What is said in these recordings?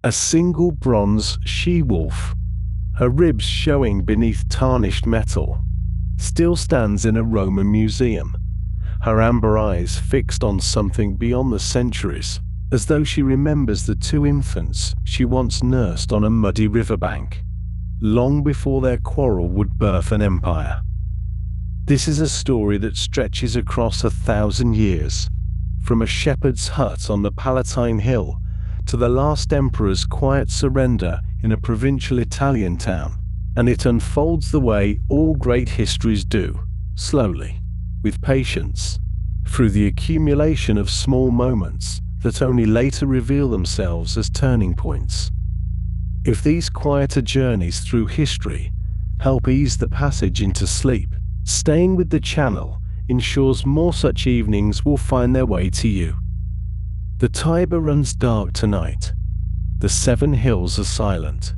A single bronze she-wolf, her ribs showing beneath tarnished metal, still stands in a Roman museum, her amber eyes fixed on something beyond the centuries, as though she remembers the two infants she once nursed on a muddy riverbank, long before their quarrel would birth an empire. This is a story that stretches across 1,000 years, from a shepherd's hut on the Palatine Hill to the last emperor's quiet surrender in a provincial Italian town, and it unfolds the way all great histories do, slowly, with patience, through the accumulation of small moments that only later reveal themselves as turning points. If these quieter journeys through history help ease the passage into sleep, staying with the channel ensures more such evenings will find their way to you. The Tiber runs dark tonight. The 7 hills are silent,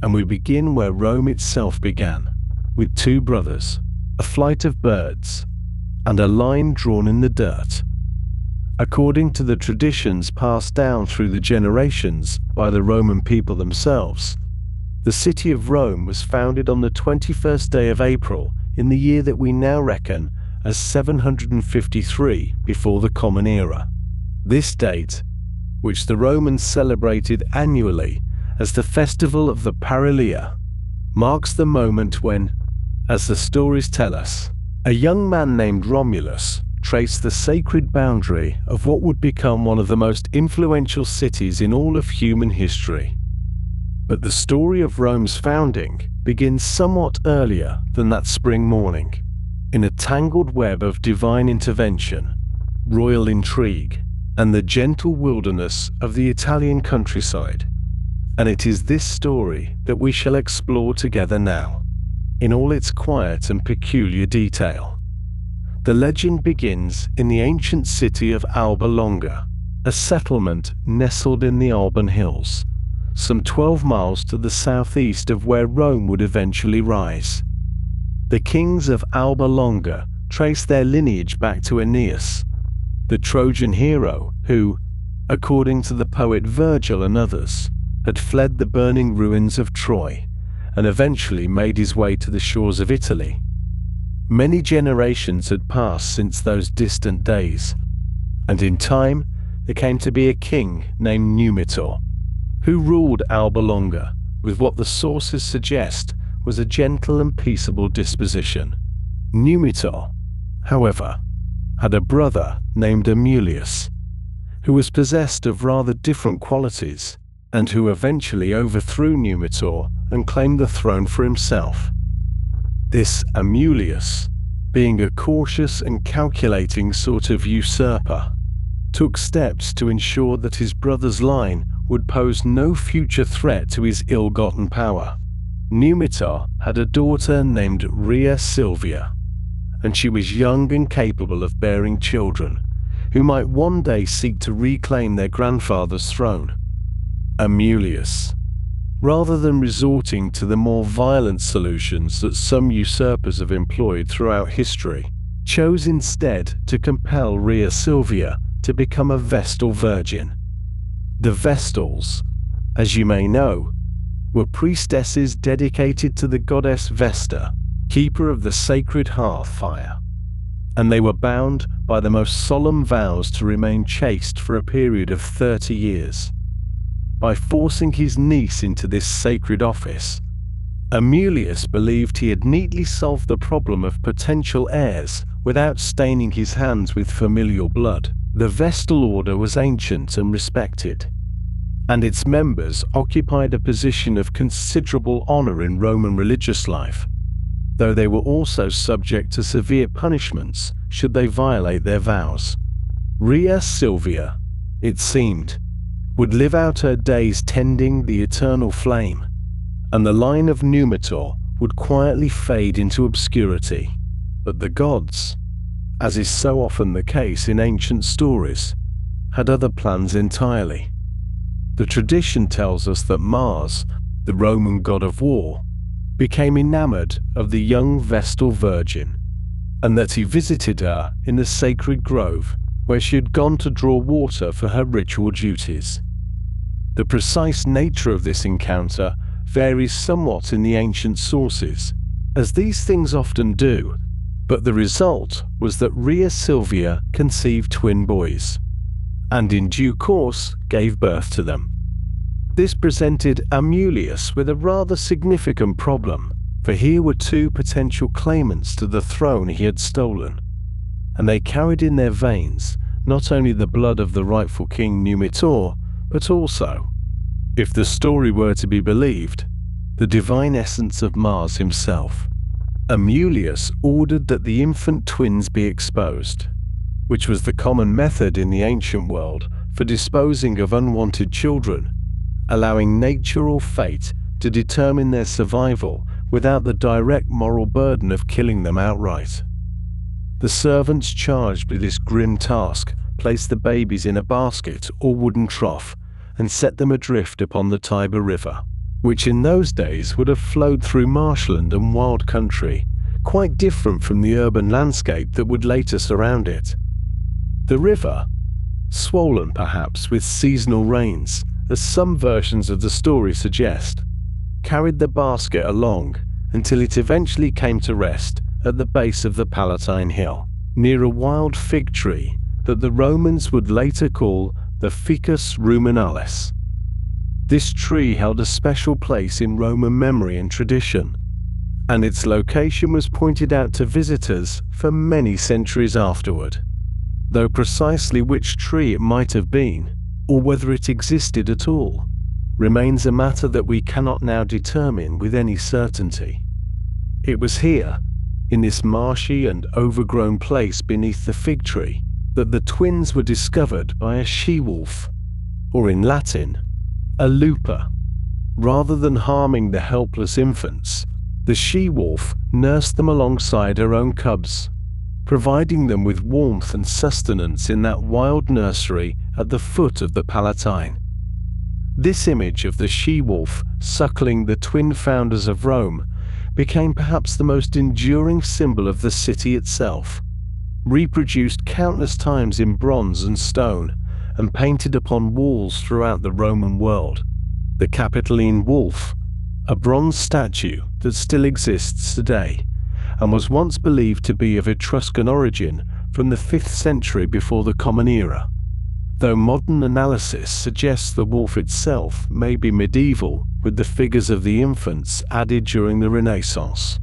and we begin where Rome itself began, with 2 brothers, a flight of birds, and a line drawn in the dirt. According to the traditions passed down through the generations by the Roman people themselves, the city of Rome was founded on the 21st day of April in the year that we now reckon as 753 before the Common Era. This date, which the Romans celebrated annually as the festival of the Parilia, marks the moment when, as the stories tell us, a young man named Romulus traced the sacred boundary of what would become one of the most influential cities in all of human history. But the story of Rome's founding begins somewhat earlier than that spring morning, in a tangled web of divine intervention, royal intrigue, and the gentle wilderness of the Italian countryside. And it is this story that we shall explore together now, in all its quiet and peculiar detail. The legend begins in the ancient city of Alba Longa, a settlement nestled in the Alban Hills, some 12 miles to the southeast of where Rome would eventually rise. The kings of Alba Longa trace their lineage back to Aeneas, the Trojan hero who, according to the poet Virgil and others, had fled the burning ruins of Troy and eventually made his way to the shores of Italy. Many generations had passed since those distant days, and in time there came to be a king named Numitor, who ruled Alba Longa with what the sources suggest was a gentle and peaceable disposition. Numitor, however, had a brother named Amulius, who was possessed of rather different qualities, and who eventually overthrew Numitor and claimed the throne for himself. This Amulius, being a cautious and calculating sort of usurper, took steps to ensure that his brother's line would pose no future threat to his ill-gotten power. Numitor had a daughter named Rhea Silvia, and she was young and capable of bearing children, who might one day seek to reclaim their grandfather's throne. Amulius, rather than resorting to the more violent solutions that some usurpers have employed throughout history, chose instead to compel Rhea Silvia to become a Vestal virgin. The Vestals, as you may know, were priestesses dedicated to the goddess Vesta, keeper of the sacred hearth fire, and they were bound by the most solemn vows to remain chaste for a period of 30 years. By forcing his niece into this sacred office, Amulius believed he had neatly solved the problem of potential heirs without staining his hands with familial blood. The Vestal order was ancient and respected, and its members occupied a position of considerable honor in Roman religious life, though they were also subject to severe punishments should they violate their vows. Rhea Silvia, it seemed, would live out her days tending the eternal flame, and the line of Numitor would quietly fade into obscurity. But the gods, as is so often the case in ancient stories, had other plans entirely. The tradition tells us that Mars, the Roman god of war, became enamored of the young Vestal virgin, and that he visited her in the sacred grove where she had gone to draw water for her ritual duties. The precise nature of this encounter varies somewhat in the ancient sources, as these things often do, but the result was that Rhea Silvia conceived twin boys, and in due course gave birth to them. This presented Amulius with a rather significant problem, for here were two potential claimants to the throne he had stolen, and they carried in their veins not only the blood of the rightful king Numitor, but also, if the story were to be believed, the divine essence of Mars himself. Amulius ordered that the infant twins be exposed, which was the common method in the ancient world for disposing of unwanted children, allowing nature or fate to determine their survival without the direct moral burden of killing them outright. The servants charged with this grim task placed the babies in a basket or wooden trough and set them adrift upon the Tiber River, which in those days would have flowed through marshland and wild country, quite different from the urban landscape that would later surround it. The river, swollen perhaps with seasonal rains, as some versions of the story suggest, carried the basket along until it eventually came to rest at the base of the Palatine Hill, near a wild fig tree that the Romans would later call the Ficus Ruminalis. This tree held a special place in Roman memory and tradition, and its location was pointed out to visitors for many centuries afterward, though precisely which tree it might have been, or whether it existed at all, remains a matter that we cannot now determine with any certainty. It was here, in this marshy and overgrown place beneath the fig tree, that the twins were discovered by a she-wolf, or in Latin, a lupa. Rather than harming the helpless infants, the she-wolf nursed them alongside her own cubs, providing them with warmth and sustenance in that wild nursery at the foot of the Palatine. This image of the she-wolf suckling the twin founders of Rome became perhaps the most enduring symbol of the city itself, reproduced countless times in bronze and stone and painted upon walls throughout the Roman world. The Capitoline wolf, a bronze statue that still exists today and was once believed to be of Etruscan origin from the 5th century before the Common Era, though modern analysis suggests the wolf itself may be medieval with the figures of the infants added during the Renaissance,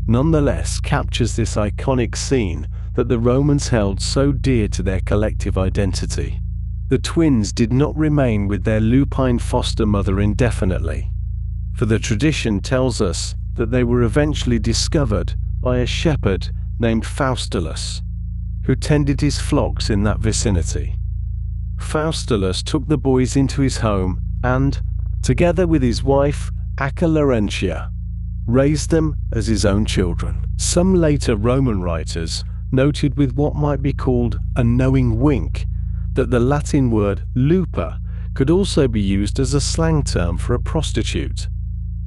nonetheless captures this iconic scene that the Romans held so dear to their collective identity. The twins did not remain with their lupine foster mother indefinitely, for the tradition tells us that they were eventually discovered by a shepherd named Faustulus, who tended his flocks in that vicinity. Faustulus took the boys into his home and, together with his wife Acca Laurentia, raised them as his own children. Some later Roman writers noted with what might be called a knowing wink that the Latin word lupa could also be used as a slang term for a prostitute,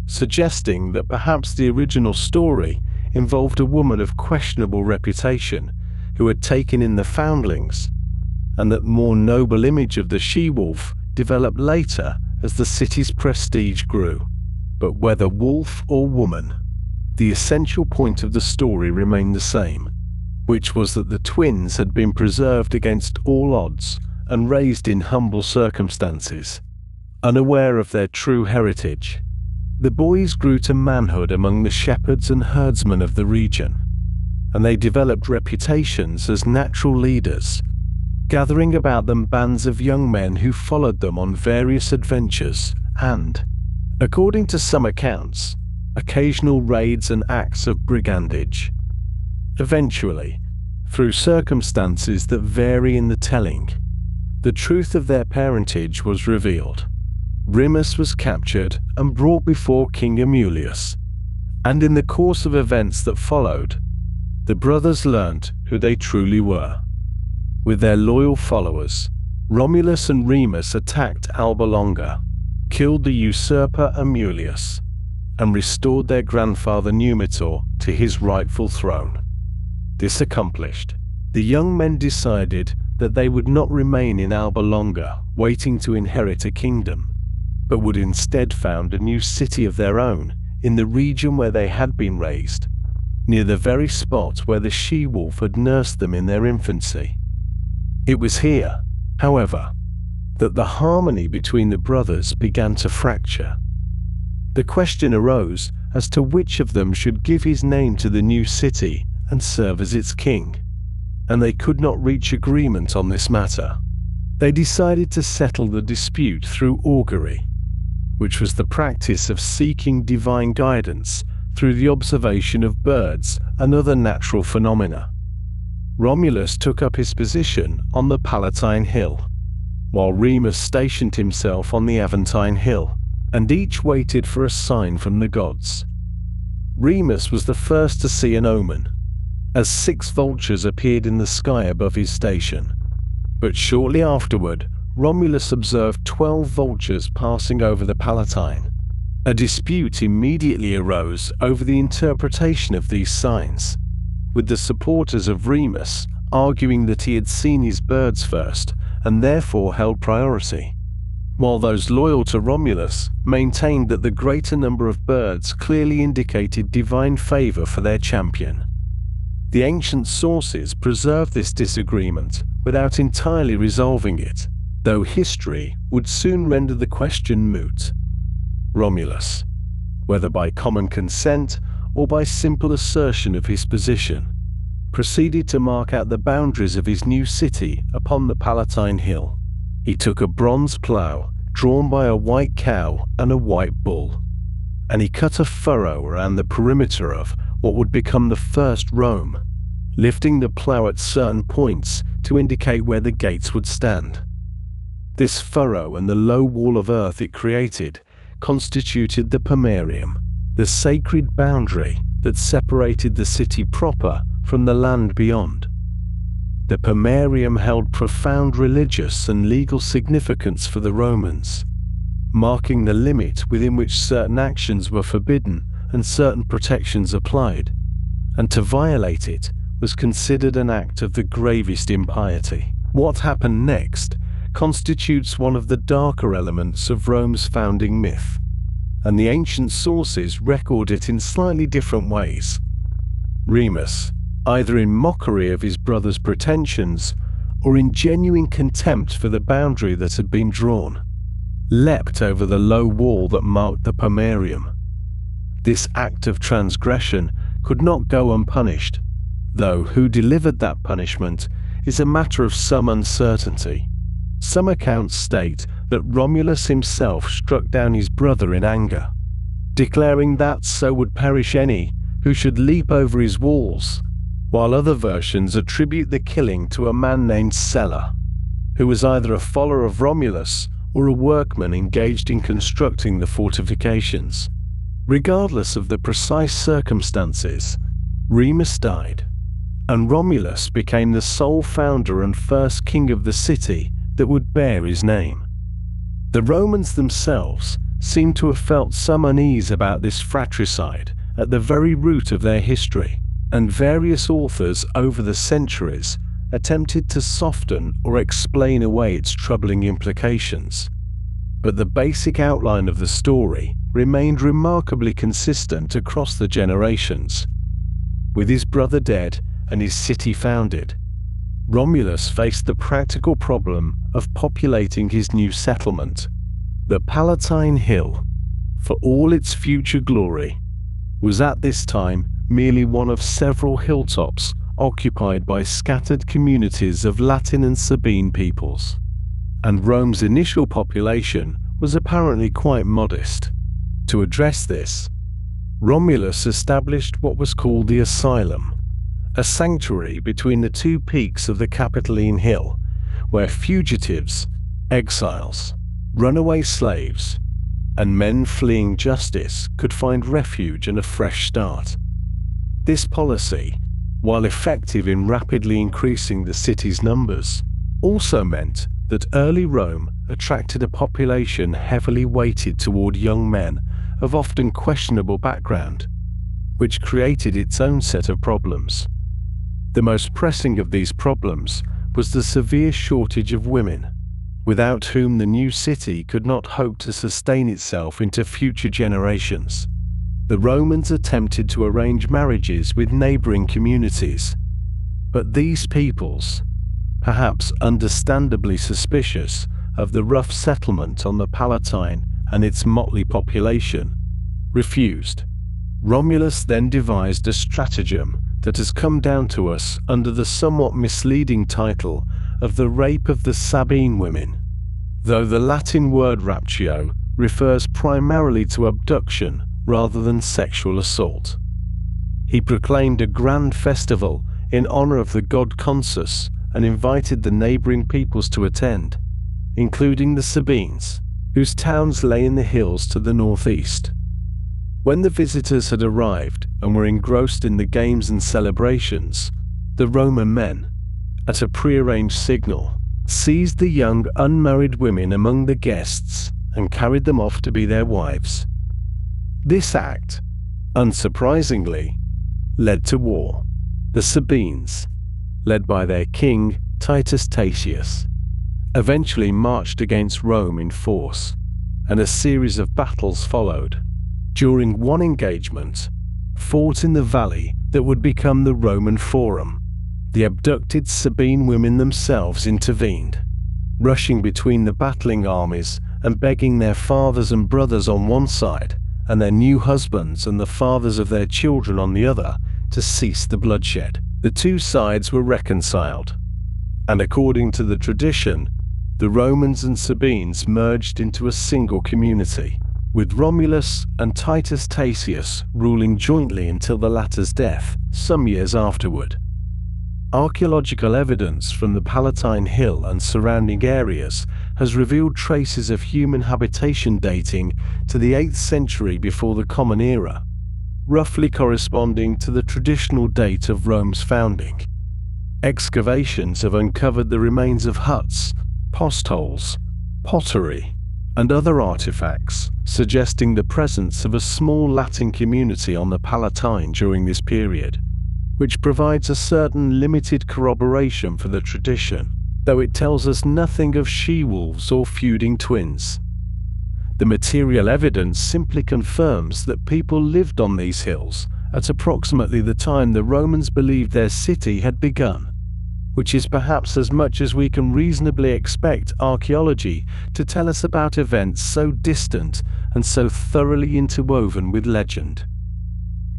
suggesting that perhaps the original story involved a woman of questionable reputation who had taken in the foundlings, and that more noble image of the she-wolf developed later as the city's prestige grew. But whether wolf or woman, the essential point of the story remained the same, which was that the twins had been preserved against all odds and raised in humble circumstances, unaware of their true heritage. The boys grew to manhood among the shepherds and herdsmen of the region, and they developed reputations as natural leaders, gathering about them bands of young men who followed them on various adventures and, according to some accounts, occasional raids and acts of brigandage. Eventually, through circumstances that vary in the telling, the truth of their parentage was revealed. Remus was captured and brought before King Amulius, and in the course of events that followed, the brothers learnt who they truly were. With their loyal followers, Romulus and Remus attacked Alba Longa, killed the usurper Amulius, and restored their grandfather Numitor to his rightful throne. This accomplished, the young men decided that they would not remain in Alba Longa waiting to inherit a kingdom, but would instead found a new city of their own in the region where they had been raised, near the very spot where the she-wolf had nursed them in their infancy. It was here, however, that the harmony between the brothers began to fracture. The question arose as to which of them should give his name to the new city and serve as its king, and they could not reach agreement on this matter. They decided to settle the dispute through augury, which was the practice of seeking divine guidance through the observation of birds and other natural phenomena. Romulus took up his position on the Palatine Hill, while Remus stationed himself on the Aventine Hill, and each waited for a sign from the gods. Remus was the first to see an omen, as 6 vultures appeared in the sky above his station. But shortly afterward, Romulus observed 12 vultures passing over the Palatine. A dispute immediately arose over the interpretation of these signs, with the supporters of Remus arguing that he had seen his birds first and therefore held priority, while those loyal to Romulus maintained that the greater number of birds clearly indicated divine favor for their champion. The ancient sources preserve this disagreement without entirely resolving it, though history would soon render the question moot. Romulus, whether by common consent or by simple assertion of his position, proceeded to mark out the boundaries of his new city upon the Palatine Hill. He took a bronze plough drawn by a white cow and a white bull, and he cut a furrow around the perimeter of what would become the first Rome, lifting the plough at certain points to indicate where the gates would stand. This furrow and the low wall of earth it created constituted the Pomerium, the sacred boundary that separated the city proper from the land beyond. The Pomerium held profound religious and legal significance for the Romans, marking the limit within which certain actions were forbidden and certain protections applied, and to violate it was considered an act of the gravest impiety. What happened next constitutes one of the darker elements of Rome's founding myth, and the ancient sources record it in slightly different ways. Remus, either in mockery of his brother's pretensions or in genuine contempt for the boundary that had been drawn, leapt over the low wall that marked the Pomerium. This act of transgression could not go unpunished, though who delivered that punishment is a matter of some uncertainty. Some accounts state that Romulus himself struck down his brother in anger, declaring that so would perish any who should leap over his walls, while other versions attribute the killing to a man named Sella, who was either a follower of Romulus or a workman engaged in constructing the fortifications. Regardless of the precise circumstances, Remus died, and Romulus became the sole founder and first king of the city that would bear his name. The Romans themselves seem to have felt some unease about this fratricide at the very root of their history, and various authors over the centuries attempted to soften or explain away its troubling implications. But the basic outline of the story remained remarkably consistent across the generations. With his brother dead and his city founded, Romulus faced the practical problem of populating his new settlement. The Palatine Hill, for all its future glory, was at this time merely one of several hilltops occupied by scattered communities of Latin and Sabine peoples, and Rome's initial population was apparently quite modest. To address this, Romulus established what was called the Asylum, a sanctuary between the 2 peaks of the Capitoline Hill, where fugitives, exiles, runaway slaves, and men fleeing justice could find refuge and a fresh start. This policy, while effective in rapidly increasing the city's numbers, also meant that early Rome attracted a population heavily weighted toward young men of often questionable background, which created its own set of problems. The most pressing of these problems was the severe shortage of women, without whom the new city could not hope to sustain itself into future generations. The Romans attempted to arrange marriages with neighboring communities, but these peoples, perhaps understandably suspicious of the rough settlement on the Palatine and its motley population, refused. Romulus then devised a stratagem that has come down to us under the somewhat misleading title of the rape of the Sabine women, though the Latin word raptio refers primarily to abduction rather than sexual assault. He proclaimed a grand festival in honor of the god Consus and invited the neighboring peoples to attend, including the Sabines, whose towns lay in the hills to the northeast. When the visitors had arrived and were engrossed in the games and celebrations, the Roman men, at a prearranged signal, seized the young unmarried women among the guests and carried them off to be their wives. This act, unsurprisingly, led to war. The Sabines, led by their king Titus Tatius, eventually marched against Rome in force, and a series of battles followed. During one engagement, fought in the valley that would become the Roman Forum, the abducted Sabine women themselves intervened, rushing between the battling armies and begging their fathers and brothers on one side and their new husbands and the fathers of their children on the other to cease the bloodshed. The two sides were reconciled, and according to the tradition, the Romans and Sabines merged into a single community, with Romulus and Titus Tatius ruling jointly until the latter's death some years afterward. Archaeological evidence from the Palatine Hill and surrounding areas has revealed traces of human habitation dating to the 8th century before the Common Era, roughly corresponding to the traditional date of Rome's founding. Excavations have uncovered the remains of huts, postholes, pottery, and other artifacts, suggesting the presence of a small Latin community on the Palatine during this period, which provides a certain limited corroboration for the tradition, though it tells us nothing of she-wolves or feuding twins. The material evidence simply confirms that people lived on these hills at approximately the time the Romans believed their city had begun, which is perhaps as much as we can reasonably expect archaeology to tell us about events so distant and so thoroughly interwoven with legend.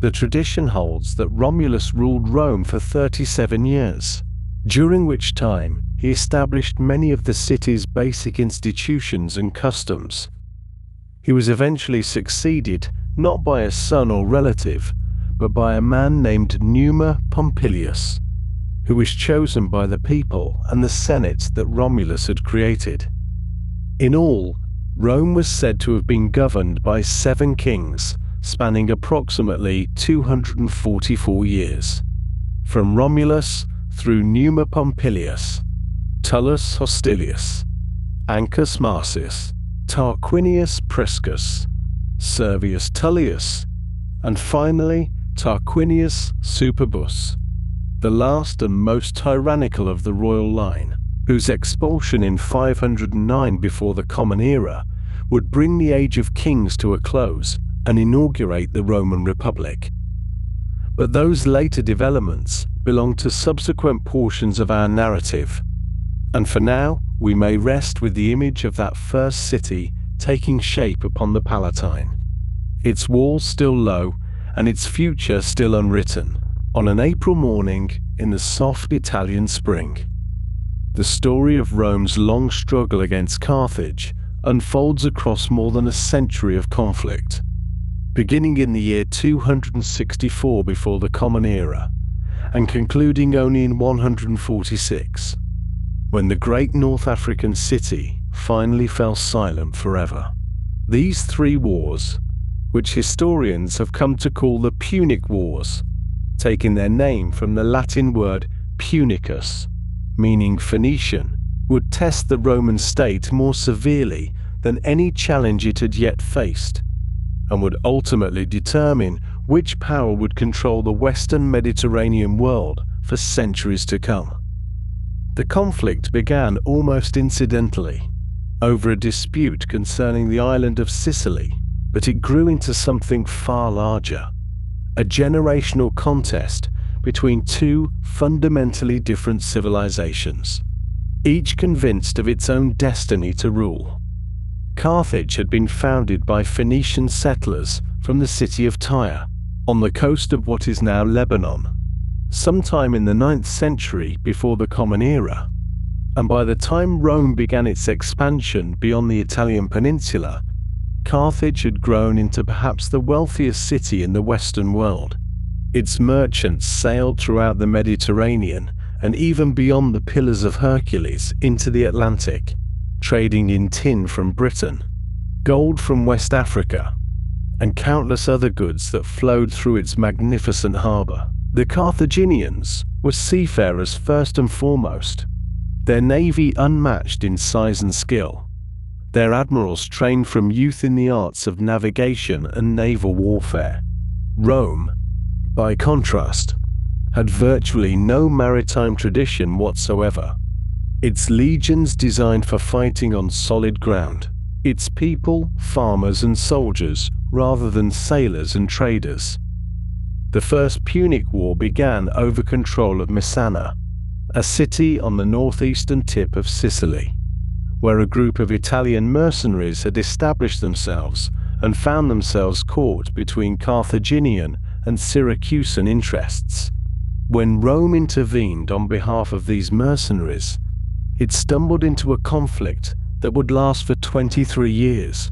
The tradition holds that Romulus ruled Rome for 37 years, during which time he established many of the city's basic institutions and customs. He was eventually succeeded not by a son or relative, but by a man named Numa Pompilius, who was chosen by the people and the Senate that Romulus had created. In all, Rome was said to have been governed by 7 kings, spanning approximately 244 years, from Romulus through Numa Pompilius, Tullus Hostilius, Ancus Marcis, Tarquinius Priscus, Servius Tullius, and finally Tarquinius Superbus, the last and most tyrannical of the royal line, whose expulsion in 509 before the Common Era would bring the age of kings to a close and inaugurate the Roman Republic. But those later developments belong to subsequent portions of our narrative, and for now we may rest with the image of that first city taking shape upon the Palatine, its walls still low and its future still unwritten, on an April morning in the soft Italian spring. The story of Rome's long struggle against Carthage unfolds across more than a century of conflict, beginning in the year 264 before the Common Era, and concluding only in 146, when the great North African city finally fell silent forever. These 3 wars, which historians have come to call the Punic Wars, taking their name from the Latin word Punicus, meaning Phoenician, would test the Roman state more severely than any challenge it had yet faced, and would ultimately determine which power would control the Western Mediterranean world for centuries to come. The conflict began almost incidentally, over a dispute concerning the island of Sicily, but it grew into something far larger, a generational contest between two fundamentally different civilizations, each convinced of its own destiny to rule. Carthage had been founded by Phoenician settlers from the city of Tyre, on the coast of what is now Lebanon, sometime in the 9th century before the Common Era, and by the time Rome began its expansion beyond the Italian peninsula, Carthage had grown into perhaps the wealthiest city in the Western world. Its merchants sailed throughout the Mediterranean and even beyond the Pillars of Hercules into the Atlantic, trading in tin from Britain, gold from West Africa, and countless other goods that flowed through its magnificent harbour. The Carthaginians were seafarers first and foremost, their navy unmatched in size and skill, their admirals trained from youth in the arts of navigation and naval warfare. Rome, by contrast, had virtually no maritime tradition whatsoever. Its legions designed for fighting on solid ground, its people farmers and soldiers rather than sailors and traders. The First Punic War began over control of Messana, a city on the northeastern tip of Sicily, where a group of Italian mercenaries had established themselves and found themselves caught between Carthaginian and Syracusan interests. When Rome intervened on behalf of these mercenaries, it stumbled into a conflict that would last for 23 years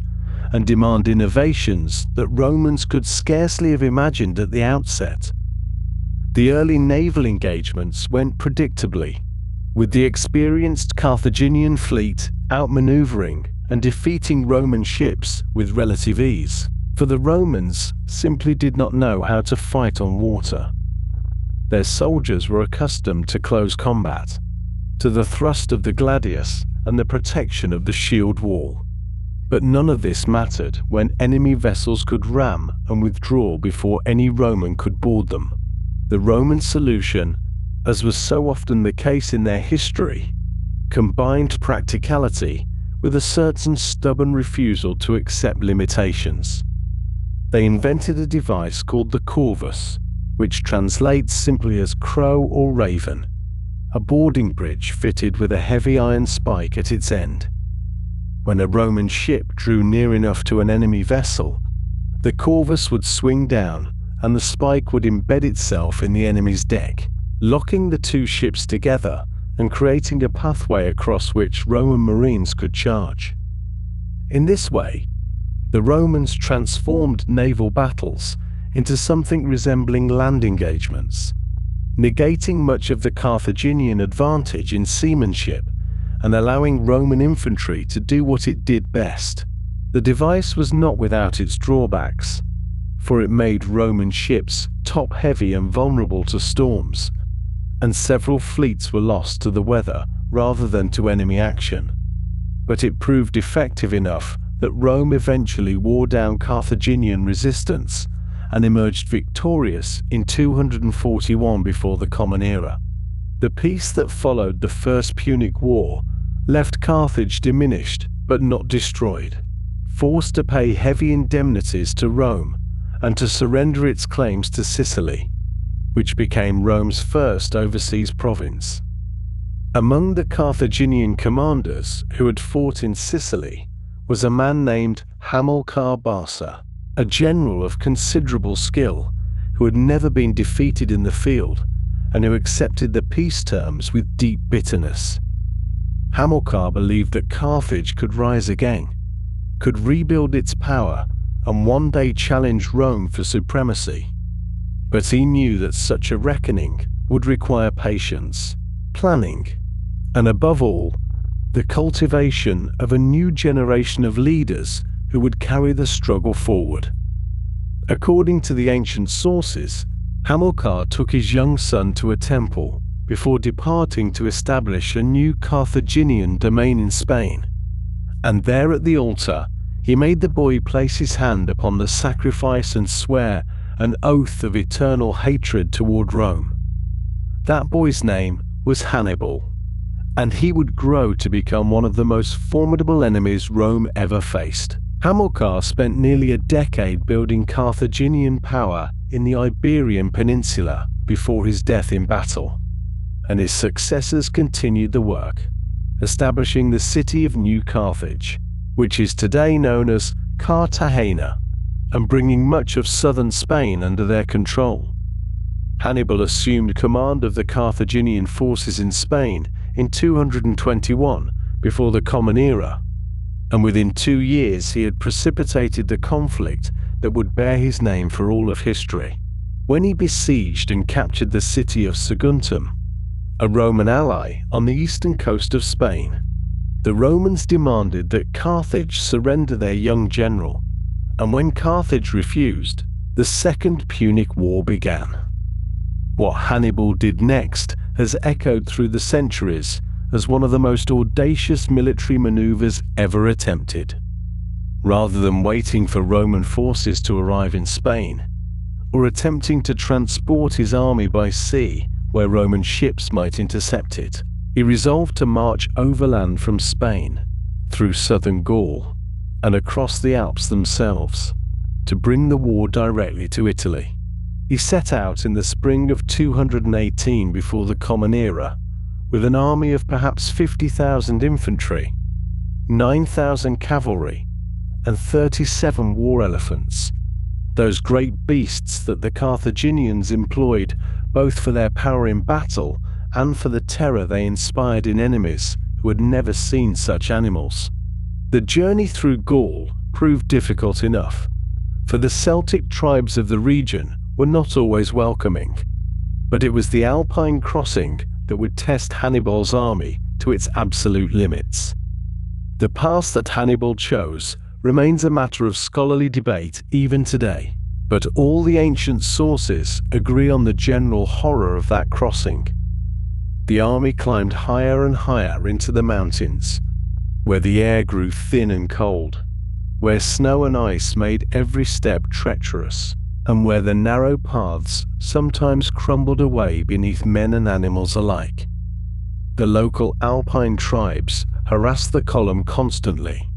and demand innovations that Romans could scarcely have imagined at the outset. The early naval engagements went predictably, with the experienced Carthaginian fleet outmaneuvering and defeating Roman ships with relative ease, for the Romans simply did not know how to fight on water. Their soldiers were accustomed to close combat, to the thrust of the gladius and the protection of the shield wall. But none of this mattered when enemy vessels could ram and withdraw before any Roman could board them. The Roman solution, as was so often the case in their history, combined practicality with a certain stubborn refusal to accept limitations. They invented a device called the corvus, which translates simply as crow or raven, a boarding bridge fitted with a heavy iron spike at its end. When a Roman ship drew near enough to an enemy vessel, the corvus would swing down and the spike would embed itself in the enemy's deck, locking the two ships together and creating a pathway across which Roman marines could charge. In this way, the Romans transformed naval battles into something resembling land engagements, negating much of the Carthaginian advantage in seamanship and allowing Roman infantry to do what it did best. The device was not without its drawbacks, for it made Roman ships top-heavy and vulnerable to storms, and several fleets were lost to the weather rather than to enemy action. But it proved effective enough that Rome eventually wore down Carthaginian resistance and emerged victorious in 241 before the Common Era. The peace that followed the First Punic War left Carthage diminished but not destroyed, forced to pay heavy indemnities to Rome and to surrender its claims to Sicily, which became Rome's first overseas province. Among the Carthaginian commanders who had fought in Sicily was a man named Hamilcar Barca, a general of considerable skill who had never been defeated in the field and who accepted the peace terms with deep bitterness. Hamilcar believed that Carthage could rise again, could rebuild its power, and one day challenge Rome for supremacy. But he knew that such a reckoning would require patience, planning, and above all, the cultivation of a new generation of leaders who would carry the struggle forward. According to the ancient sources, Hamilcar took his young son to a temple before departing to establish a new Carthaginian domain in Spain, and there at the altar he made the boy place his hand upon the sacrifice and swear an oath of eternal hatred toward Rome. That boy's name was Hannibal, and he would grow to become one of the most formidable enemies Rome ever faced. Hamilcar spent nearly a decade building Carthaginian power in the Iberian Peninsula before his death in battle, and his successors continued the work, establishing the city of New Carthage, which is today known as Cartagena, and bringing much of southern Spain under their control. Hannibal assumed command of the Carthaginian forces in Spain in 221 before the Common Era, and within 2 years he had precipitated the conflict that would bear his name for all of history. When he besieged and captured the city of Saguntum, a Roman ally on the eastern coast of Spain, the Romans demanded that Carthage surrender their young general, and when Carthage refused, the Second Punic War began. What Hannibal did next has echoed through the centuries as one of the most audacious military maneuvers ever attempted. Rather than waiting for Roman forces to arrive in Spain, or attempting to transport his army by sea where Roman ships might intercept it, he resolved to march overland from Spain, through southern Gaul, and across the Alps themselves, to bring the war directly to Italy. He set out in the spring of 218 before the Common Era, with an army of perhaps 50,000 infantry, 9,000 cavalry, and 37 war elephants, those great beasts that the Carthaginians employed both for their power in battle and for the terror they inspired in enemies who had never seen such animals. The journey through Gaul proved difficult enough, for the Celtic tribes of the region were not always welcoming, but it was the Alpine crossing that would test Hannibal's army to its absolute limits. The path that Hannibal chose remains a matter of scholarly debate even today, but all the ancient sources agree on the general horror of that crossing. The army climbed higher and higher into the mountains, where the air grew thin and cold, where snow and ice made every step treacherous, and where the narrow paths sometimes crumbled away beneath men and animals alike. The local Alpine tribes harassed the column constantly,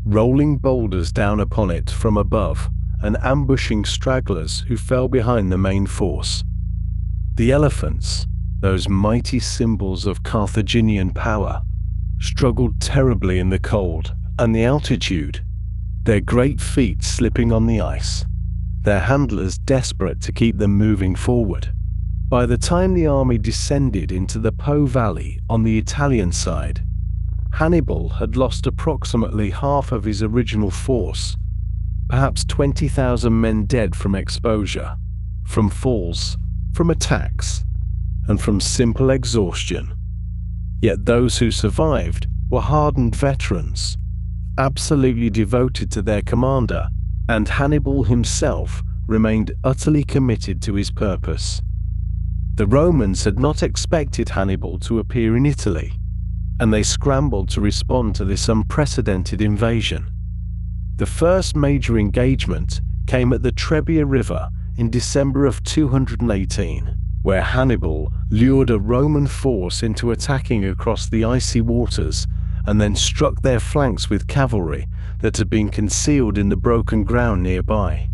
rolling boulders down upon it from above and ambushing stragglers who fell behind the main force. The elephants, those mighty symbols of Carthaginian power, struggled terribly in the cold and the altitude, their great feet slipping on the ice, their handlers desperate to keep them moving forward. By the time the army descended into the Po Valley on the Italian side, Hannibal had lost approximately half of his original force, perhaps 20,000 men dead from exposure, from falls, from attacks, and from simple exhaustion. Yet those who survived were hardened veterans, absolutely devoted to their commander, and Hannibal himself remained utterly committed to his purpose. The Romans had not expected Hannibal to appear in Italy, and they scrambled to respond to this unprecedented invasion. The first major engagement came at the Trebia River in December of 218, where Hannibal lured a Roman force into attacking across the icy waters and then struck their flanks with cavalry that had been concealed in the broken ground nearby.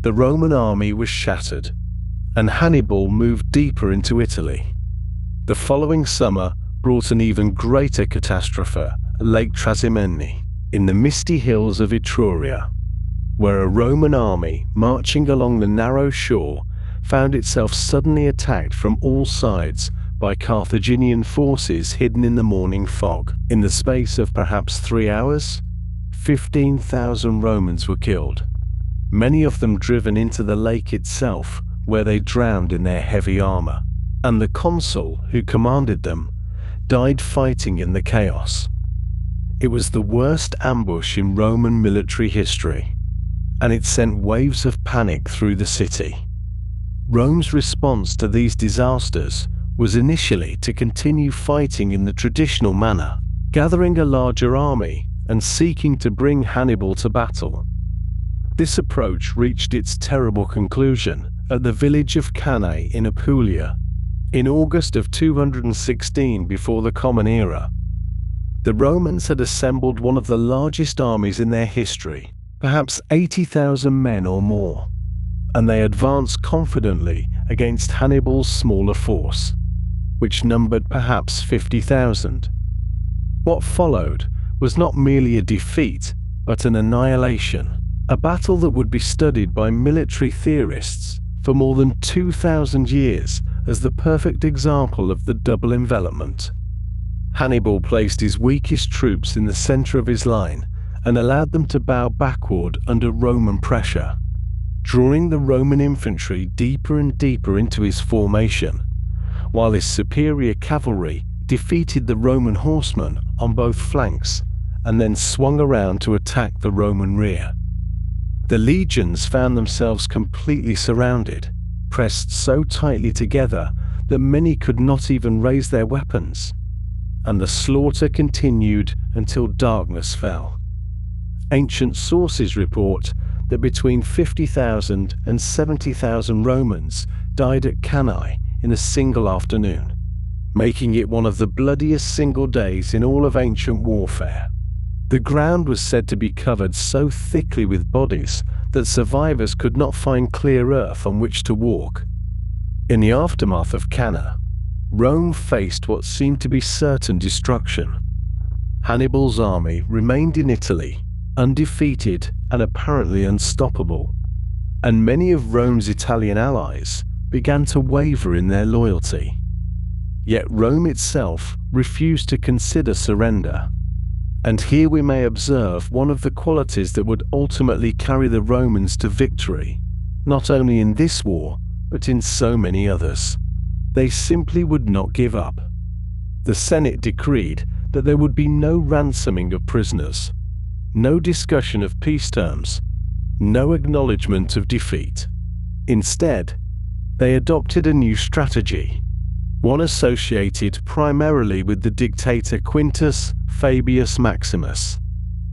The Roman army was shattered, and Hannibal moved deeper into Italy. The following summer brought an even greater catastrophe at Lake Trasimene, in the misty hills of Etruria, where a Roman army marching along the narrow shore found itself suddenly attacked from all sides by Carthaginian forces hidden in the morning fog. In the space of perhaps 3 hours, 15,000 Romans were killed, many of them driven into the lake itself, where they drowned in their heavy armor, and the consul who commanded them died fighting in the chaos. It was the worst ambush in Roman military history, and it sent waves of panic through the city. Rome's response to these disasters was initially to continue fighting in the traditional manner, gathering a larger army and seeking to bring Hannibal to battle. This approach reached its terrible conclusion at the village of Cannae in Apulia, In August of 216 before the Common Era, the Romans had assembled one of the largest armies in their history, perhaps 80,000 men or more, and they advanced confidently against Hannibal's smaller force, which numbered perhaps 50,000. What followed was not merely a defeat, but an annihilation, a battle that would be studied by military theorists for more than 2,000 years as the perfect example of the double envelopment. Hannibal placed his weakest troops in the center of his line and allowed them to bow backward under Roman pressure, drawing the Roman infantry deeper and deeper into his formation, while his superior cavalry defeated the Roman horsemen on both flanks and then swung around to attack the Roman rear. The legions found themselves completely surrounded, pressed so tightly together that many could not even raise their weapons, and the slaughter continued until darkness fell. Ancient sources report that between 50,000 and 70,000 Romans died at Cannae in a single afternoon, making it one of the bloodiest single days in all of ancient warfare. The ground was said to be covered so thickly with bodies that survivors could not find clear earth on which to walk. In the aftermath of Cannae, Rome faced what seemed to be certain destruction. Hannibal's army remained in Italy, undefeated and apparently unstoppable, and many of Rome's Italian allies began to waver in their loyalty. Yet Rome itself refused to consider surrender. And here we may observe one of the qualities that would ultimately carry the Romans to victory, not only in this war, but in so many others. They simply would not give up. The Senate decreed that there would be no ransoming of prisoners, no discussion of peace terms, no acknowledgement of defeat. Instead, they adopted a new strategy, one associated primarily with the dictator Quintus Fabius Maximus,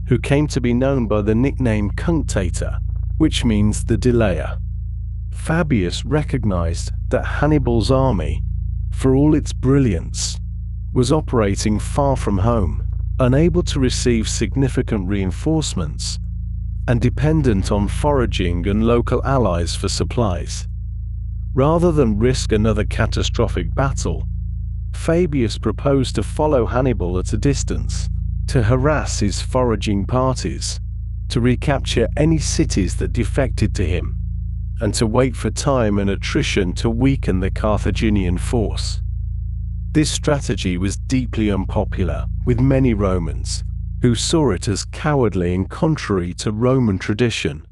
who came to be known by the nickname Cunctator, which means the delayer. Fabius recognized that Hannibal's army, for all its brilliance, was operating far from home, unable to receive significant reinforcements, and dependent on foraging and local allies for supplies. Rather than risk another catastrophic battle, Fabius proposed to follow Hannibal at a distance, to harass his foraging parties, to recapture any cities that defected to him, and to wait for time and attrition to weaken the Carthaginian force. This strategy was deeply unpopular with many Romans, who saw it as cowardly and contrary to Roman tradition,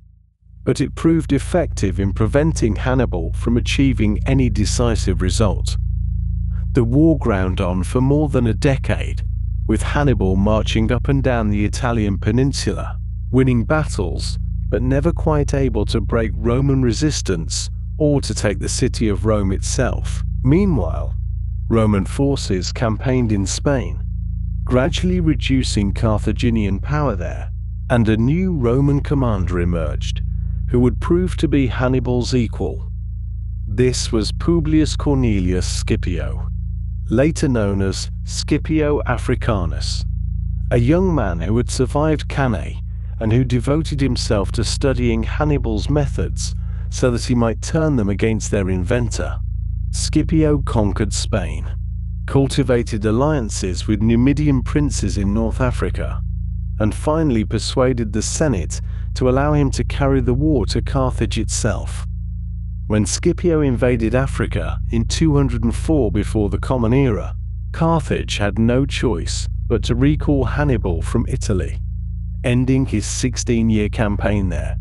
but it proved effective in preventing Hannibal from achieving any decisive result. The war ground on for more than a decade, with Hannibal marching up and down the Italian peninsula, winning battles, but never quite able to break Roman resistance or to take the city of Rome itself. Meanwhile, Roman forces campaigned in Spain, gradually reducing Carthaginian power there, and a new Roman commander emerged, who would prove to be Hannibal's equal. This was Publius Cornelius Scipio, later known as Scipio Africanus, a young man who had survived Cannae and who devoted himself to studying Hannibal's methods so that he might turn them against their inventor. Scipio conquered Spain, cultivated alliances with Numidian princes in North Africa, and finally persuaded the Senate to allow him to carry the war to Carthage itself. When Scipio invaded Africa in 204 before the Common Era, Carthage had no choice but to recall Hannibal from Italy, ending his 16-year campaign there.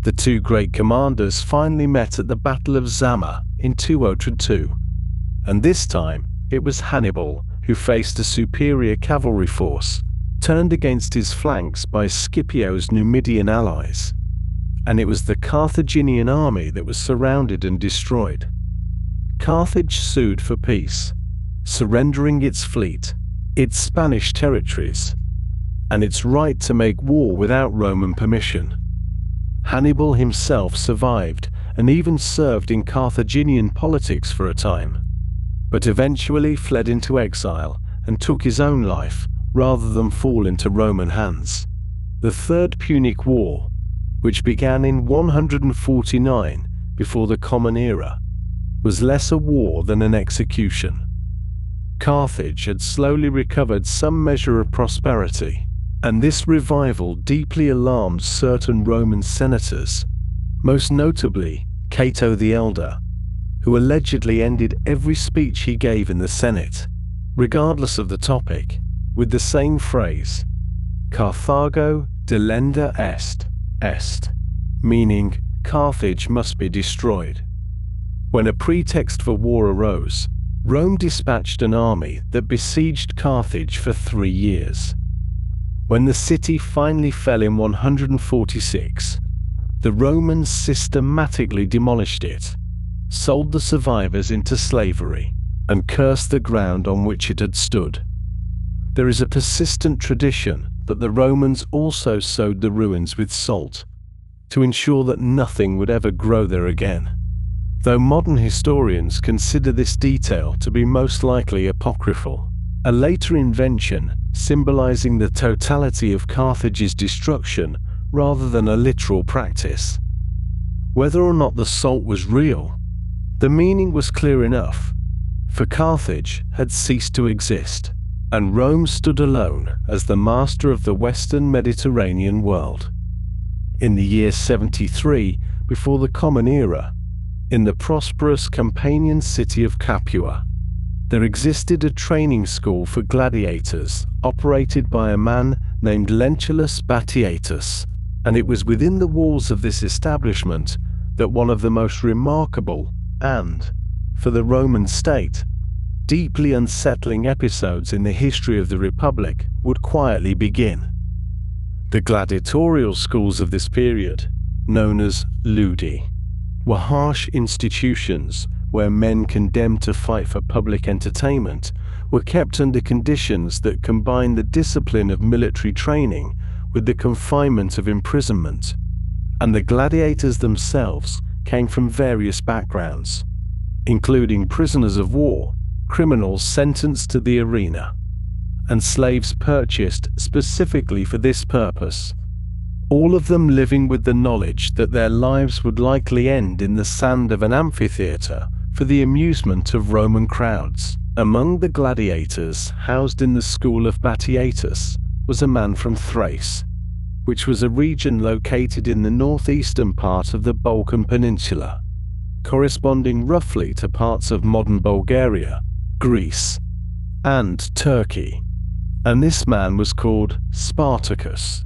The two great commanders finally met at the Battle of Zama in 202, and this time it was Hannibal who faced a superior cavalry force, turned against his flanks by Scipio's Numidian allies, and it was the Carthaginian army that was surrounded and destroyed. Carthage sued for peace, surrendering its fleet, its Spanish territories, and its right to make war without Roman permission. Hannibal himself survived and even served in Carthaginian politics for a time, but eventually fled into exile and took his own life rather than fall into Roman hands. The Third Punic War, which began in 149 before the Common Era, was less a war than an execution. Carthage had slowly recovered some measure of prosperity, and this revival deeply alarmed certain Roman senators, most notably Cato the Elder, who allegedly ended every speech he gave in the Senate, regardless of the topic, with the same phrase, Carthago delenda est, meaning Carthage must be destroyed. When a pretext for war arose, Rome dispatched an army that besieged Carthage for 3 years. When the city finally fell in 146, the Romans systematically demolished it, sold the survivors into slavery, and cursed the ground on which it had stood. There is a persistent tradition that the Romans also sowed the ruins with salt, to ensure that nothing would ever grow there again, though modern historians consider this detail to be most likely apocryphal, a later invention symbolizing the totality of Carthage's destruction rather than a literal practice. Whether or not the salt was real, the meaning was clear enough, for Carthage had ceased to exist, and Rome stood alone as the master of the Western Mediterranean world. In the year 73 before the Common Era, in the prosperous Campanian city of Capua, there existed a training school for gladiators operated by a man named Lentulus Batiatus, and it was within the walls of this establishment that one of the most remarkable and, for the Roman state, deeply unsettling episodes in the history of the Republic would quietly begin. The gladiatorial schools of this period, known as ludi, were harsh institutions where men condemned to fight for public entertainment were kept under conditions that combined the discipline of military training with the confinement of imprisonment, and the gladiators themselves came from various backgrounds, including prisoners of war, criminals sentenced to the arena, and slaves purchased specifically for this purpose, all of them living with the knowledge that their lives would likely end in the sand of an amphitheater for the amusement of Roman crowds. Among the gladiators housed in the school of Batiatus was a man from Thrace, which was a region located in the northeastern part of the Balkan Peninsula, corresponding roughly to parts of modern Bulgaria, Greece, and Turkey, and this man was called Spartacus.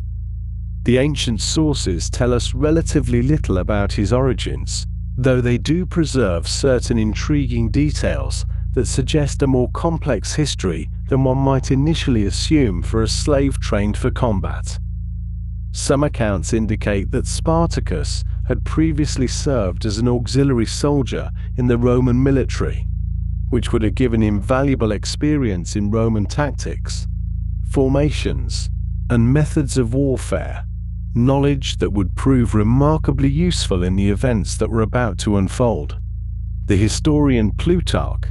The ancient sources tell us relatively little about his origins, though they do preserve certain intriguing details that suggest a more complex history than one might initially assume for a slave trained for combat. Some accounts indicate that Spartacus had previously served as an auxiliary soldier in the Roman military, which would have given him valuable experience in Roman tactics, formations, and methods of warfare, knowledge that would prove remarkably useful in the events that were about to unfold. The historian Plutarch,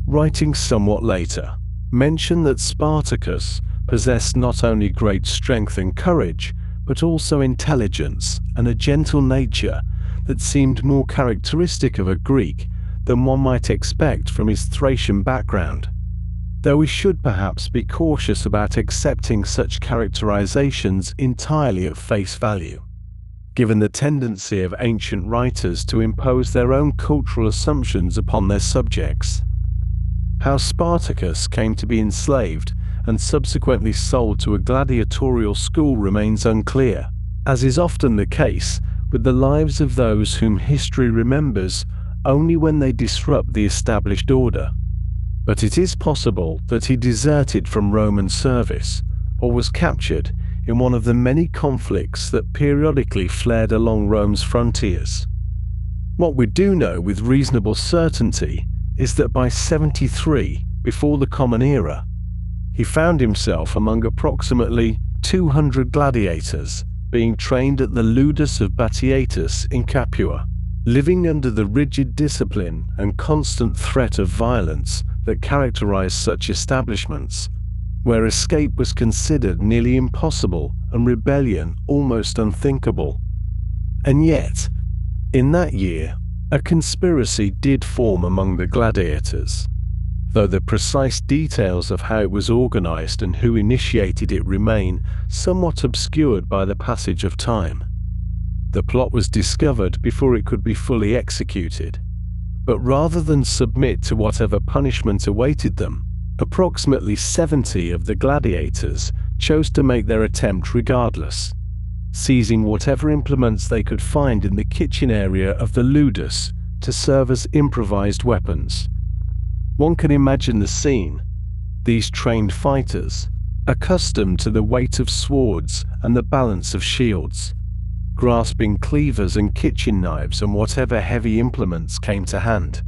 writing somewhat later, mentioned that Spartacus possessed not only great strength and courage, but also intelligence and a gentle nature that seemed more characteristic of a Greek than one might expect from his Thracian background, though we should perhaps be cautious about accepting such characterizations entirely at face value, given the tendency of ancient writers to impose their own cultural assumptions upon their subjects. How Spartacus came to be enslaved and subsequently sold to a gladiatorial school remains unclear, as is often the case with the lives of those whom history remembers only when they disrupt the established order. But it is possible that he deserted from Roman service or was captured in one of the many conflicts that periodically flared along Rome's frontiers. What we do know with reasonable certainty is that by 73 before the Common Era, he found himself among approximately 200 gladiators being trained at the Ludus of Batiatus in Capua, living under the rigid discipline and constant threat of violence that characterized such establishments, where escape was considered nearly impossible and rebellion almost unthinkable. And yet, in that year, a conspiracy did form among the gladiators, though the precise details of how it was organized and who initiated it remain somewhat obscured by the passage of time. The plot was discovered before it could be fully executed, but rather than submit to whatever punishment awaited them, approximately 70 of the gladiators chose to make their attempt regardless, seizing whatever implements they could find in the kitchen area of the ludus to serve as improvised weapons. One can imagine the scene. These trained fighters, accustomed to the weight of swords and the balance of shields, grasping cleavers and kitchen knives and whatever heavy implements came to hand,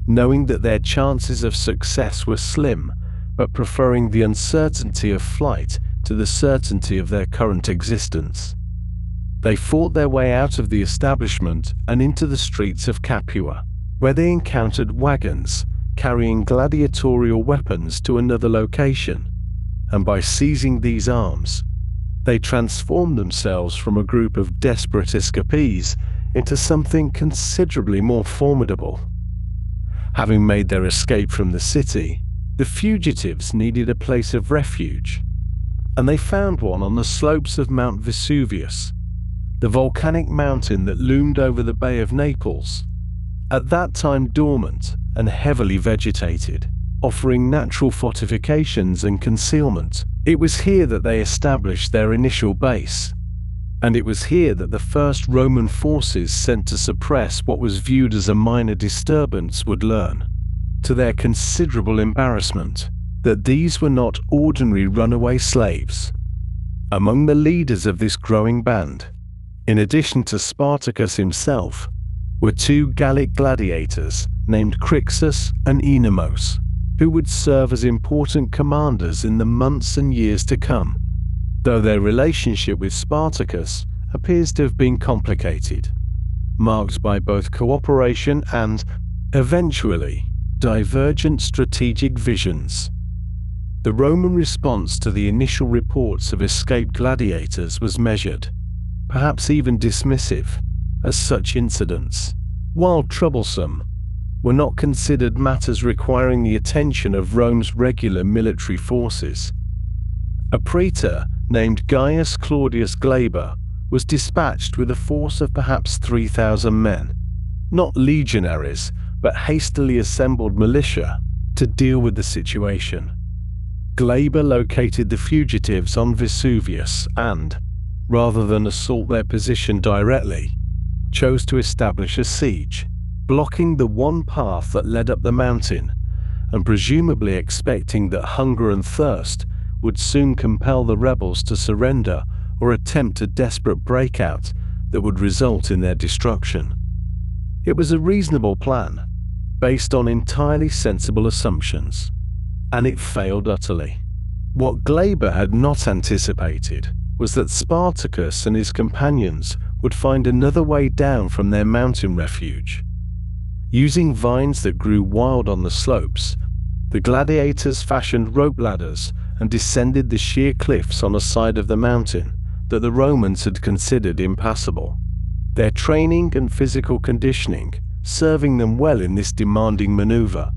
knowing that their chances of success were slim, but preferring the uncertainty of flight to the certainty of their current existence. They fought their way out of the establishment and into the streets of Capua, where they encountered wagons carrying gladiatorial weapons to another location, and by seizing these arms, they transformed themselves from a group of desperate escapees into something considerably more formidable. Having made their escape from the city, the fugitives needed a place of refuge, and they found one on the slopes of Mount Vesuvius, the volcanic mountain that loomed over the Bay of Naples, at that time dormant and heavily vegetated, offering natural fortifications and concealment. It was here that they established their initial base, and it was here that the first Roman forces sent to suppress what was viewed as a minor disturbance would learn, to their considerable embarrassment, that these were not ordinary runaway slaves. Among the leaders of this growing band, in addition to Spartacus himself, were two Gallic gladiators named Crixus and Enemos, who would serve as important commanders in the months and years to come, though their relationship with Spartacus appears to have been complicated, marked by both cooperation and, eventually, divergent strategic visions. The Roman response to the initial reports of escaped gladiators was measured, perhaps even dismissive, as such incidents, while troublesome, were not considered matters requiring the attention of Rome's regular military forces. A praetor named Gaius Claudius Glaber was dispatched with a force of perhaps 3,000 men, not legionaries, but hastily assembled militia, to deal with the situation. Glaber located the fugitives on Vesuvius and, rather than assault their position directly, chose to establish a siege, blocking the one path that led up the mountain, and presumably expecting that hunger and thirst would soon compel the rebels to surrender or attempt a desperate breakout that would result in their destruction. It was a reasonable plan, based on entirely sensible assumptions, and it failed utterly. What Glaber had not anticipated was that Spartacus and his companions would find another way down from their mountain refuge. Using vines that grew wild on the slopes, the gladiators fashioned rope ladders and descended the sheer cliffs on a side of the mountain that the Romans had considered impassable, their training and physical conditioning serving them well in this demanding maneuver.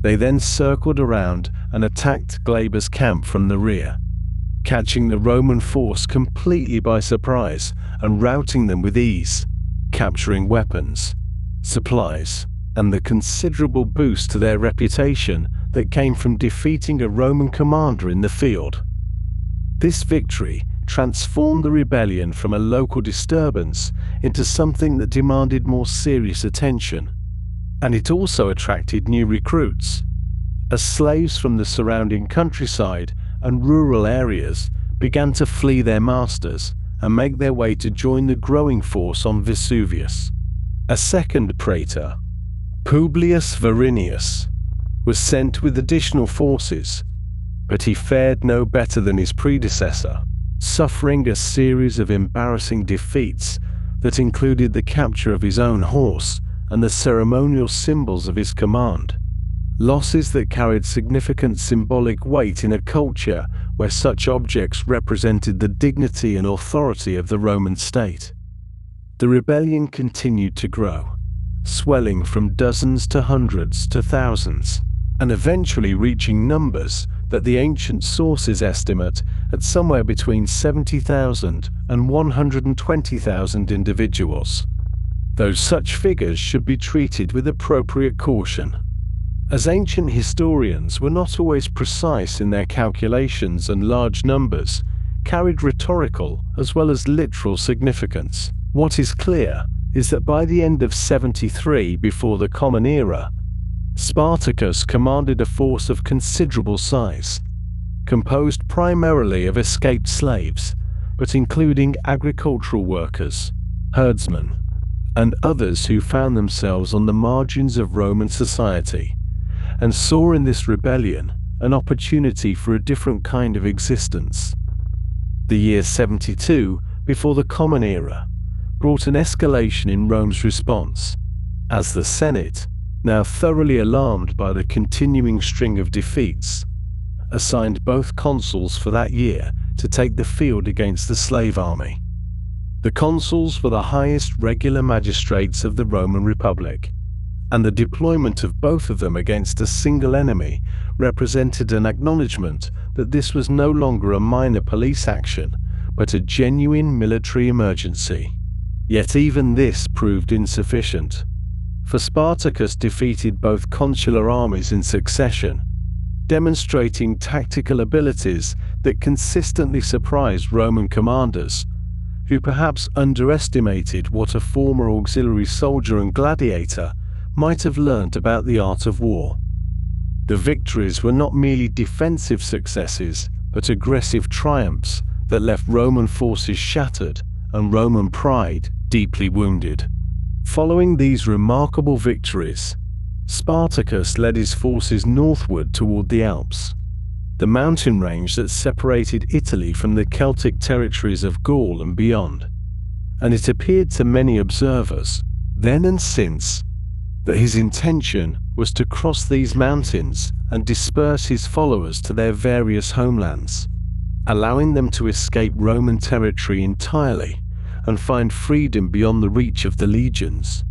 They then circled around and attacked Glaber's camp from the rear, catching the Roman force completely by surprise and routing them with ease, capturing weapons, supplies, and the considerable boost to their reputation that came from defeating a Roman commander in the field. This victory transformed the rebellion from a local disturbance into something that demanded more serious attention, and it also attracted new recruits, as slaves from the surrounding countryside and rural areas began to flee their masters and make their way to join the growing force on Vesuvius. A second praetor, Publius Varinius, was sent with additional forces, but he fared no better than his predecessor, suffering a series of embarrassing defeats that included the capture of his own horse and the ceremonial symbols of his command, losses that carried significant symbolic weight in a culture where such objects represented the dignity and authority of the Roman state. The rebellion continued to grow, swelling from dozens to hundreds to thousands, and eventually reaching numbers that the ancient sources estimate at somewhere between 70,000 and 120,000 individuals, though such figures should be treated with appropriate caution, as ancient historians were not always precise in their calculations and large numbers carried rhetorical as well as literal significance. What is clear is that by the end of 73 before the Common Era, Spartacus commanded a force of considerable size, composed primarily of escaped slaves, but including agricultural workers, herdsmen, and others who found themselves on the margins of Roman society, and saw in this rebellion an opportunity for a different kind of existence. The year 72 before the Common Era brought an escalation in Rome's response, as the Senate, now thoroughly alarmed by the continuing string of defeats, assigned both consuls for that year to take the field against the slave army. The consuls were the highest regular magistrates of the Roman Republic, and the deployment of both of them against a single enemy represented an acknowledgement that this was no longer a minor police action, but a genuine military emergency. Yet even this proved insufficient, for Spartacus defeated both consular armies in succession, demonstrating tactical abilities that consistently surprised Roman commanders, who perhaps underestimated what a former auxiliary soldier and gladiator might have learnt about the art of war. The victories were not merely defensive successes, but aggressive triumphs that left Roman forces shattered and Roman pride deeply wounded. Following these remarkable victories, Spartacus led his forces northward toward the Alps, the mountain range that separated Italy from the Celtic territories of Gaul and beyond, and it appeared to many observers, then and since, that his intention was to cross these mountains and disperse his followers to their various homelands, allowing them to escape Roman territory entirely and find freedom beyond the reach of the legions.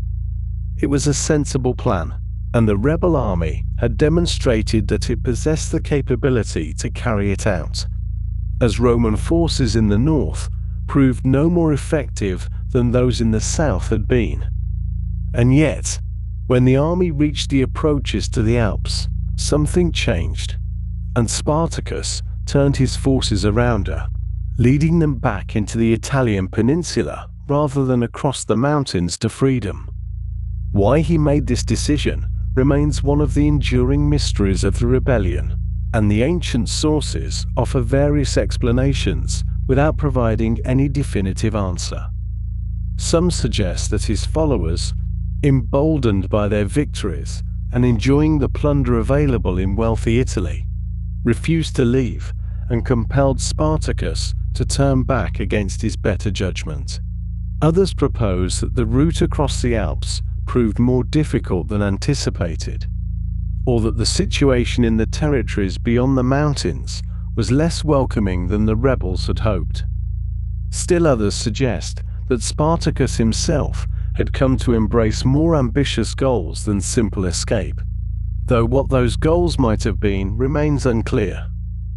It was a sensible plan, and the rebel army had demonstrated that it possessed the capability to carry it out, as Roman forces in the north proved no more effective than those in the south had been. And yet, when the army reached the approaches to the Alps, something changed, and Spartacus turned his forces around her, leading them back into the Italian peninsula rather than across the mountains to freedom. Why he made this decision remains one of the enduring mysteries of the rebellion, and the ancient sources offer various explanations without providing any definitive answer. Some suggest that his followers, emboldened by their victories and enjoying the plunder available in wealthy Italy, refused to leave and compelled Spartacus to turn back against his better judgment. Others propose that the route across the Alps proved more difficult than anticipated, or that the situation in the territories beyond the mountains was less welcoming than the rebels had hoped. Still others suggest that Spartacus himself had come to embrace more ambitious goals than simple escape, though what those goals might have been remains unclear.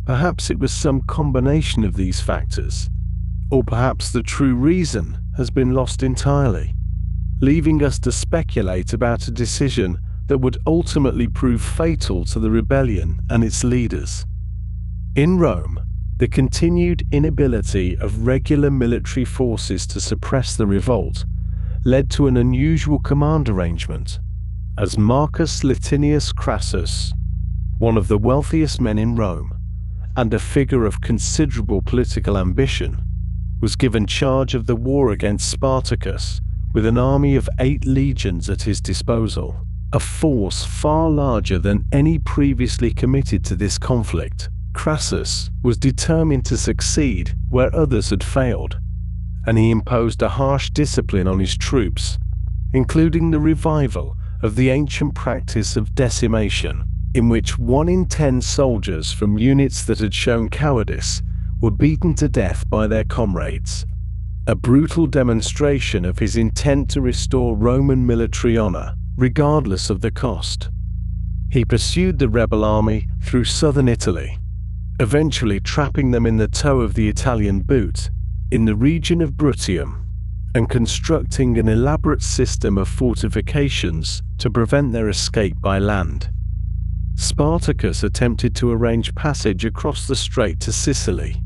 Perhaps it was some combination of these factors, or perhaps the true reason has been lost entirely, leaving us to speculate about a decision that would ultimately prove fatal to the rebellion and its leaders. In Rome, the continued inability of regular military forces to suppress the revolt led to an unusual command arrangement, as Marcus Licinius Crassus, one of the wealthiest men in Rome, and a figure of considerable political ambition, was given charge of the war against Spartacus with an army of 8 legions at his disposal, a force far larger than any previously committed to this conflict. Crassus was determined to succeed where others had failed, and he imposed a harsh discipline on his troops, including the revival of the ancient practice of decimation, in which 1 in 10 soldiers from units that had shown cowardice were beaten to death by their comrades, a brutal demonstration of his intent to restore Roman military honor, regardless of the cost. He pursued the rebel army through southern Italy, eventually trapping them in the toe of the Italian boot, in the region of Bruttium, and constructing an elaborate system of fortifications to prevent their escape by land. Spartacus attempted to arrange passage across the strait to Sicily,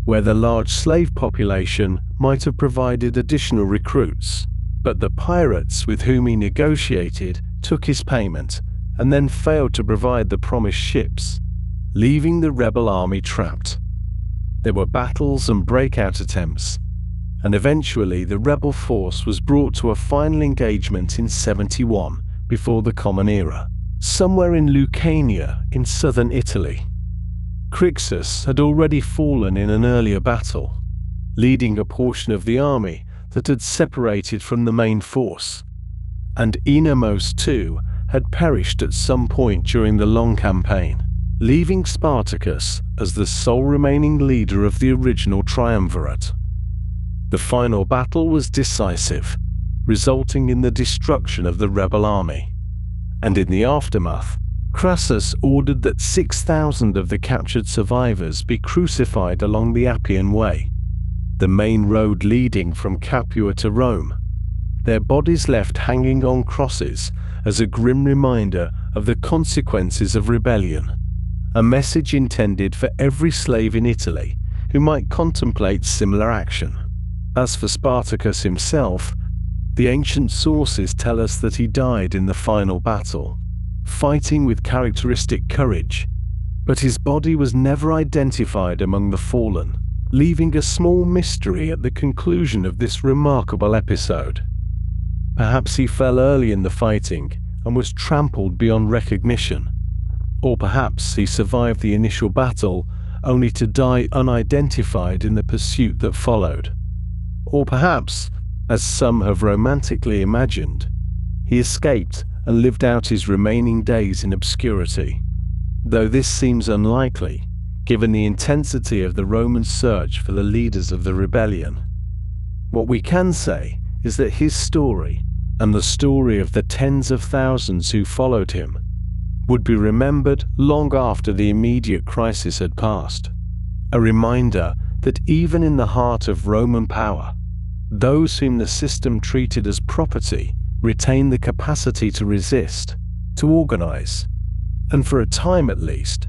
where the large slave population might have provided additional recruits, but the pirates with whom he negotiated took his payment and then failed to provide the promised ships, leaving the rebel army trapped. There were battles and breakout attempts, and eventually the rebel force was brought to a final engagement in 71 before the Common Era, somewhere in Lucania in southern Italy. Crixus had already fallen in an earlier battle, leading a portion of the army that had separated from the main force, and Enamos too had perished at some point during the long campaign, leaving Spartacus as the sole remaining leader of the original triumvirate. The final battle was decisive, resulting in the destruction of the rebel army, and in the aftermath, Crassus ordered that 6,000 of the captured survivors be crucified along the Appian Way, the main road leading from Capua to Rome, their bodies left hanging on crosses as a grim reminder of the consequences of rebellion, a message intended for every slave in Italy who might contemplate similar action. As for Spartacus himself, the ancient sources tell us that he died in the final battle, fighting with characteristic courage, but his body was never identified among the fallen, leaving a small mystery at the conclusion of this remarkable episode. Perhaps he fell early in the fighting and was trampled beyond recognition, or perhaps he survived the initial battle only to die unidentified in the pursuit that followed. Or perhaps, as some have romantically imagined, he escaped and lived out his remaining days in obscurity, though this seems unlikely given the intensity of the Roman search for the leaders of the rebellion. What we can say is that his story, and the story of the tens of thousands who followed him, would be remembered long after the immediate crisis had passed, a reminder that even in the heart of Roman power, those whom the system treated as property retained the capacity to resist, to organize, and for a time at least,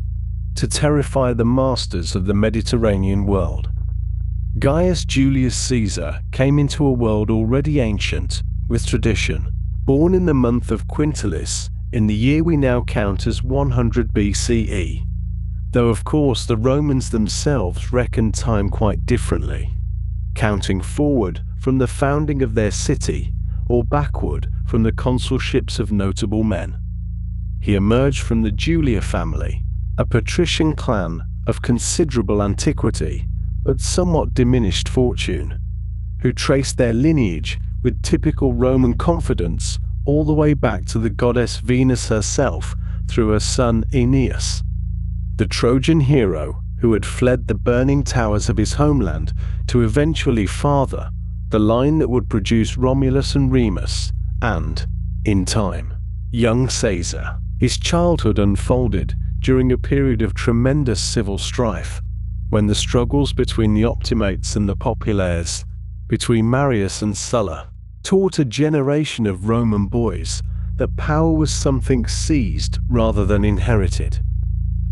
to terrify the masters of the Mediterranean world. Gaius Julius Caesar came into a world already ancient with tradition, born in the month of Quintilis in the year we now count as 100 BCE, though of course the Romans themselves reckoned time quite differently, counting forward from the founding of their city or backward from the consulships of notable men. He emerged from the Julia family, a patrician clan of considerable antiquity but somewhat diminished fortune, who traced their lineage with typical Roman confidence all the way back to the goddess Venus herself through her son Aeneas, the Trojan hero who had fled the burning towers of his homeland to eventually father the line that would produce Romulus and Remus and, in time, young Caesar. His childhood unfolded during a period of tremendous civil strife, when the struggles between the Optimates and the Populares, between Marius and Sulla, taught a generation of Roman boys that power was something seized rather than inherited,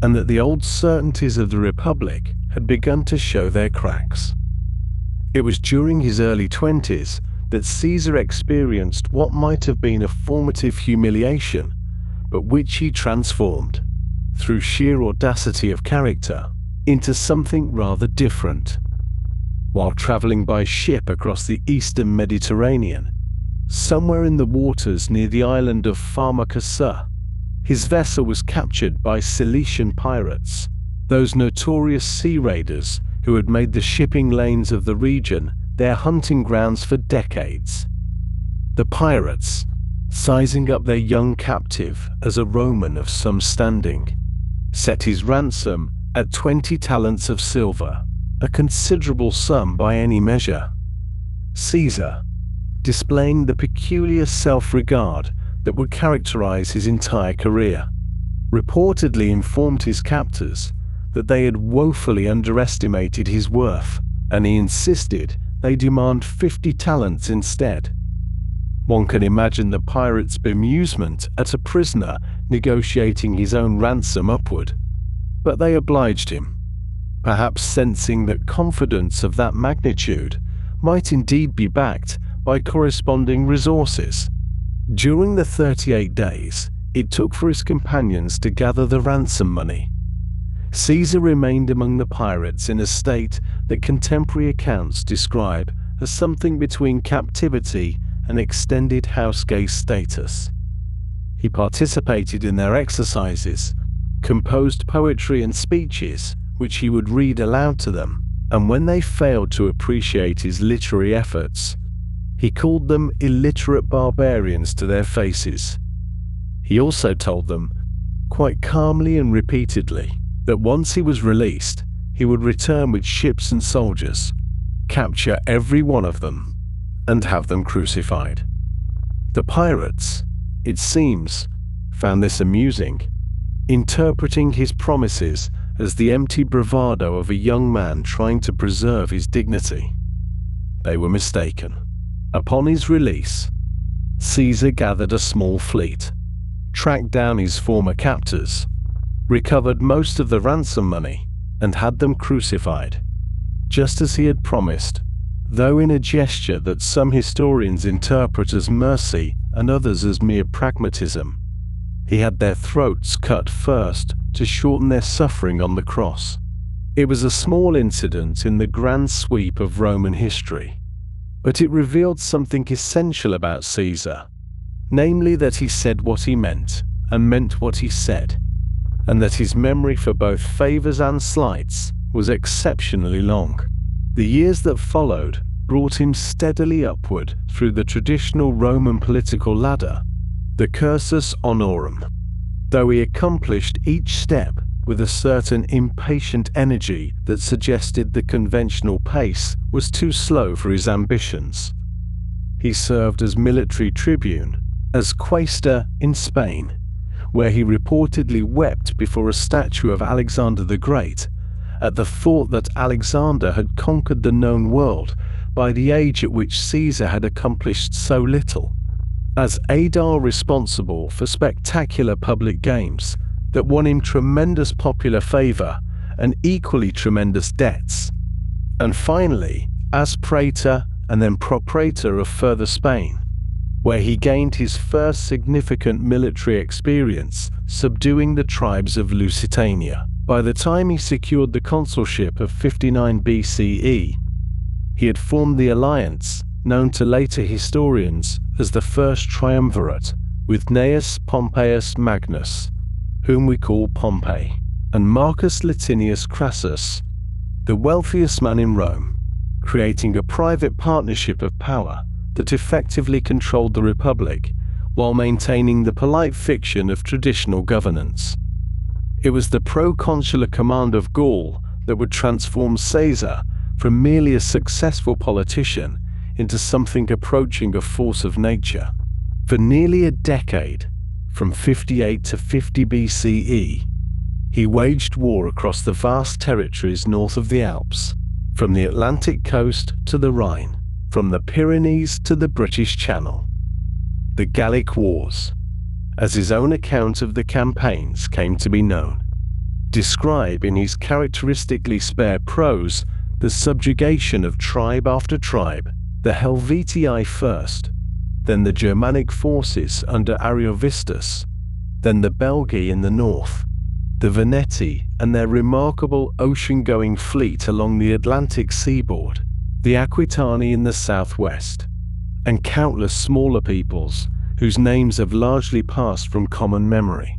and that the old certainties of the Republic had begun to show their cracks. It was during his early 20s that Caesar experienced what might have been a formative humiliation, but which he transformed, through sheer audacity of character, into something rather different. While traveling by ship across the eastern Mediterranean, somewhere in the waters near the island of Pharmacusa, his vessel was captured by Cilician pirates, those notorious sea raiders who had made the shipping lanes of the region their hunting grounds for decades. The pirates, sizing up their young captive as a Roman of some standing, set his ransom at 20 talents of silver, a considerable sum by any measure. Caesar, displaying the peculiar self-regard that would characterize his entire career, reportedly informed his captors that they had woefully underestimated his worth, and he insisted they demand 50 talents instead. One can imagine the pirate's bemusement at a prisoner negotiating his own ransom upward, but they obliged him, perhaps sensing that confidence of that magnitude might indeed be backed by corresponding resources. During the 38 days it took for his companions to gather the ransom money, Caesar remained among the pirates in a state that contemporary accounts describe as something between captivity and extended housegay status. He participated in their exercises, composed poetry and speeches which he would read aloud to them, and when they failed to appreciate his literary efforts, he called them illiterate barbarians to their faces. He also told them, quite calmly and repeatedly, that once he was released, he would return with ships and soldiers, capture every one of them, and have them crucified. The pirates, it seems, found this amusing, interpreting his promises as the empty bravado of a young man trying to preserve his dignity. They were mistaken. Upon his release, Caesar gathered a small fleet, tracked down his former captors, recovered most of the ransom money, and had them crucified, just as he had promised, though in a gesture that some historians interpret as mercy and others as mere pragmatism. He had their throats cut first to shorten their suffering on the cross. It was a small incident in the grand sweep of Roman history, but it revealed something essential about Caesar, namely that he said what he meant and meant what he said, and that his memory for both favors and slights was exceptionally long. The years that followed brought him steadily upward through the traditional Roman political ladder, the cursus honorum, though he accomplished each step with a certain impatient energy that suggested the conventional pace was too slow for his ambitions. He served as military tribune, as quaestor in Spain, where he reportedly wept before a statue of Alexander the Great at the thought that Alexander had conquered the known world by the age at which Caesar had accomplished so little, as aedile responsible for spectacular public games that won him tremendous popular favor and equally tremendous debts, and finally as praetor and then propraetor of further Spain, where he gained his first significant military experience subduing the tribes of Lusitania. By the time he secured the consulship of 59 BCE, he had formed the alliance known to later historians as the First Triumvirate with Gnaeus Pompeius Magnus, whom we call Pompey, and Marcus Licinius Crassus, the wealthiest man in Rome, creating a private partnership of power that effectively controlled the Republic while maintaining the polite fiction of traditional governance. It was the proconsular command of Gaul that would transform Caesar from merely a successful politician into something approaching a force of nature. For nearly a decade, from 58 to 50 BCE, he waged war across the vast territories north of the Alps, from the Atlantic coast to the Rhine, from the Pyrenees to the British Channel. The Gallic Wars, as his own account of the campaigns came to be known, describe in his characteristically spare prose the subjugation of tribe after tribe, the Helvetii first, then the Germanic forces under Ariovistus, then the Belgae in the north, the Veneti and their remarkable ocean-going fleet along the Atlantic seaboard, the Aquitani in the southwest, and countless smaller peoples whose names have largely passed from common memory.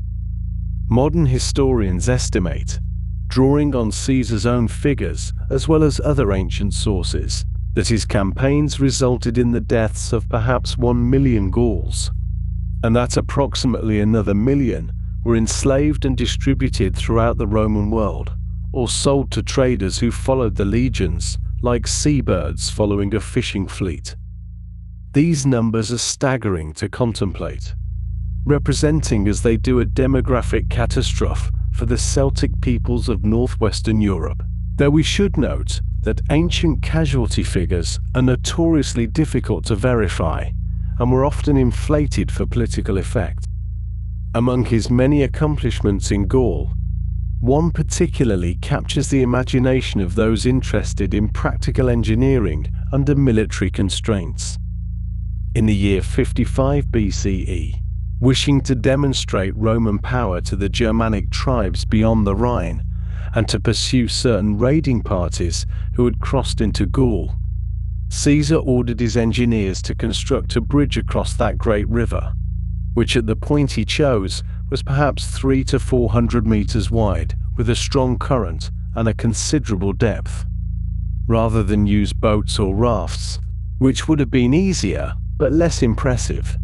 Modern historians estimate, drawing on Caesar's own figures as well as other ancient sources, that his campaigns resulted in the deaths of perhaps 1 million Gauls. and that approximately another 1,000,000 were enslaved and distributed throughout the Roman world, or sold to traders who followed the legions, like seabirds following a fishing fleet. These numbers are staggering to contemplate, representing as they do a demographic catastrophe for the Celtic peoples of northwestern Europe. Though we should note that ancient casualty figures are notoriously difficult to verify and were often inflated for political effect. Among his many accomplishments in Gaul, one particularly captures the imagination of those interested in practical engineering under military constraints. In the year 55 BCE, wishing to demonstrate Roman power to the Germanic tribes beyond the Rhine and to pursue certain raiding parties who had crossed into Gaul, Caesar ordered his engineers to construct a bridge across that great river, which at the point he chose was perhaps 300 to 400 meters wide, with a strong current and a considerable depth. Rather than use boats or rafts, which would have been easier but less impressive,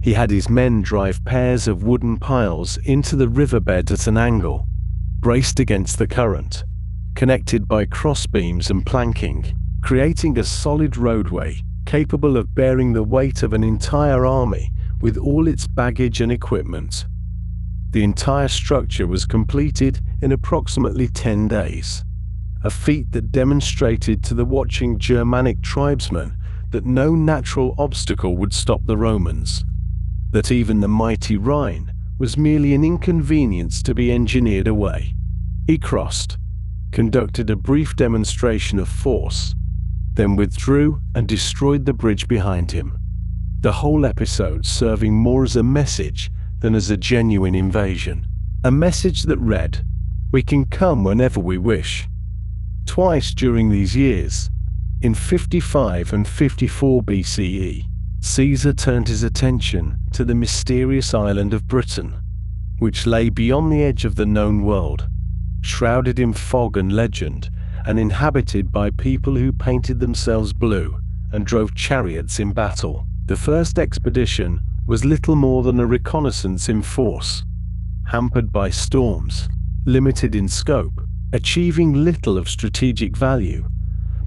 he had his men drive pairs of wooden piles into the riverbed at an angle, braced against the current, connected by crossbeams and planking, creating a solid roadway capable of bearing the weight of an entire army with all its baggage and equipment. The entire structure was completed in approximately 10 days, a feat that demonstrated to the watching Germanic tribesmen that no natural obstacle would stop the Romans, that even the mighty Rhine was merely an inconvenience to be engineered away. He crossed, conducted a brief demonstration of force, then withdrew and destroyed the bridge behind him. The whole episode serving more as a message than as a genuine invasion. A message that read, "We can come whenever we wish." Twice during these years, in 55 and 54 BCE, Caesar turned his attention to the mysterious island of Britain, which lay beyond the edge of the known world, shrouded in fog and legend, and inhabited by people who painted themselves blue and drove chariots in battle. The first expedition was little more than a reconnaissance in force, hampered by storms, limited in scope, achieving little of strategic value,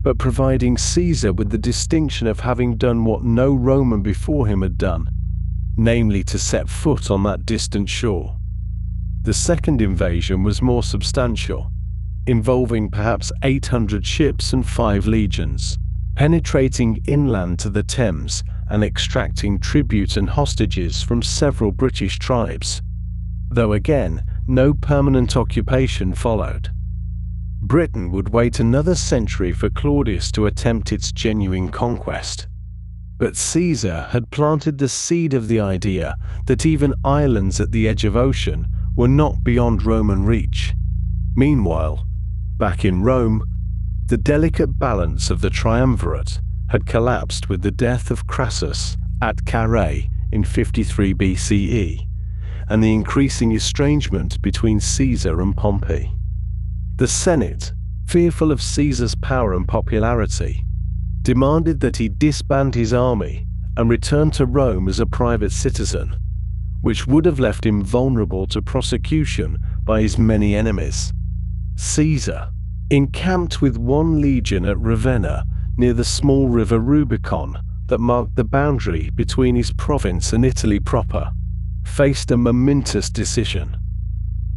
but providing Caesar with the distinction of having done what no Roman before him had done, namely to set foot on that distant shore. The second invasion was more substantial, involving perhaps 800 ships and 5 legions, penetrating inland to the Thames and extracting tribute and hostages from several British tribes, though again no permanent occupation followed. Britain would wait another century for Claudius to attempt its genuine conquest. But Caesar had planted the seed of the idea that even islands at the edge of ocean were not beyond Roman reach. Meanwhile, back in Rome, the delicate balance of the triumvirate had collapsed with the death of Crassus at Carrhae in 53 BCE, and the increasing estrangement between Caesar and Pompey. The Senate, fearful of Caesar's power and popularity, demanded that he disband his army and return to Rome as a private citizen, which would have left him vulnerable to prosecution by his many enemies. Caesar, encamped with 1 legion at Ravenna near the small river Rubicon that marked the boundary between his province and Italy proper, faced a momentous decision.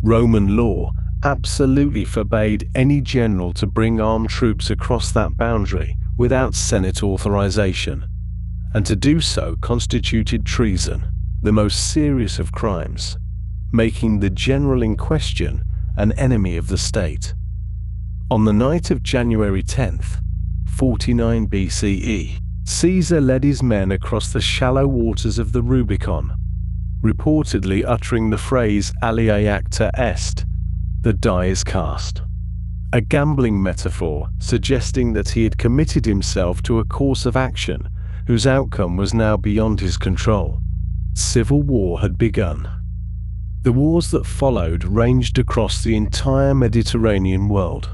Roman law absolutely forbade any general to bring armed troops across that boundary without Senate authorization, and to do so constituted treason, the most serious of crimes, making the general in question an enemy of the state. On the night of January 10th, 49 BCE, Caesar led his men across the shallow waters of the Rubicon, reportedly uttering the phrase "Alii acta est," the die is cast, a gambling metaphor suggesting that he had committed himself to a course of action whose outcome was now beyond his control. Civil war had begun. The wars that followed ranged across the entire Mediterranean world,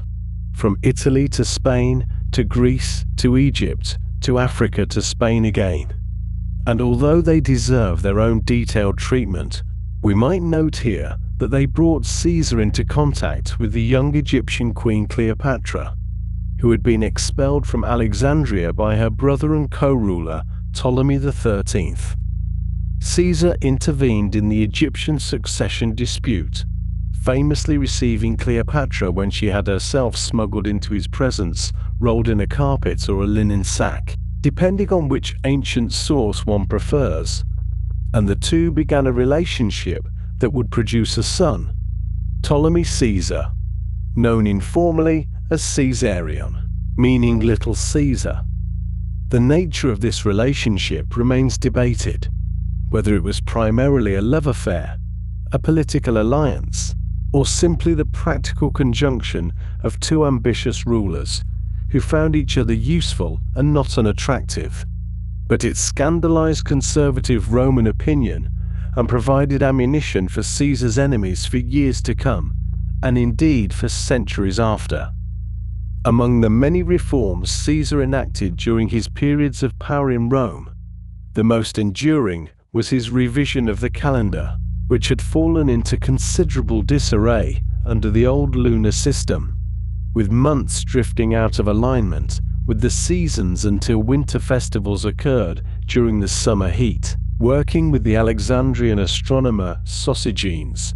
from Italy to Spain, to Greece, to Egypt, to Africa, to Spain again. And although they deserve their own detailed treatment, we might note here that they brought Caesar into contact with the young Egyptian queen Cleopatra, who had been expelled from Alexandria by her brother and co-ruler Ptolemy XIII. Caesar intervened in the Egyptian succession dispute, famously receiving Cleopatra when she had herself smuggled into his presence, rolled in a carpet or a linen sack, depending on which ancient source one prefers, and the two began a relationship that would produce a son, Ptolemy Caesar, known informally as Caesarion, meaning Little Caesar. The nature of this relationship remains debated, whether it was primarily a love affair, a political alliance, or simply the practical conjunction of two ambitious rulers who found each other useful and not unattractive. But it scandalized conservative Roman opinion and provided ammunition for Caesar's enemies for years to come, and indeed for centuries after. Among the many reforms Caesar enacted during his periods of power in Rome, the most enduring was his revision of the calendar, which had fallen into considerable disarray under the old lunar system, with months drifting out of alignment with the seasons until winter festivals occurred during the summer heat. Working with the Alexandrian astronomer Sosigenes,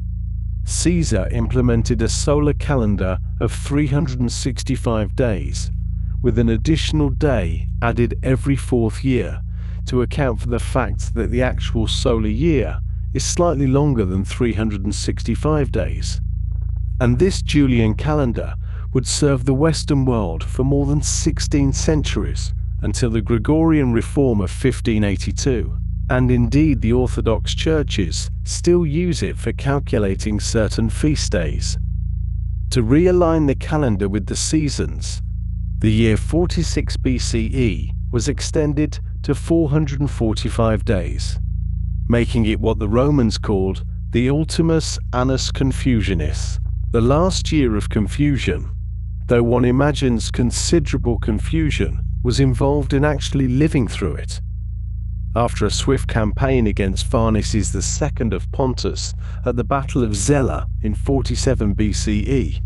Caesar implemented a solar calendar of 365 days, with an additional day added every fourth year to account for the fact that the actual solar year is slightly longer than 365 days. And this Julian calendar would serve the Western world for more than 16 centuries until the Gregorian reform of 1582. And indeed the Orthodox churches still use it for calculating certain feast days. To realign the calendar with the seasons, the year 46 BCE was extended to 445 days, making it what the Romans called the Ultimus Annus Confusionis, the last year of confusion, though one imagines considerable confusion was involved in actually living through it. After a swift campaign against Pharnaces II of Pontus at the Battle of Zela in 47 BCE,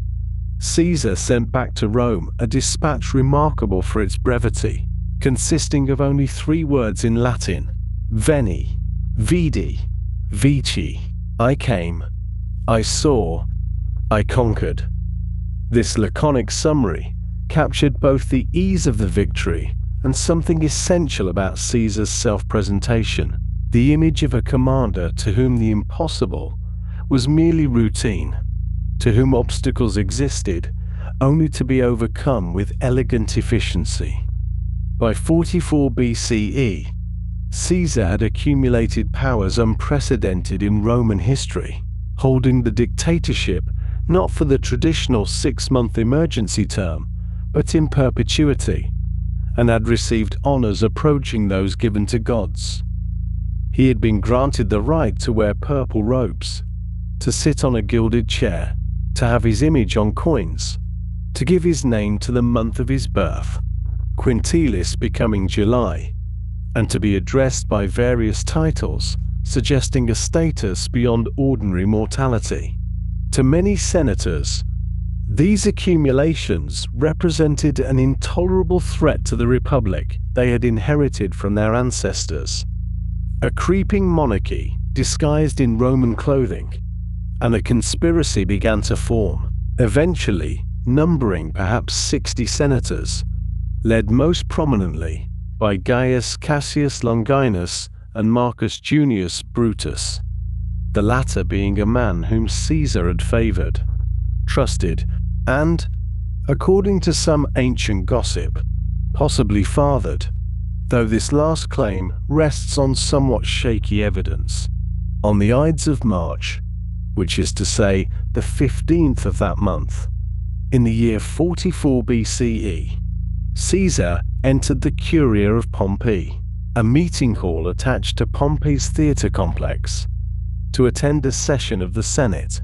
Caesar sent back to Rome a dispatch remarkable for its brevity, consisting of only 3 words in Latin: Veni, Vidi, Vici. I came, I saw, I conquered. This laconic summary captured both the ease of the victory and something essential about Caesar's self-presentation, the image of a commander to whom the impossible was merely routine, to whom obstacles existed only to be overcome with elegant efficiency. By 44 BCE, Caesar had accumulated powers unprecedented in Roman history, holding the dictatorship not for the traditional 6-month emergency term, but in perpetuity, and had received honors approaching those given to gods. He had been granted the right to wear purple robes, to sit on a gilded chair, to have his image on coins, to give his name to the month of his birth, Quintilis becoming July, and to be addressed by various titles, suggesting a status beyond ordinary mortality. To many senators, these accumulations represented an intolerable threat to the republic they had inherited from their ancestors. A creeping monarchy disguised in Roman clothing, and a conspiracy began to form, eventually numbering perhaps 60 senators, led most prominently by Gaius Cassius Longinus and Marcus Junius Brutus, the latter being a man whom Caesar had favored, trusted, and, according to some ancient gossip, possibly fathered, though this last claim rests on somewhat shaky evidence. On the Ides of March, which is to say the 15th of that month, in the year 44 BCE, Caesar entered the Curia of Pompeii, a meeting hall attached to Pompeii's theatre complex, to attend a session of the Senate.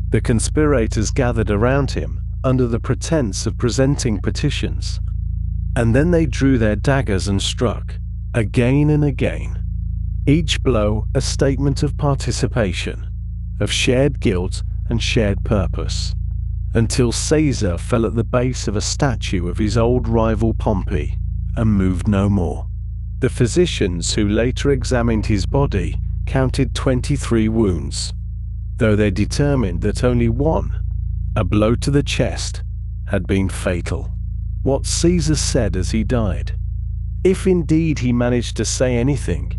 The conspirators gathered around him under the pretense of presenting petitions, and then they drew their daggers and struck, again and again. each blow a statement of participation, of shared guilt and shared purpose, until Caesar fell at the base of a statue of his old rival Pompey and moved no more. The physicians who later examined his body counted 23 wounds, though they determined that only one, a blow to the chest, had been fatal. What Caesar said as he died, if indeed he managed to say anything,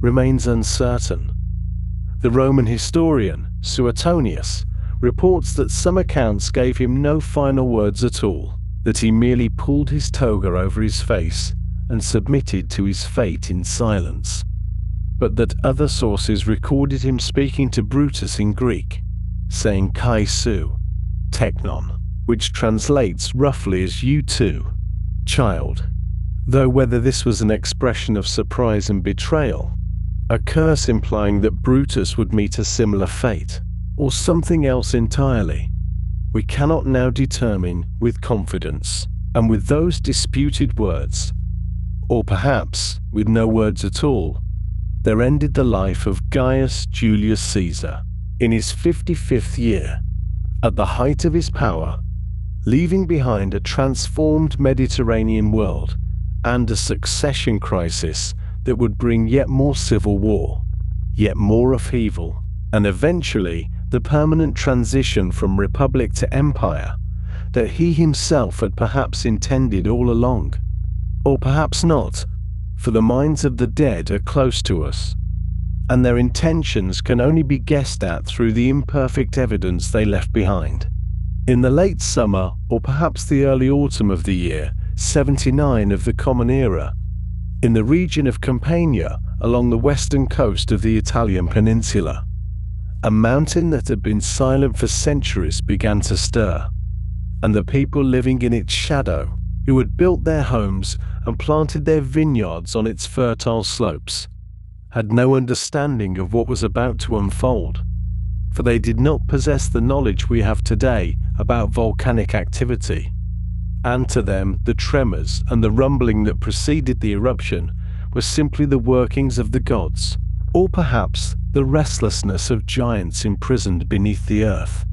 remains uncertain. The Roman historian Suetonius reports that some accounts gave him no final words at all, that he merely pulled his toga over his face and submitted to his fate in silence, but that other sources recorded him speaking to Brutus in Greek, saying kai su, teknon, which translates roughly as you too, child, though whether this was an expression of surprise and betrayal, a curse implying that Brutus would meet a similar fate, or something else entirely, we cannot now determine with confidence. And with those disputed words, or perhaps with no words at all, there ended the life of Gaius Julius Caesar in his 55th year, at the height of his power, leaving behind a transformed Mediterranean world and a succession crisis that would bring yet more civil war, yet more upheaval, and eventually the permanent transition from republic to empire that he himself had perhaps intended all along. Or perhaps not, for the minds of the dead are close to us, and their intentions can only be guessed at through the imperfect evidence they left behind. In the late summer, or perhaps the early autumn of the year 79 of the Common Era, in the region of Campania along the western coast of the Italian peninsula, a mountain that had been silent for centuries began to stir, and the people living in its shadow, who had built their homes and planted their vineyards on its fertile slopes, had no understanding of what was about to unfold, for they did not possess the knowledge we have today about volcanic activity, and to them the tremors and the rumbling that preceded the eruption were simply the workings of the gods, or perhaps the restlessness of giants imprisoned beneath the earth.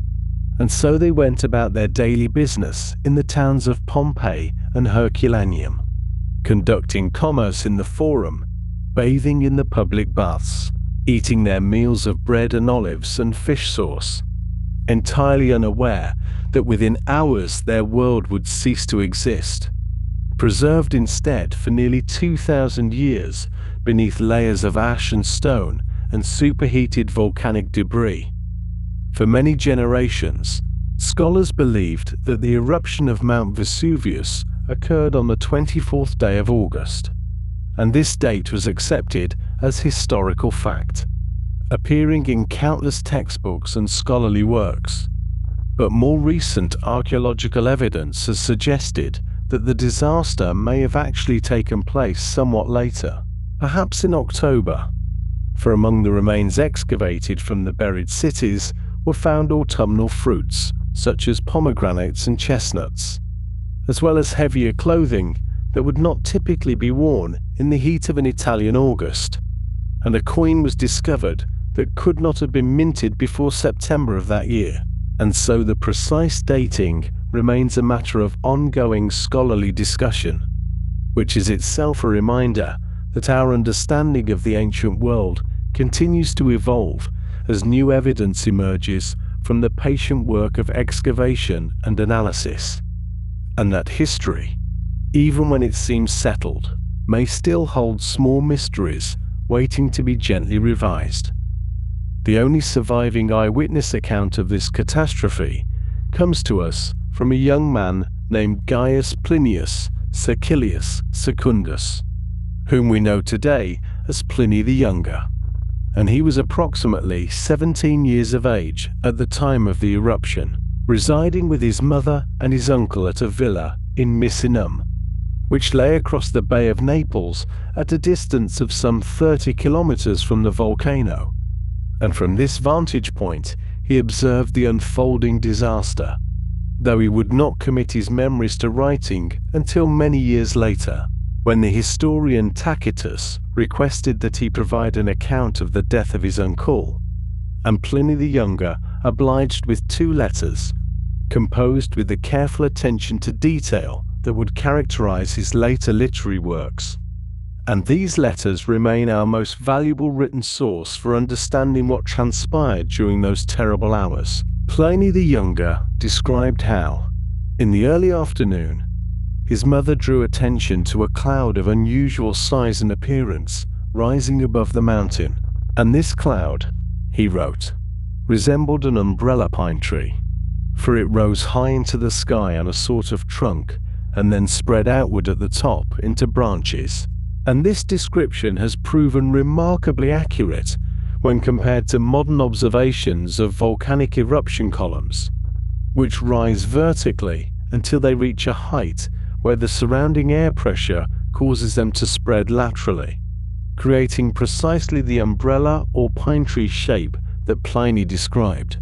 And so they went about their daily business in the towns of Pompeii and Herculaneum, conducting commerce in the forum, bathing in the public baths, eating their meals of bread and olives and fish sauce, entirely unaware that within hours their world would cease to exist, preserved instead for nearly 2,000 years beneath layers of ash and stone and superheated volcanic debris. For many generations, scholars believed that the eruption of Mount Vesuvius occurred on the 24th day of August, and this date was accepted as historical fact, appearing in countless textbooks and scholarly works. But more recent archaeological evidence has suggested that the disaster may have actually taken place somewhat later, perhaps in October, for among the remains excavated from the buried cities were found autumnal fruits such as pomegranates and chestnuts, as well as heavier clothing that would not typically be worn in the heat of an Italian August, and a coin was discovered that could not have been minted before September of that year, and so the precise dating remains a matter of ongoing scholarly discussion, which is itself a reminder that our understanding of the ancient world continues to evolve as new evidence emerges from the patient work of excavation and analysis, and that history, even when it seems settled, may still hold small mysteries waiting to be gently revised. The only surviving eyewitness account of this catastrophe comes to us from a young man named Gaius Plinius Circilius Secundus, whom we know today as Pliny the Younger, and he was approximately 17 years of age at the time of the eruption, residing with his mother and his uncle at a villa in Misenum, which lay across the Bay of Naples at a distance of some 30 kilometers from the volcano. And from this vantage point, he observed the unfolding disaster, though he would not commit his memories to writing until many years later. When the historian Tacitus requested that he provide an account of the death of his uncle, and Pliny the Younger obliged with 2 letters, composed with the careful attention to detail that would characterize his later literary works. And these letters remain our most valuable written source for understanding what transpired during those terrible hours. Pliny the Younger described how, in the early afternoon, his mother drew attention to a cloud of unusual size and appearance rising above the mountain, and this cloud, he wrote, resembled an umbrella pine tree, for it rose high into the sky on a sort of trunk and then spread outward at the top into branches. And this description has proven remarkably accurate when compared to modern observations of volcanic eruption columns, which rise vertically until they reach a height where the surrounding air pressure causes them to spread laterally, creating precisely the umbrella or pine tree shape that Pliny described.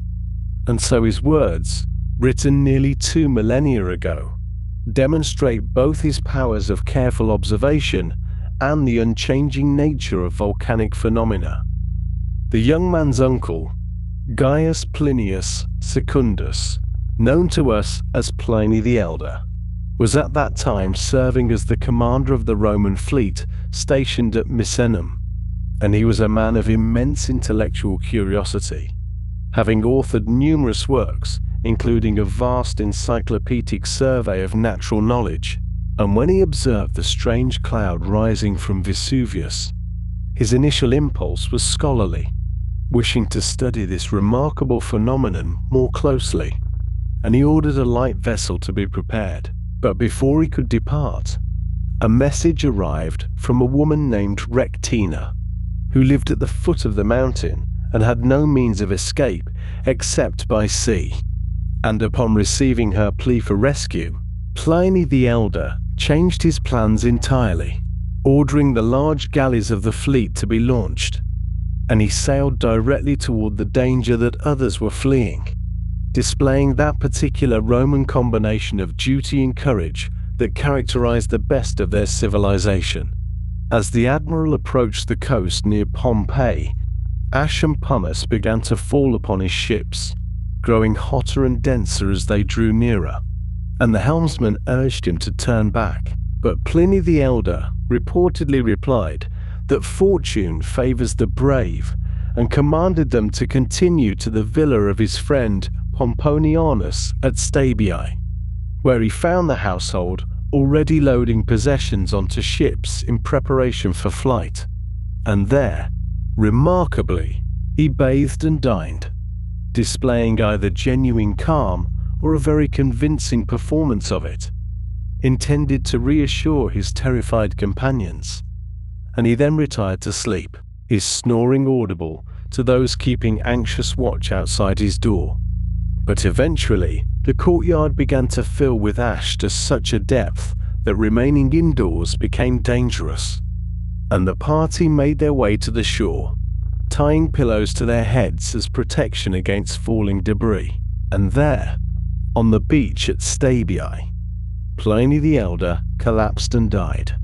And so his words, written nearly 2 millennia ago, demonstrate both his powers of careful observation and the unchanging nature of volcanic phenomena. The young man's uncle, Gaius Plinius Secundus, known to us as Pliny the Elder, was at that time serving as the commander of the Roman fleet stationed at Misenum, and he was a man of immense intellectual curiosity, having authored numerous works, including a vast encyclopedic survey of natural knowledge. And when he observed the strange cloud rising from Vesuvius, his initial impulse was scholarly, wishing to study this remarkable phenomenon more closely, and he ordered a light vessel to be prepared. But before he could depart, a message arrived from a woman named Rectina, who lived at the foot of the mountain and had no means of escape except by sea. And upon receiving her plea for rescue, Pliny the Elder changed his plans entirely, ordering the large galleys of the fleet to be launched, and he sailed directly toward the danger that others were fleeing, displaying that particular Roman combination of duty and courage that characterized the best of their civilization. As the admiral approached the coast near Pompeii, ash and pumice began to fall upon his ships, growing hotter and denser as they drew nearer, and the helmsman urged him to turn back. But Pliny the Elder reportedly replied that fortune favors the brave and commanded them to continue to the villa of his friend Pomponianus at Stabiae, where he found the household already loading possessions onto ships in preparation for flight. And there, remarkably, he bathed and dined, displaying either genuine calm or a very convincing performance of it, intended to reassure his terrified companions, and he then retired to sleep, his snoring audible to those keeping anxious watch outside his door. But eventually, the courtyard began to fill with ash to such a depth that remaining indoors became dangerous, and the party made their way to the shore, tying pillows to their heads as protection against falling debris. And there, on the beach at Stabiae, Pliny the Elder collapsed and died,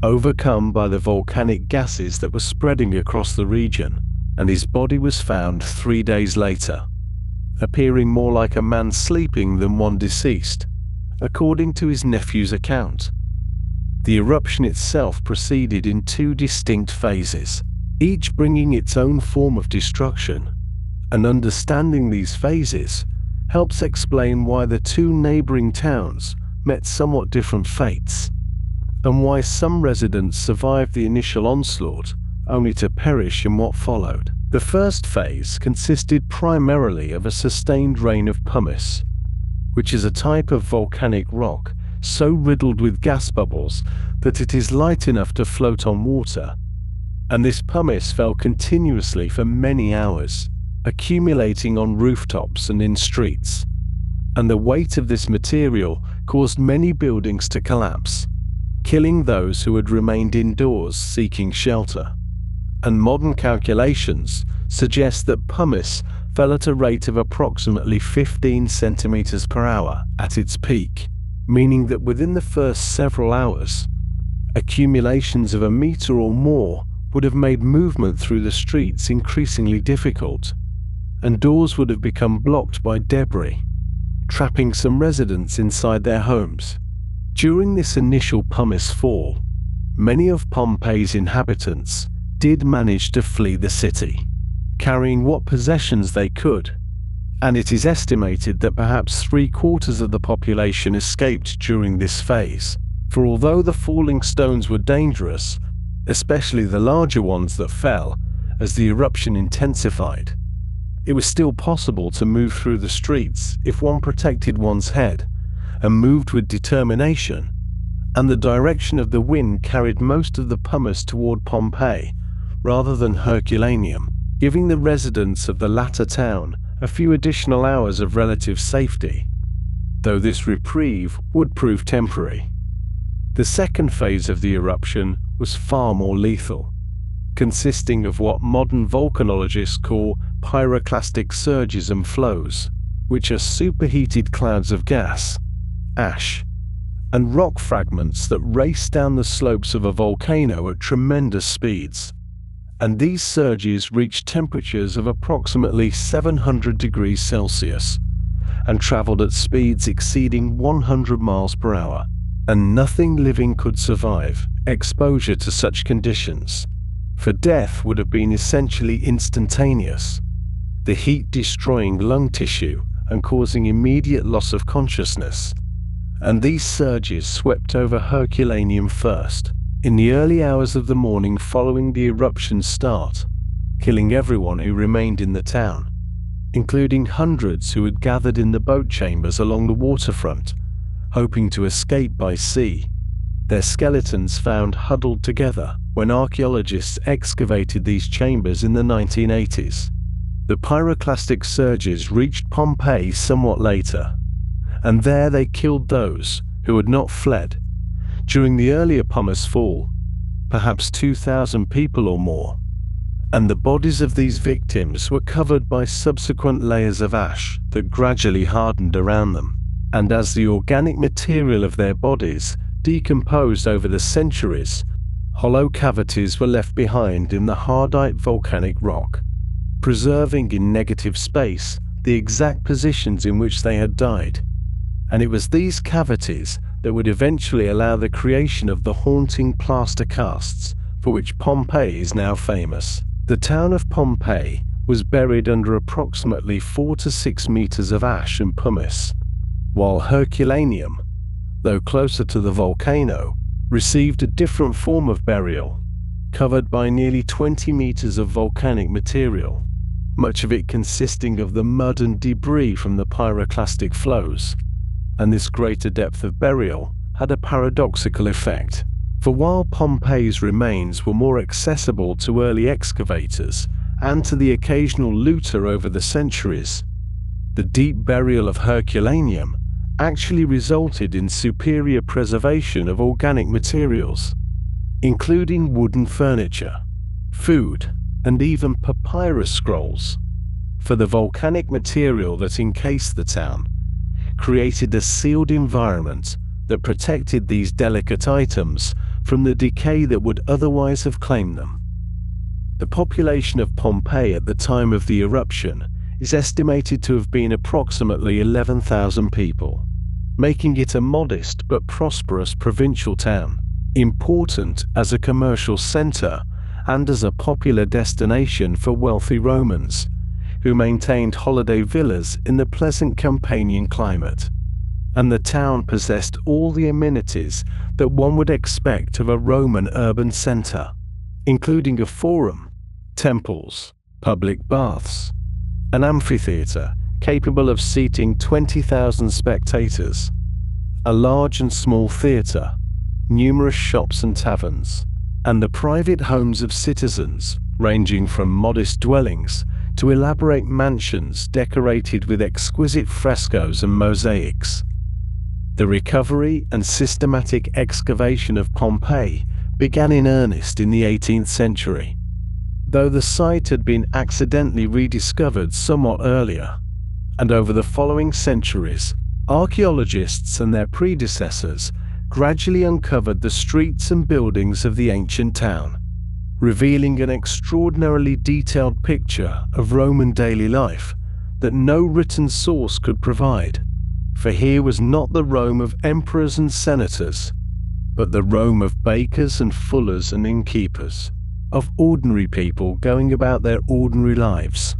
overcome by the volcanic gases that were spreading across the region, and his body was found 3 days later, appearing more like a man sleeping than one deceased, according to his nephew's account. The eruption itself proceeded in 2 distinct phases, each bringing its own form of destruction, and understanding these phases helps explain why the 2 neighboring towns met somewhat different fates, and why some residents survived the initial onslaught only to perish in what followed. The first phase consisted primarily of a sustained rain of pumice, which is a type of volcanic rock so riddled with gas bubbles that it is light enough to float on water, and this pumice fell continuously for many hours, accumulating on rooftops and in streets, and the weight of this material caused many buildings to collapse, killing those who had remained indoors seeking shelter. And modern calculations suggest that pumice fell at a rate of approximately 15 centimeters per hour at its peak, meaning that within the first several hours, Accumulations of a meter or more would have made movement through the streets increasingly difficult, and doors would have become blocked by debris, trapping some residents inside their homes. During this initial pumice fall, many of Pompeii's inhabitants did manage to flee the city, carrying what possessions they could, and it is estimated that perhaps 3/4 of the population escaped during this phase. For although the falling stones were dangerous, especially the larger ones that fell as the eruption intensified, it was still possible to move through the streets if one protected one's head and moved with determination, and the direction of the wind carried most of the pumice toward Pompeii rather than Herculaneum, giving the residents of the latter town a few additional hours of relative safety, though this reprieve would prove temporary. The second phase of the eruption was far more lethal, consisting of what modern volcanologists call pyroclastic surges and flows, which are superheated clouds of gas, ash, and rock fragments that race down the slopes of a volcano at tremendous speeds. And these surges reach temperatures of approximately 700 degrees Celsius and traveled at speeds exceeding 100 miles per hour. And nothing living could survive exposure to such conditions, for death would have been essentially instantaneous, the heat destroying lung tissue and causing immediate loss of consciousness. And these surges swept over Herculaneum first, in the early hours of the morning following the eruption's start, killing everyone who remained in the town, including hundreds who had gathered in the boat chambers along the waterfront, hoping to escape by sea, their skeletons found huddled together when archaeologists excavated these chambers in the 1980s. The pyroclastic surges reached Pompeii somewhat later, and there they killed those who had not fled. During the earlier pumice fall, perhaps 2,000 people or more, and the bodies of these victims were covered by subsequent layers of ash that gradually hardened around them. And as the organic material of their bodies decomposed over the centuries, hollow cavities were left behind in the hardite volcanic rock, preserving in negative space the exact positions in which they had died. And it was these cavities that would eventually allow the creation of the haunting plaster casts for which Pompeii is now famous. The town of Pompeii was buried under approximately 4 to 6 meters of ash and pumice, while Herculaneum, though closer to the volcano, received a different form of burial, covered by nearly 20 meters of volcanic material, much of it consisting of the mud and debris from the pyroclastic flows. And this greater depth of burial had a paradoxical effect, for while Pompeii's remains were more accessible to early excavators and to the occasional looter over the centuries, the deep burial of Herculaneum actually resulted in superior preservation of organic materials, including wooden furniture, food, and even papyrus scrolls, for the volcanic material that encased the town created a sealed environment that protected these delicate items from the decay that would otherwise have claimed them. The population of Pompeii at the time of the eruption is estimated to have been approximately 11,000 people, making it a modest but prosperous provincial town, important as a commercial center and as a popular destination for wealthy Romans who maintained holiday villas in the pleasant Campanian climate. And the town possessed all the amenities that one would expect of a Roman urban center, including a forum, temples, public baths, an amphitheater capable of seating 20,000 spectators, a large and small theater, numerous shops and taverns, and the private homes of citizens, ranging from modest dwellings to elaborate mansions decorated with exquisite frescoes and mosaics. The recovery and systematic excavation of Pompeii began in earnest in the 18th century, though the site had been accidentally rediscovered somewhat earlier, and over the following centuries, archaeologists and their predecessors gradually uncovered the streets and buildings of the ancient town, revealing an extraordinarily detailed picture of Roman daily life that no written source could provide. For here was not the Rome of emperors and senators, but the Rome of bakers and fullers and innkeepers, of ordinary people going about their ordinary lives.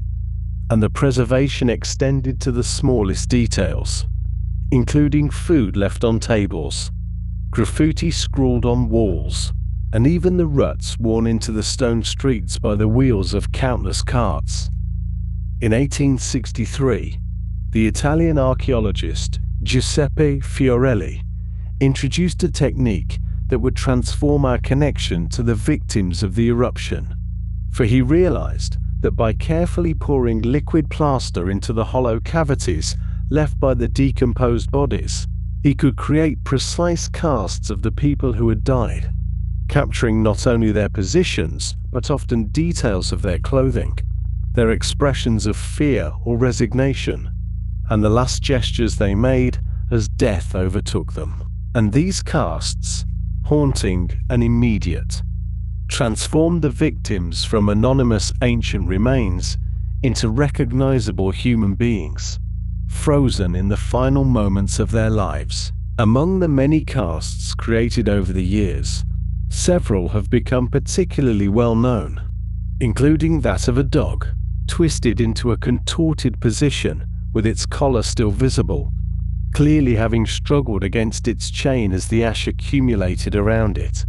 And the preservation extended to the smallest details, including food left on tables, graffiti scrawled on walls, and even the ruts worn into the stone streets by the wheels of countless carts. In 1863, the Italian archaeologist Giuseppe Fiorelli introduced a technique that would transform our connection to the victims of the eruption, for he realized that by carefully pouring liquid plaster into the hollow cavities left by the decomposed bodies, he could create precise casts of the people who had died, capturing not only their positions, but often details of their clothing, their expressions of fear or resignation, and the last gestures they made as death overtook them. And these casts, haunting and immediate, transformed the victims from anonymous ancient remains into recognizable human beings, frozen in the final moments of their lives. Among the many casts created over the years, several have become particularly well known, including that of a dog, twisted into a contorted position with its collar still visible, clearly having struggled against its chain as the ash accumulated around it,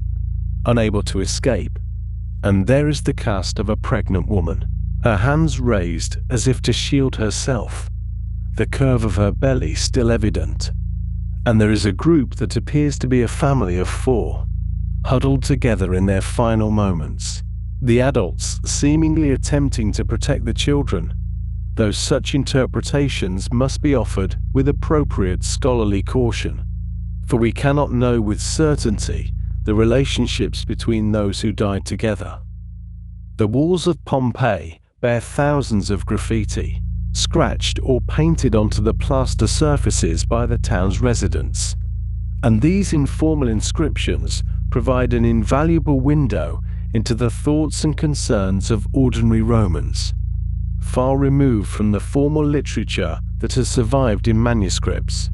unable to escape. And there is the cast of a pregnant woman, her hands raised as if to shield herself, the curve of her belly still evident. And there is a group that appears to be a family of 4, huddled together in their final moments, the adults seemingly attempting to protect the children, though such interpretations must be offered with appropriate scholarly caution, for we cannot know with certainty the relationships between those who died together. The walls of Pompeii bear thousands of graffiti, scratched or painted onto the plaster surfaces by the town's residents, and these informal inscriptions provide an invaluable window into the thoughts and concerns of ordinary Romans, far removed from the formal literature that has survived in manuscripts.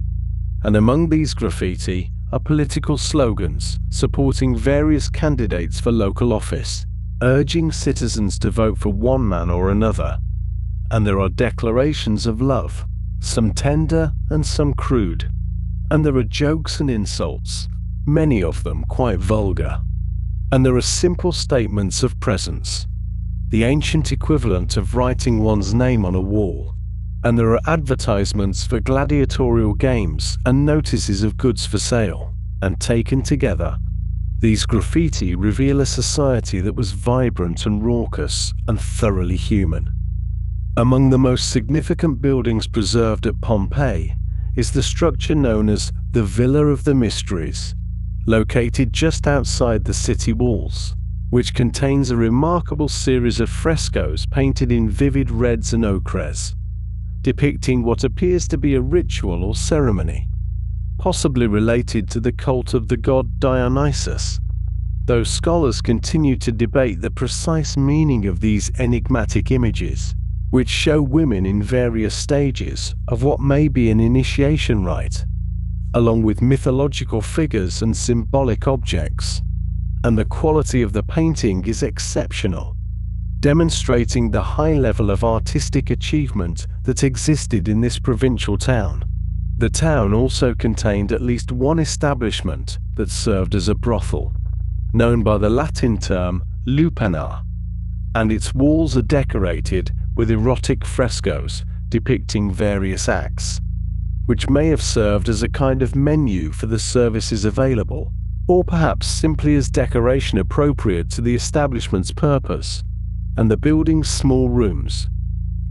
And among these graffiti are political slogans supporting various candidates for local office, urging citizens to vote for one man or another. And there are declarations of love, some tender and some crude. And there are jokes and insults, many of them quite vulgar. And there are simple statements of presence, the ancient equivalent of writing one's name on a wall. And there are advertisements for gladiatorial games and notices of goods for sale. And taken together, these graffiti reveal a society that was vibrant and raucous and thoroughly human. Among the most significant buildings preserved at Pompeii is the structure known as the Villa of the Mysteries, located just outside the city walls, which contains a remarkable series of frescoes painted in vivid reds and ochres, depicting what appears to be a ritual or ceremony, possibly related to the cult of the god Dionysus, though scholars continue to debate the precise meaning of these enigmatic images, which show women in various stages of what may be an initiation rite, along with mythological figures and symbolic objects. And the quality of the painting is exceptional, demonstrating the high level of artistic achievement that existed in this provincial town. The town also contained at least one establishment that served as a brothel, known by the Latin term lupanar, and its walls are decorated with erotic frescoes depicting various acts, which may have served as a kind of menu for the services available, or perhaps simply as decoration appropriate to the establishment's purpose. And the building's small rooms,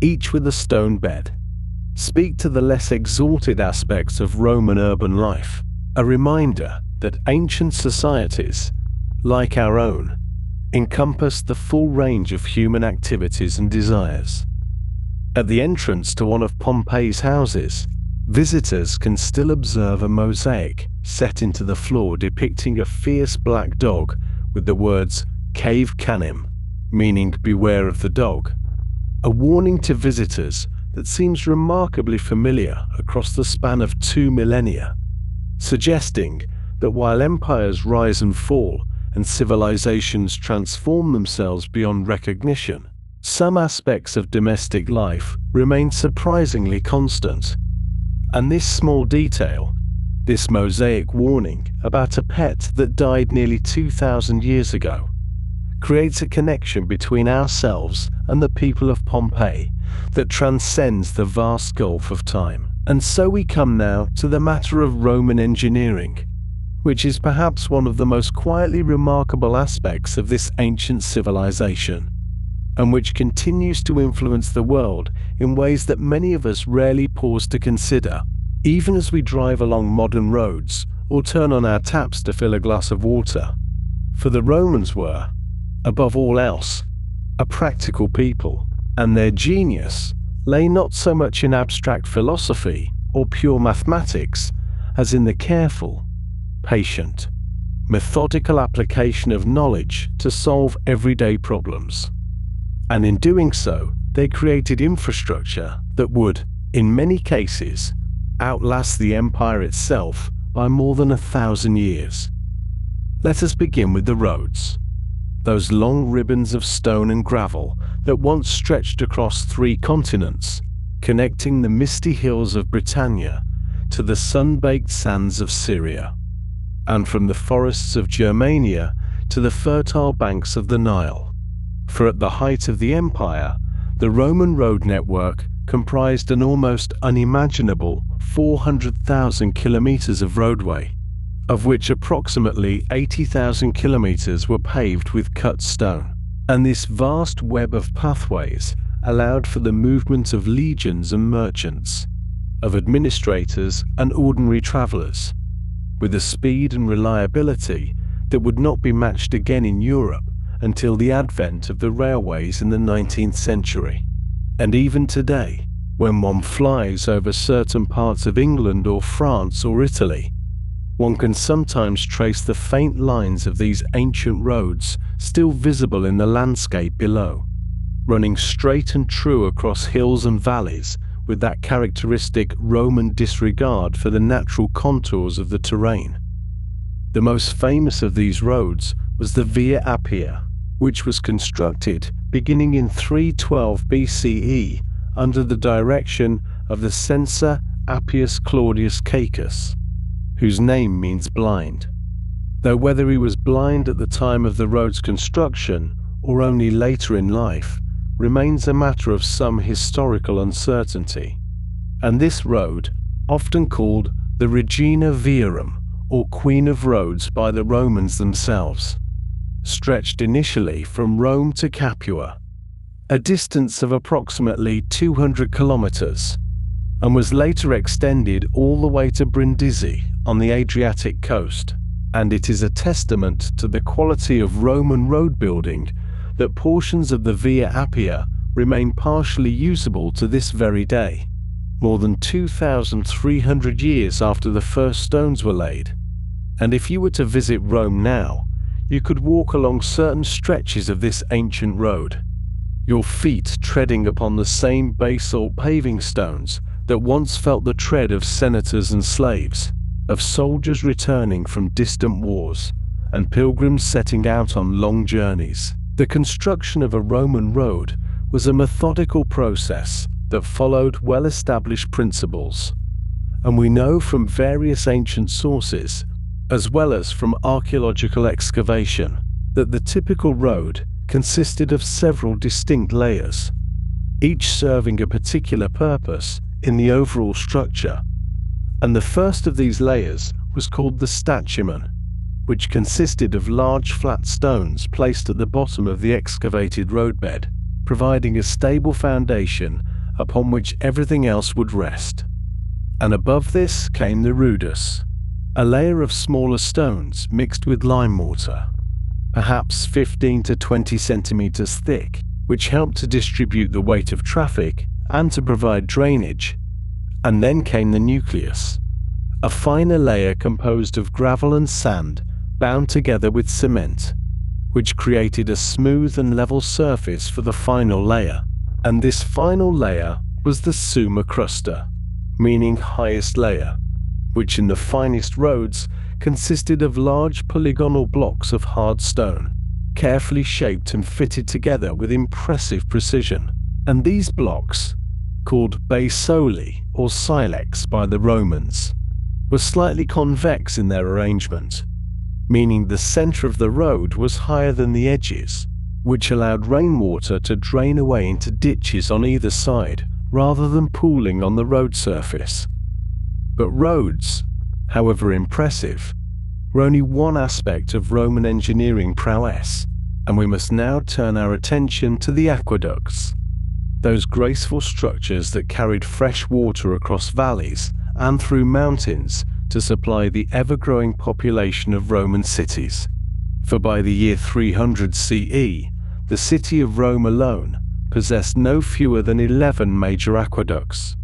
each with a stone bed, speak to the less exalted aspects of Roman urban life, a reminder that ancient societies, like our own, encompassed the full range of human activities and desires. At the entrance to one of Pompeii's houses, Visitors can still observe a mosaic set into the floor depicting a fierce black dog with the words "Cave Canem," meaning beware of the dog, a warning to visitors that seems remarkably familiar across the span of 2 millennia, suggesting that while empires rise and fall and civilizations transform themselves beyond recognition, some aspects of domestic life remain surprisingly constant. And this small detail, this mosaic warning about a pet that died nearly 2,000 years ago, creates a connection between ourselves and the people of Pompeii that transcends the vast gulf of time. And so we come now to the matter of Roman engineering, which is perhaps one of the most quietly remarkable aspects of this ancient civilization, and which continues to influence the world in ways that many of us rarely pause to consider, even as we drive along modern roads or turn on our taps to fill a glass of water. For the Romans were, above all else, a practical people, and their genius lay not so much in abstract philosophy or pure mathematics as in the careful, patient, methodical application of knowledge to solve everyday problems. And in doing so, they created infrastructure that would, in many cases, outlast the empire itself by more than 1,000 years. Let us begin with the roads. Those long ribbons of stone and gravel that once stretched across 3 continents, connecting the misty hills of Britannia to the sun-baked sands of Syria, and from the forests of Germania to the fertile banks of the Nile. For at the height of the empire, the Roman road network comprised an almost unimaginable 400,000 kilometers of roadway, of which approximately 80,000 kilometers were paved with cut stone. And this vast web of pathways allowed for the movement of legions and merchants, of administrators and ordinary travelers, with a speed and reliability that would not be matched again in Europe until the advent of the railways in the 19th century. And even today, when one flies over certain parts of England or France or Italy, one can sometimes trace the faint lines of these ancient roads still visible in the landscape below, running straight and true across hills and valleys with that characteristic Roman disregard for the natural contours of the terrain. The most famous of these roads was the Via Appia, which was constructed beginning in 312 BCE under the direction of the censor Appius Claudius Caecus, whose name means blind, though whether he was blind at the time of the road's construction or only later in life remains a matter of some historical uncertainty. And this road, often called the Regina Viarum, or Queen of Roads by the Romans themselves, stretched initially from Rome to Capua, a distance of approximately 200 kilometers, and was later extended all the way to Brindisi on the Adriatic coast. And it is a testament to the quality of Roman road building that portions of the Via Appia remain partially usable to this very day, more than 2,300 years after the first stones were laid. And if you were to visit Rome now, you could walk along certain stretches of this ancient road, your feet treading upon the same basalt paving stones that once felt the tread of senators and slaves, of soldiers returning from distant wars, and pilgrims setting out on long journeys. The construction of a Roman road was a methodical process that followed well-established principles, and we know from various ancient sources, as well as from archaeological excavation, that the typical road consisted of several distinct layers, each serving a particular purpose in the overall structure. And the first of these layers was called the statumen, which consisted of large flat stones placed at the bottom of the excavated roadbed, providing a stable foundation upon which everything else would rest. And above this came the rudus, a layer of smaller stones mixed with lime mortar, perhaps 15 to 20 centimeters thick, which helped to distribute the weight of traffic and to provide drainage. And then came the nucleus, a finer layer composed of gravel and sand bound together with cement, which created a smooth and level surface for the final layer. And this final layer was the summa crusta, meaning highest layer, which in the finest roads consisted of large polygonal blocks of hard stone, carefully shaped and fitted together with impressive precision. And these blocks, called basoli or silex by the Romans, were slightly convex in their arrangement, meaning the center of the road was higher than the edges, which allowed rainwater to drain away into ditches on either side rather than pooling on the road surface. But roads, however impressive, were only one aspect of Roman engineering prowess, and we must now turn our attention to the aqueducts, those graceful structures that carried fresh water across valleys and through mountains to supply the ever-growing population of Roman cities. For by the year 300 CE, the city of Rome alone possessed no fewer than 11 major aqueducts,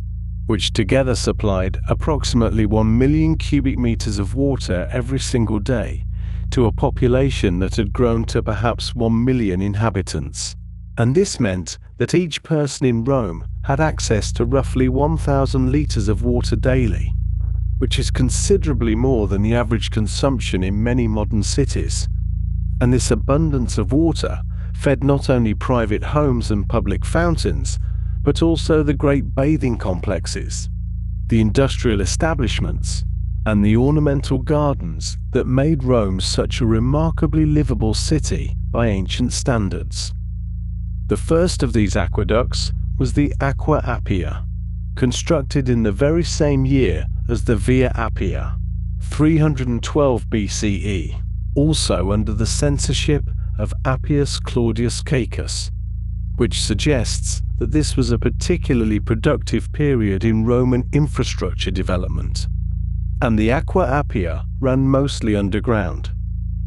which together supplied approximately 1 million cubic meters of water every single day to a population that had grown to perhaps 1 million inhabitants. And this meant that each person in Rome had access to roughly 1,000 liters of water daily, which is considerably more than the average consumption in many modern cities. And this abundance of water fed not only private homes and public fountains, but also the great bathing complexes, the industrial establishments, and the ornamental gardens that made Rome such a remarkably livable city by ancient standards. The first of these aqueducts was the Aqua Appia, constructed in the very same year as the Via Appia, 312 BCE, also under the censorship of Appius Claudius Caecus, which suggests that this was a particularly productive period in Roman infrastructure development. And the Aqua Appia ran mostly underground,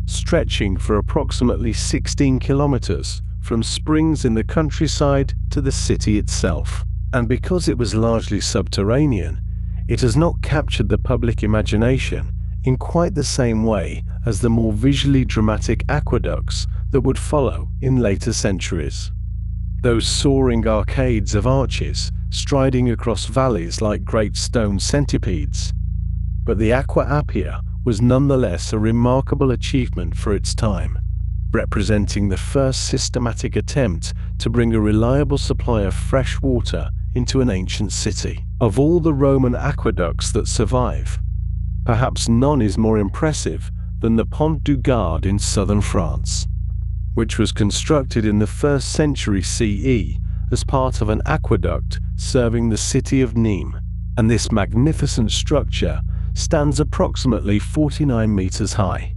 stretching for approximately 16 kilometers from springs in the countryside to the city itself. And because it was largely subterranean, it has not captured the public imagination in quite the same way as the more visually dramatic aqueducts that would follow in later centuries. Those soaring arcades of arches striding across valleys like great stone centipedes. But the Aqua Appia was nonetheless a remarkable achievement for its time, representing the first systematic attempt to bring a reliable supply of fresh water into an ancient city. Of all the Roman aqueducts that survive, perhaps none is more impressive than the Pont du Gard in southern France, which was constructed in the 1st century CE as part of an aqueduct serving the city of Nîmes. And this magnificent structure stands approximately 49 meters high,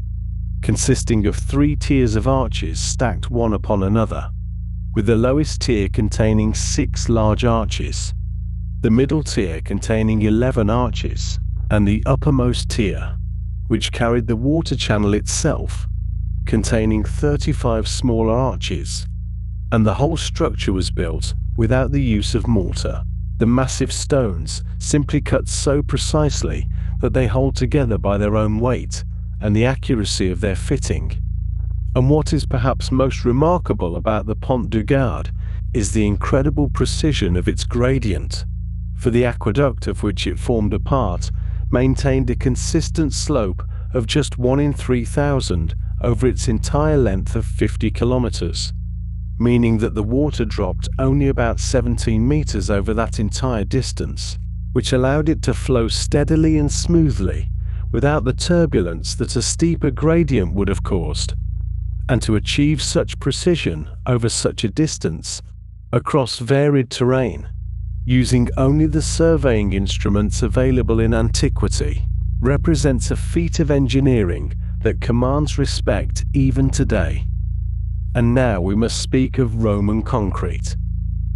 consisting of 3 tiers of arches stacked one upon another, with the lowest tier containing 6 large arches, the middle tier containing 11 arches, and the uppermost tier, which carried the water channel itself, containing 35 smaller arches. And the whole structure was built without the use of mortar. The massive stones simply cut so precisely that they hold together by their own weight and the accuracy of their fitting. And what is perhaps most remarkable about the Pont du Gard is the incredible precision of its gradient, for the aqueduct of which it formed a part maintained a consistent slope of just 1 in 3,000 over its entire length of 50 kilometers, meaning that the water dropped only about 17 meters over that entire distance, which allowed it to flow steadily and smoothly without the turbulence that a steeper gradient would have caused. And to achieve such precision over such a distance, across varied terrain, using only the surveying instruments available in antiquity, represents a feat of engineering that commands respect even today. And now we must speak of Roman concrete,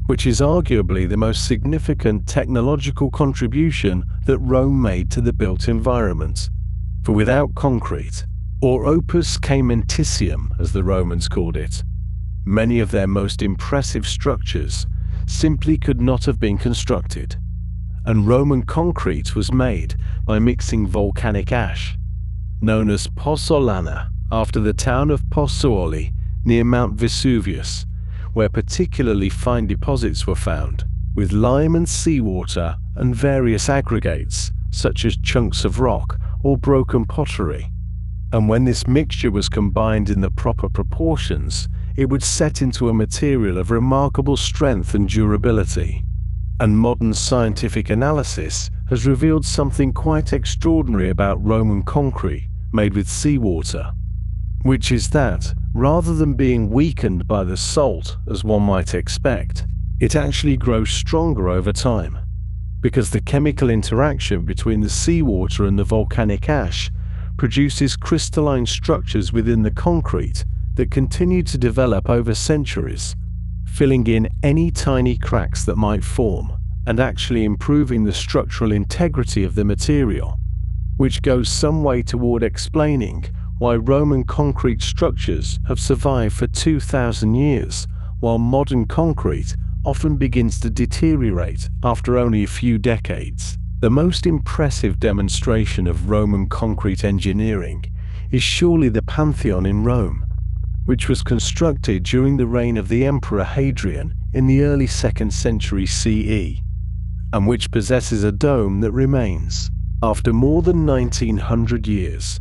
which is arguably the most significant technological contribution that Rome made to the built environment. For without concrete, or opus caementicium as the Romans called it, many of their most impressive structures simply could not have been constructed. and Roman concrete was made by mixing volcanic ash, known as pozzolana, after the town of Pozzuoli near Mount Vesuvius, where particularly fine deposits were found, with lime and seawater and various aggregates, such as chunks of rock or broken pottery. And when this mixture was combined in the proper proportions, it would set into a material of remarkable strength and durability. And modern scientific analysis has revealed something quite extraordinary about Roman concrete made with seawater, which is that, rather than being weakened by the salt as one might expect, it actually grows stronger over time, because the chemical interaction between the seawater and the volcanic ash produces crystalline structures within the concrete that continue to develop over centuries, filling in any tiny cracks that might form and actually improving the structural integrity of the material, which goes some way toward explaining why Roman concrete structures have survived for 2,000 years, while modern concrete often begins to deteriorate after only a few decades. The most impressive demonstration of Roman concrete engineering is surely the Pantheon in Rome, which was constructed during the reign of the Emperor Hadrian in the early 2nd century CE, and which possesses a dome that remains, after more than 1900 years,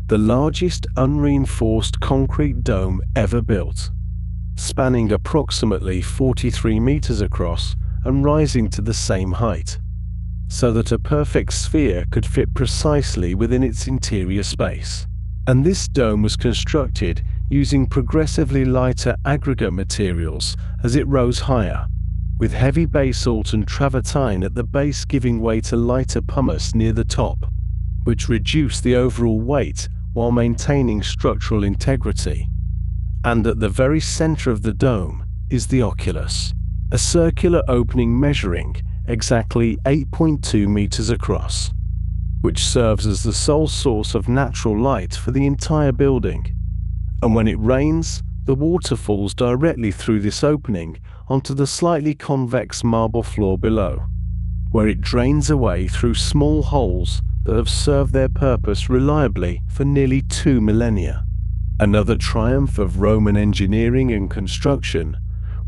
the largest unreinforced concrete dome ever built, spanning approximately 43 meters across and rising to the same height, so that a perfect sphere could fit precisely within its interior space. And this dome was constructed using progressively lighter aggregate materials as it rose higher, with heavy basalt and travertine at the base giving way to lighter pumice near the top, which reduced the overall weight while maintaining structural integrity. And at the very center of the dome is the oculus, a circular opening measuring exactly 8.2 meters across, which serves as the sole source of natural light for the entire building. And when it rains, the water falls directly through this opening onto the slightly convex marble floor below, where it drains away through small holes that have served their purpose reliably for nearly 2 millennia. Another triumph of Roman engineering and construction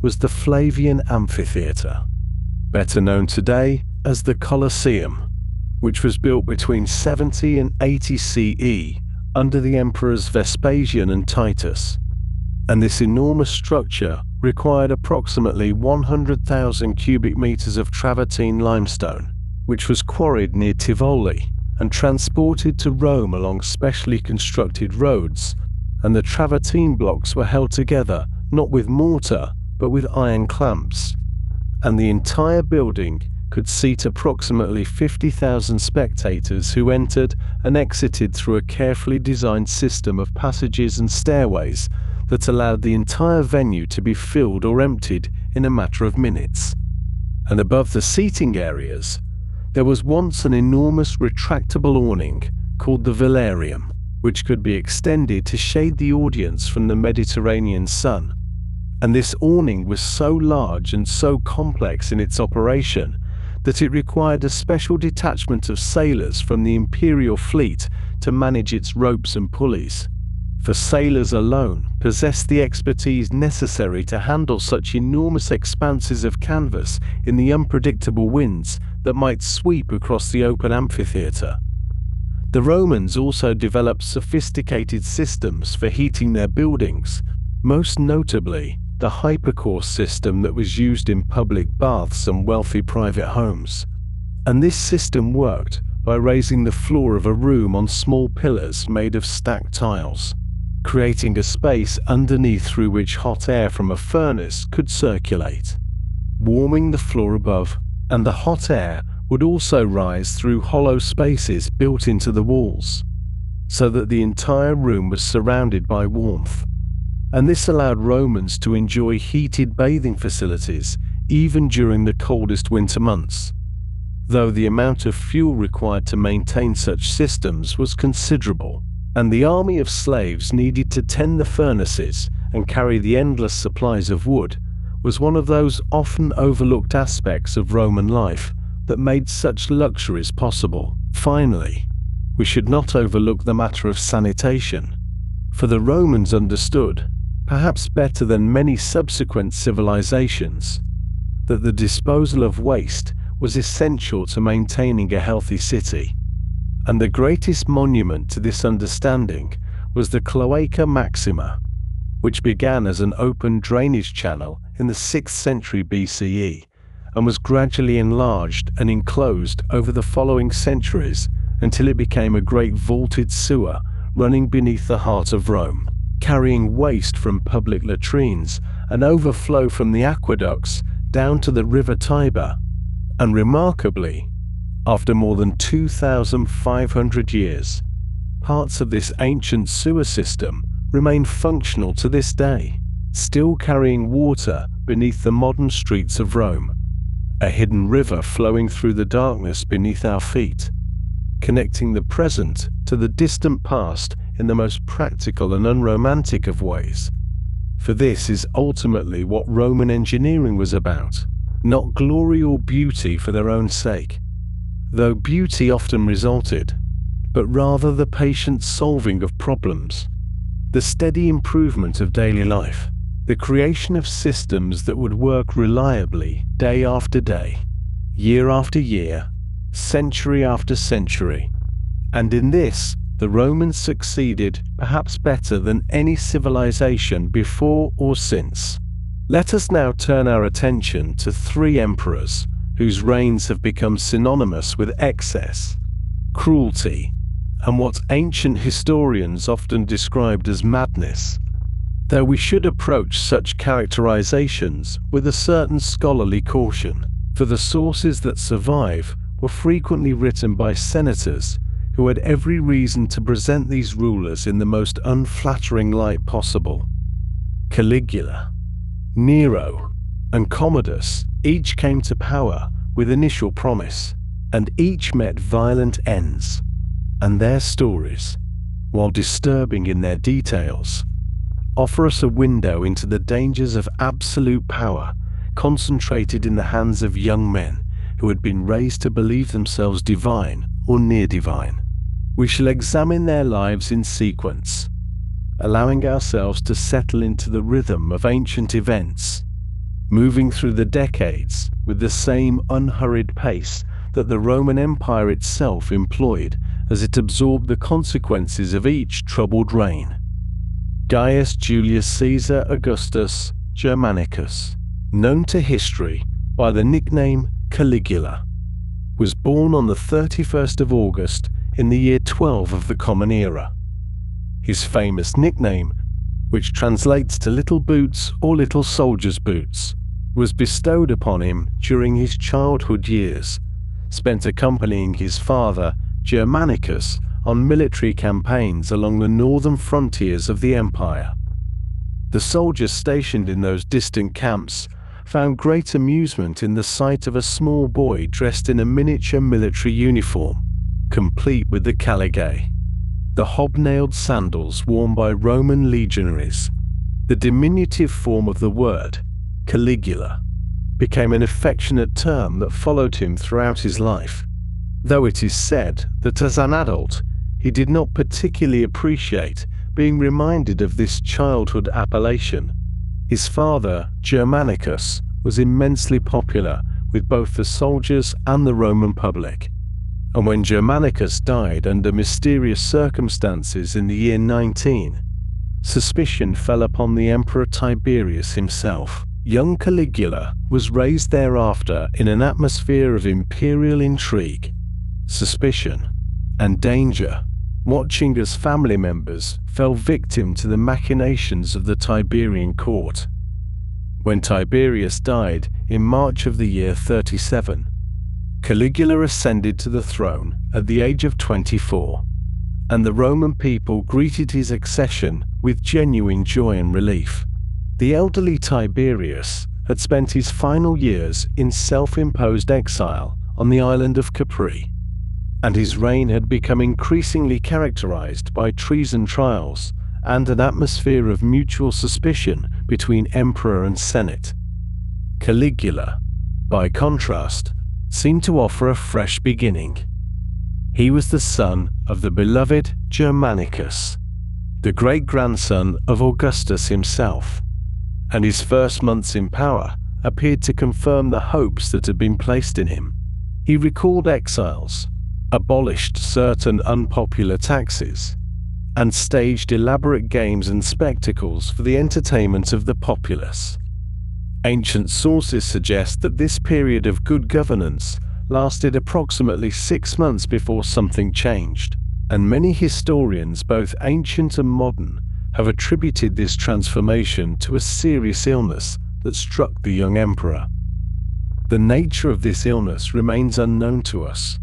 was the Flavian Amphitheatre, better known today as the Colosseum, which was built between 70 and 80 CE under the emperors Vespasian and Titus. And this enormous structure required approximately 100,000 cubic meters of travertine limestone, which was quarried near Tivoli and transported to Rome along specially constructed roads, and the travertine blocks were held together not with mortar but with iron clamps, and the entire building could seat approximately 50,000 spectators who entered and exited through a carefully designed system of passages and stairways that allowed the entire venue to be filled or emptied in a matter of minutes. And above the seating areas, there was once an enormous retractable awning called the velarium, which could be extended to shade the audience from the Mediterranean sun. And this awning was so large and so complex in its operation that it required a special detachment of sailors from the Imperial fleet to manage its ropes and pulleys. For sailors alone possessed the expertise necessary to handle such enormous expanses of canvas in the unpredictable winds that might sweep across the open amphitheatre. The Romans also developed sophisticated systems for heating their buildings, most notably the hypercourse system that was used in public baths and wealthy private homes. And this system worked by raising the floor of a room on small pillars made of stacked tiles, creating a space underneath through which hot air from a furnace could circulate, warming the floor above, and the hot air would also rise through hollow spaces built into the walls, so that the entire room was surrounded by warmth. And this allowed Romans to enjoy heated bathing facilities even during the coldest winter months, though the amount of fuel required to maintain such systems was considerable, and the army of slaves needed to tend the furnaces and carry the endless supplies of wood was one of those often overlooked aspects of Roman life that made such luxuries possible. Finally, we should not overlook the matter of sanitation, for the Romans understood, perhaps better than many subsequent civilizations, that the disposal of waste was essential to maintaining a healthy city. And the greatest monument to this understanding was the Cloaca Maxima, which began as an open drainage channel in the 6th century BCE and was gradually enlarged and enclosed over the following centuries until it became a great vaulted sewer running beneath the heart of Rome, carrying waste from public latrines and overflow from the aqueducts down to the river Tiber. And remarkably, after more than 2,500 years, parts of this ancient sewer system remain functional to this day, still carrying water beneath the modern streets of Rome, a hidden river flowing through the darkness beneath our feet, connecting the present to the distant past in the most practical and unromantic of ways. For this is ultimately what Roman engineering was about, not glory or beauty for their own sake, though beauty often resulted, but rather the patient solving of problems, the steady improvement of daily life, the creation of systems that would work reliably day after day, year after year, century after century. And in this, the Romans succeeded perhaps better than any civilization before or since. Let us now turn our attention to 3 emperors whose reigns have become synonymous with excess, cruelty, and what ancient historians often described as madness. Though we should approach such characterizations with a certain scholarly caution, for the sources that survive were frequently written by senators who had every reason to present these rulers in the most unflattering light possible. Caligula, Nero, and Commodus each came to power with initial promise, and each met violent ends, and their stories, while disturbing in their details, offer us a window into the dangers of absolute power concentrated in the hands of young men who had been raised to believe themselves divine or near divine. We shall examine their lives in sequence, allowing ourselves to settle into the rhythm of ancient events, moving through the decades with the same unhurried pace that the Roman Empire itself employed as it absorbed the consequences of each troubled reign. Gaius Julius Caesar Augustus Germanicus, known to history by the nickname Caligula, was born on the 31st of August in the year 12 of the Common Era. His famous nickname, which translates to Little Boots or Little Soldier's Boots, was bestowed upon him during his childhood years, spent accompanying his father, Germanicus, on military campaigns along the northern frontiers of the empire. The soldiers stationed in those distant camps found great amusement in the sight of a small boy dressed in a miniature military uniform, complete with the caligae, the hobnailed sandals worn by Roman legionaries. The diminutive form of the word, Caligula, became an affectionate term that followed him throughout his life, though it is said that as an adult he did not particularly appreciate being reminded of this childhood appellation. His father, Germanicus, was immensely popular with both the soldiers and the Roman public, and when Germanicus died under mysterious circumstances in the year 19, suspicion fell upon the Emperor Tiberius himself. Young Caligula was raised thereafter in an atmosphere of imperial intrigue, suspicion, and danger, watching as family members fell victim to the machinations of the Tiberian court. When Tiberius died in March of the year 37, Caligula ascended to the throne at the age of 24, and the Roman people greeted his accession with genuine joy and relief. The elderly Tiberius had spent his final years in self-imposed exile on the island of Capri, and his reign had become increasingly characterized by treason trials and an atmosphere of mutual suspicion between emperor and senate. Caligula, by contrast, seemed to offer a fresh beginning. He was the son of the beloved Germanicus, the great-grandson of Augustus himself, and his first months in power appeared to confirm the hopes that had been placed in him. He recalled exiles, abolished certain unpopular taxes, and staged elaborate games and spectacles for the entertainment of the populace. Ancient sources suggest that this period of good governance lasted approximately 6 months before something changed, and many historians, both ancient and modern, have attributed this transformation to a serious illness that struck the young emperor. The nature of this illness remains unknown to us,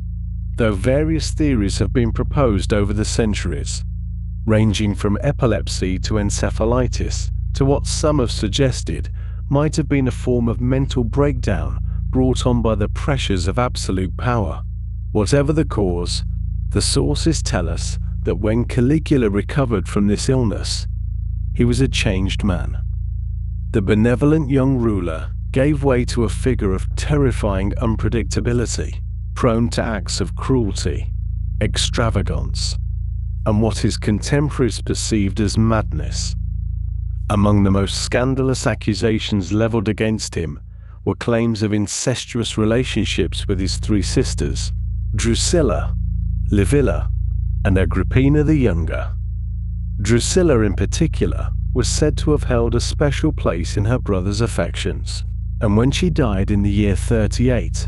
though various theories have been proposed over the centuries, ranging from epilepsy to encephalitis to what some have suggested might have been a form of mental breakdown brought on by the pressures of absolute power. Whatever the cause, the sources tell us that when Caligula recovered from this illness, he was a changed man. The benevolent young ruler gave way to a figure of terrifying unpredictability, prone to acts of cruelty, extravagance, and what his contemporaries perceived as madness. Among the most scandalous accusations leveled against him were claims of incestuous relationships with his 3 sisters, Drusilla, Livilla, and Agrippina the Younger. Drusilla in particular was said to have held a special place in her brother's affections, and when she died in the year 38,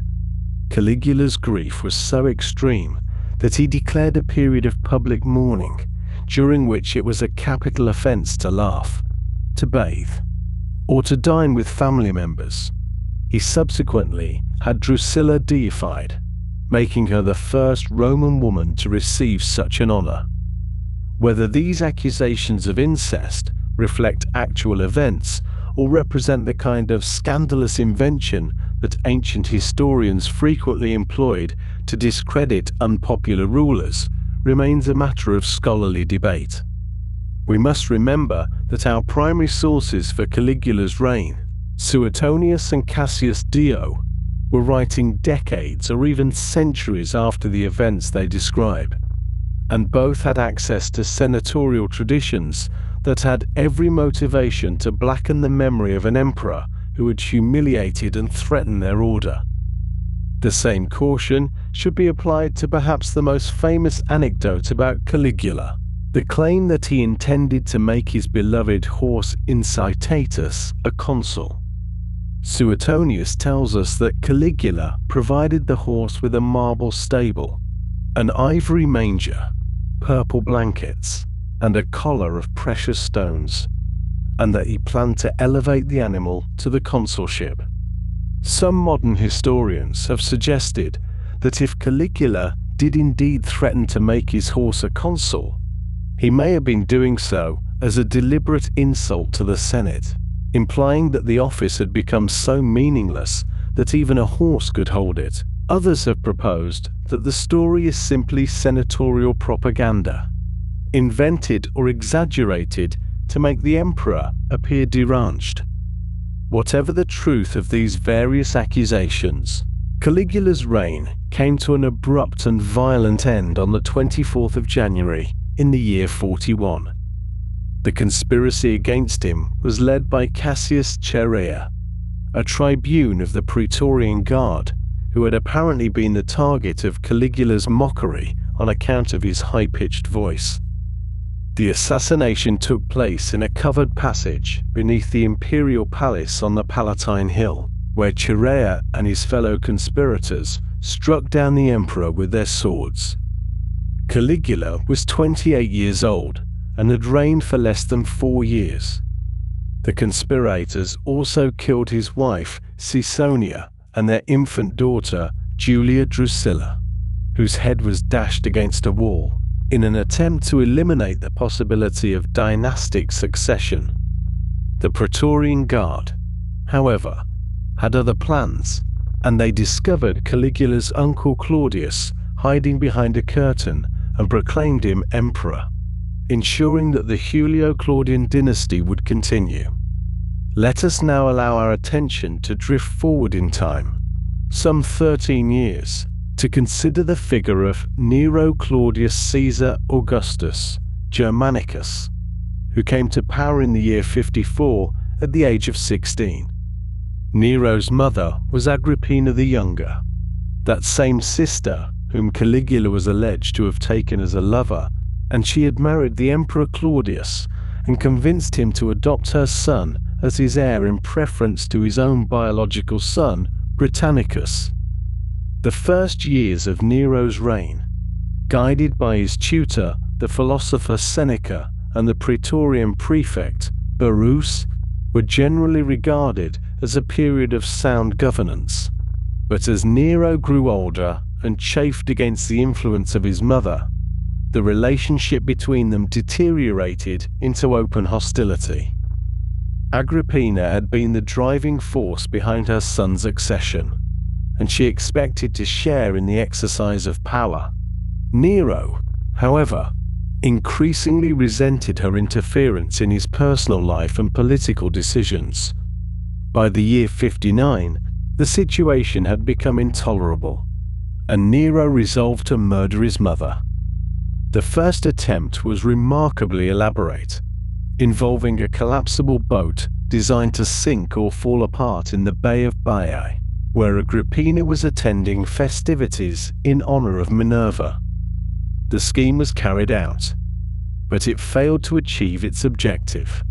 Caligula's grief was so extreme that he declared a period of public mourning, during which it was a capital offense to laugh, to bathe, or to dine with family members. He subsequently had Drusilla deified, making her the first Roman woman to receive such an honor. Whether these accusations of incest reflect actual events or represent the kind of scandalous invention that ancient historians frequently employed to discredit unpopular rulers remains a matter of scholarly debate. We must remember that our primary sources for Caligula's reign, Suetonius and Cassius Dio, were writing decades or even centuries after the events they describe, and both had access to senatorial traditions that had every motivation to blacken the memory of an emperor who had humiliated and threatened their order. The same caution should be applied to perhaps the most famous anecdote about Caligula, the claim that he intended to make his beloved horse Incitatus a consul. Suetonius tells us that Caligula provided the horse with a marble stable, an ivory manger, purple blankets, and a collar of precious stones, and that he planned to elevate the animal to the consulship. Some modern historians have suggested that if Caligula did indeed threaten to make his horse a consul, he may have been doing so as a deliberate insult to the Senate, implying that the office had become so meaningless that even a horse could hold it. Others have proposed that the story is simply senatorial propaganda, invented or exaggerated to make the emperor appear deranged. Whatever the truth of these various accusations, Caligula's reign came to an abrupt and violent end on the 24th of January in the year 41. The conspiracy against him was led by Cassius Chaerea, a tribune of the Praetorian Guard who had apparently been the target of Caligula's mockery on account of his high-pitched voice. The assassination took place in a covered passage beneath the Imperial Palace on the Palatine Hill, where Chaerea and his fellow conspirators struck down the emperor with their swords. Caligula was 28 years old and had reigned for less than 4 years. The conspirators also killed his wife Caesonia and their infant daughter Julia Drusilla, whose head was dashed against a wall, in an attempt to eliminate the possibility of dynastic succession. The Praetorian Guard, however, had other plans, and they discovered Caligula's uncle Claudius hiding behind a curtain and proclaimed him emperor, ensuring that the Julio-Claudian dynasty would continue. Let us now allow our attention to drift forward in time, some 13 years, to consider the figure of Nero Claudius Caesar Augustus Germanicus, who came to power in the year 54 at the age of 16. Nero's mother was Agrippina the Younger, that same sister whom Caligula was alleged to have taken as a lover, and she had married the Emperor Claudius and convinced him to adopt her son as his heir in preference to his own biological son, Britannicus. The first years of Nero's reign, guided by his tutor, the philosopher Seneca, and the praetorian prefect, Verus, were generally regarded as a period of sound governance. But as Nero grew older and chafed against the influence of his mother, the relationship between them deteriorated into open hostility. Agrippina had been the driving force behind her son's accession, and she expected to share in the exercise of power. Nero, however, increasingly resented her interference in his personal life and political decisions. By the year 59, the situation had become intolerable, and Nero resolved to murder his mother. The first attempt was remarkably elaborate, involving a collapsible boat designed to sink or fall apart in the Bay of Baiae, where Agrippina was attending festivities in honor of Minerva. The scheme was carried out, but it failed to achieve its objective.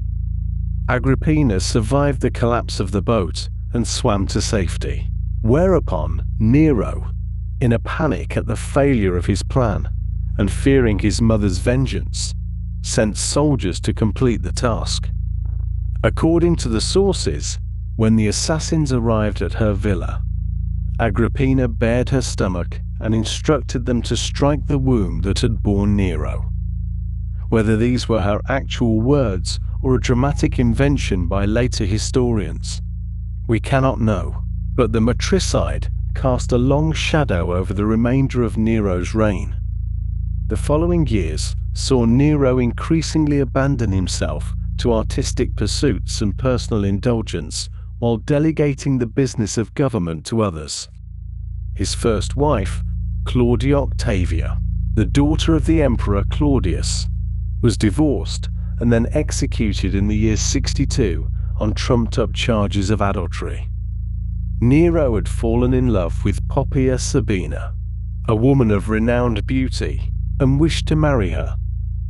Agrippina survived the collapse of the boat and swam to safety, whereupon Nero, in a panic at the failure of his plan and fearing his mother's vengeance, sent soldiers to complete the task. According to the sources, when the assassins arrived at her villa, Agrippina bared her stomach and instructed them to strike the womb that had borne Nero. Whether these were her actual words or a dramatic invention by later historians, we cannot know, but the matricide cast a long shadow over the remainder of Nero's reign. The following years saw Nero increasingly abandon himself to artistic pursuits and personal indulgence while delegating the business of government to others. His first wife, Claudia Octavia, the daughter of the Emperor Claudius, was divorced and then executed in the year 62 on trumped-up charges of adultery. Nero had fallen in love with Poppaea Sabina, a woman of renowned beauty, and wished to marry her,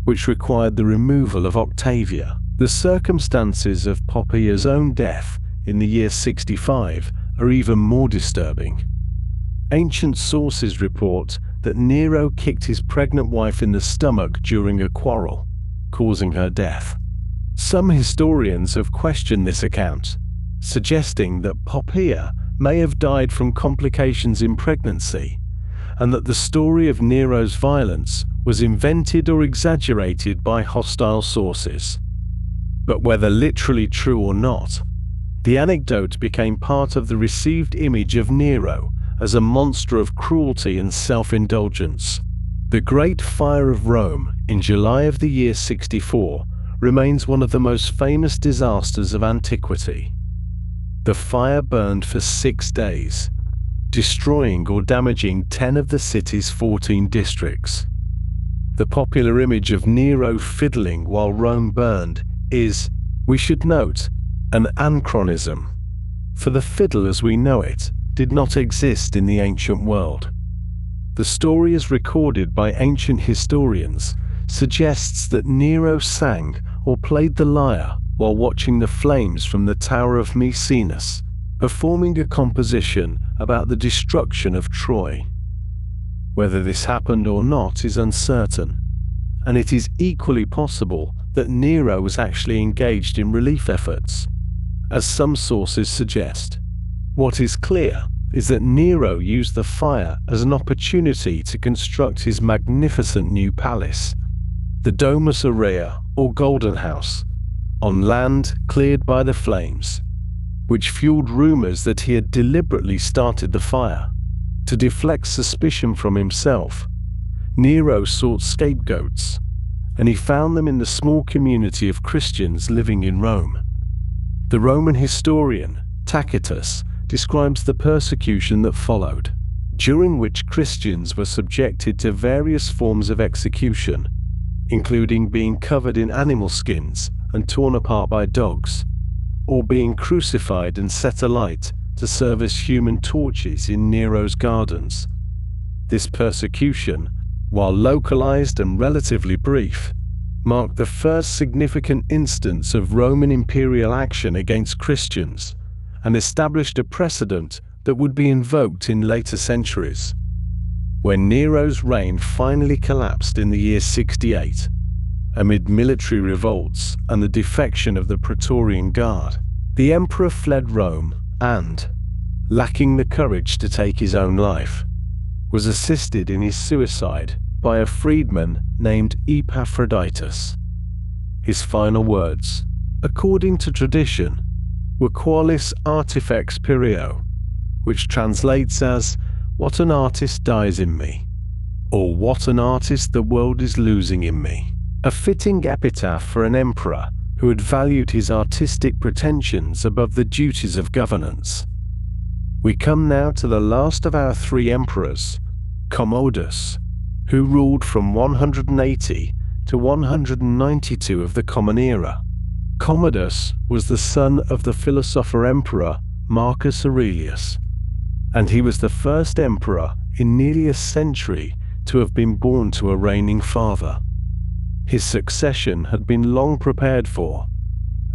which required the removal of Octavia. The circumstances of Poppaea's own death in the year 65 are even more disturbing. Ancient sources report that Nero kicked his pregnant wife in the stomach during a quarrel, causing her death. Some historians have questioned this account, suggesting that Poppaea may have died from complications in pregnancy, and that the story of Nero's violence was invented or exaggerated by hostile sources. But whether literally true or not, the anecdote became part of the received image of Nero as a monster of cruelty and self-indulgence. The Great Fire of Rome in July of the year 64 remains one of the most famous disasters of antiquity. The fire burned for 6 days, destroying or damaging 10 of the city's 14 districts. The popular image of Nero fiddling while Rome burned is, we should note, an anachronism, for the fiddle as we know it did not exist in the ancient world. The story as recorded by ancient historians suggests that Nero sang or played the lyre while watching the flames from the Tower of Maecenas, performing a composition about the destruction of Troy. Whether this happened or not is uncertain, and it is equally possible that Nero was actually engaged in relief efforts, as some sources suggest. What is clear is that Nero used the fire as an opportunity to construct his magnificent new palace, the Domus Aurea, or Golden House, on land cleared by the flames, which fueled rumors that he had deliberately started the fire. To deflect suspicion from himself, Nero sought scapegoats, and he found them in the small community of Christians living in Rome. The Roman historian Tacitus describes the persecution that followed, during which Christians were subjected to various forms of execution, including being covered in animal skins and torn apart by dogs, or being crucified and set alight to serve as human torches in Nero's gardens. This persecution, while localized and relatively brief, marked the first significant instance of Roman imperial action against Christians and established a precedent that would be invoked in later centuries. When Nero's reign finally collapsed in the year 68, amid military revolts and the defection of the Praetorian Guard, the emperor fled Rome and, lacking the courage to take his own life, was assisted in his suicide by a freedman named Epaphroditus. His final words, according to tradition, were Qualis artifex Pirio, which translates as, "What an artist dies in me," or "What an artist the world is losing in me," a fitting epitaph for an emperor who had valued his artistic pretensions above the duties of governance. We come now to the last of our three emperors, Commodus, who ruled from 180 to 192 of the Common Era. Commodus was the son of the philosopher emperor Marcus Aurelius, and he was the first emperor in nearly a century to have been born to a reigning father. His succession had been long prepared for,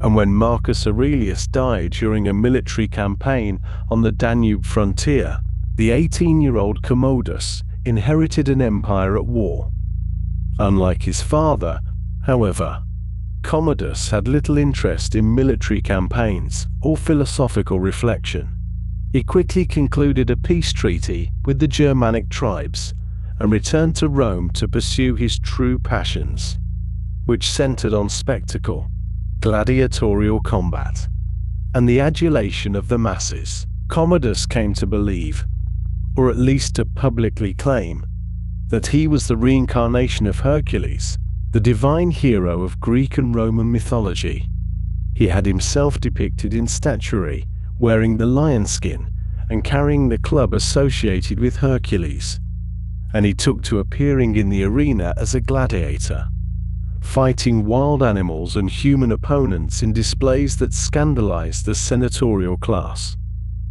and when Marcus Aurelius died during a military campaign on the Danube frontier, the 18-year-old Commodus inherited an empire at war. Unlike his father, however, Commodus had little interest in military campaigns or philosophical reflection. He quickly concluded a peace treaty with the Germanic tribes and returned to Rome to pursue his true passions, which centered on spectacle, gladiatorial combat, and the adulation of the masses. Commodus came to believe, or at least to publicly claim, that he was the reincarnation of Hercules, the divine hero of Greek and Roman mythology. He had himself depicted in statuary, wearing the lion skin and carrying the club associated with Hercules, and he took to appearing in the arena as a gladiator, fighting wild animals and human opponents in displays that scandalized the senatorial class.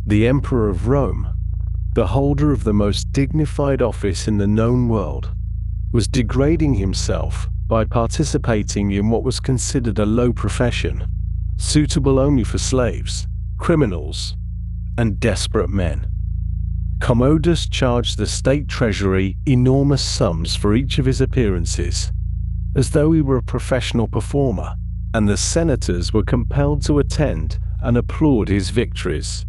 The Emperor of Rome, the holder of the most dignified office in the known world, was degrading himself by participating in what was considered a low profession, suitable only for slaves, criminals, and desperate men. Commodus charged the state treasury enormous sums for each of his appearances, as though he were a professional performer, and the senators were compelled to attend and applaud his victories.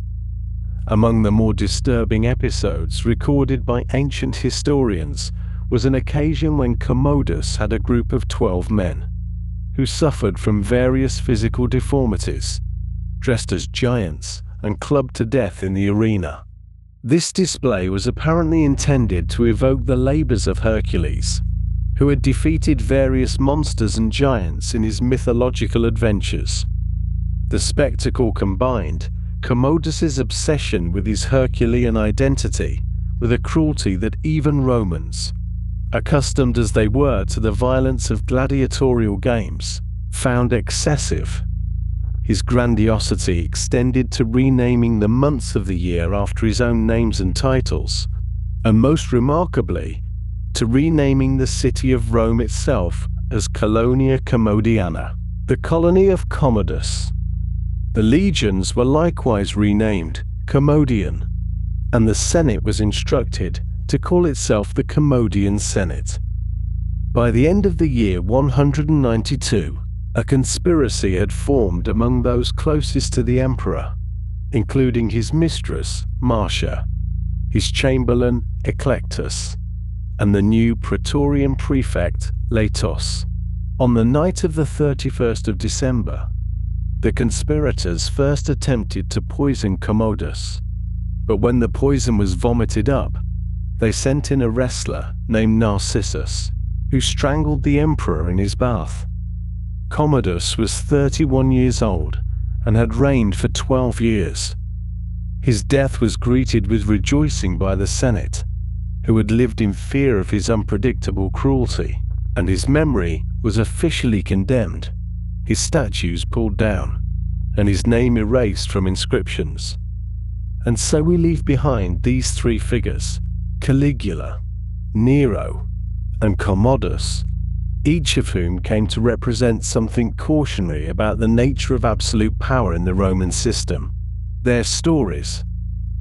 Among the more disturbing episodes recorded by ancient historians was an occasion when Commodus had a group of 12 men, who suffered from various physical deformities, dressed as giants and clubbed to death in the arena. This display was apparently intended to evoke the labors of Hercules, who had defeated various monsters and giants in his mythological adventures. The spectacle combined Commodus's obsession with his Herculean identity with a cruelty that even Romans, accustomed as they were to the violence of gladiatorial games, found excessive. His grandiosity extended to renaming the months of the year after his own names and titles, and most remarkably, to renaming the city of Rome itself as Colonia Commodiana, the colony of Commodus. The legions were likewise renamed Commodian, and the Senate was instructed to call itself the Commodian Senate. By the end of the year 192, a conspiracy had formed among those closest to the emperor, including his mistress, Marcia, his chamberlain, Eclectus, and the new Praetorian prefect, Laetus. On the night of the 31st of December, the conspirators first attempted to poison Commodus, but when the poison was vomited up, they sent in a wrestler named Narcissus, who strangled the emperor in his bath. Commodus was 31 years old and had reigned for 12 years. His death was greeted with rejoicing by the Senate, who had lived in fear of his unpredictable cruelty, and his memory was officially condemned, his statues pulled down, and his name erased from inscriptions. And so we leave behind these three figures, Caligula, Nero, and Commodus, each of whom came to represent something cautionary about the nature of absolute power in the Roman system. Their stories,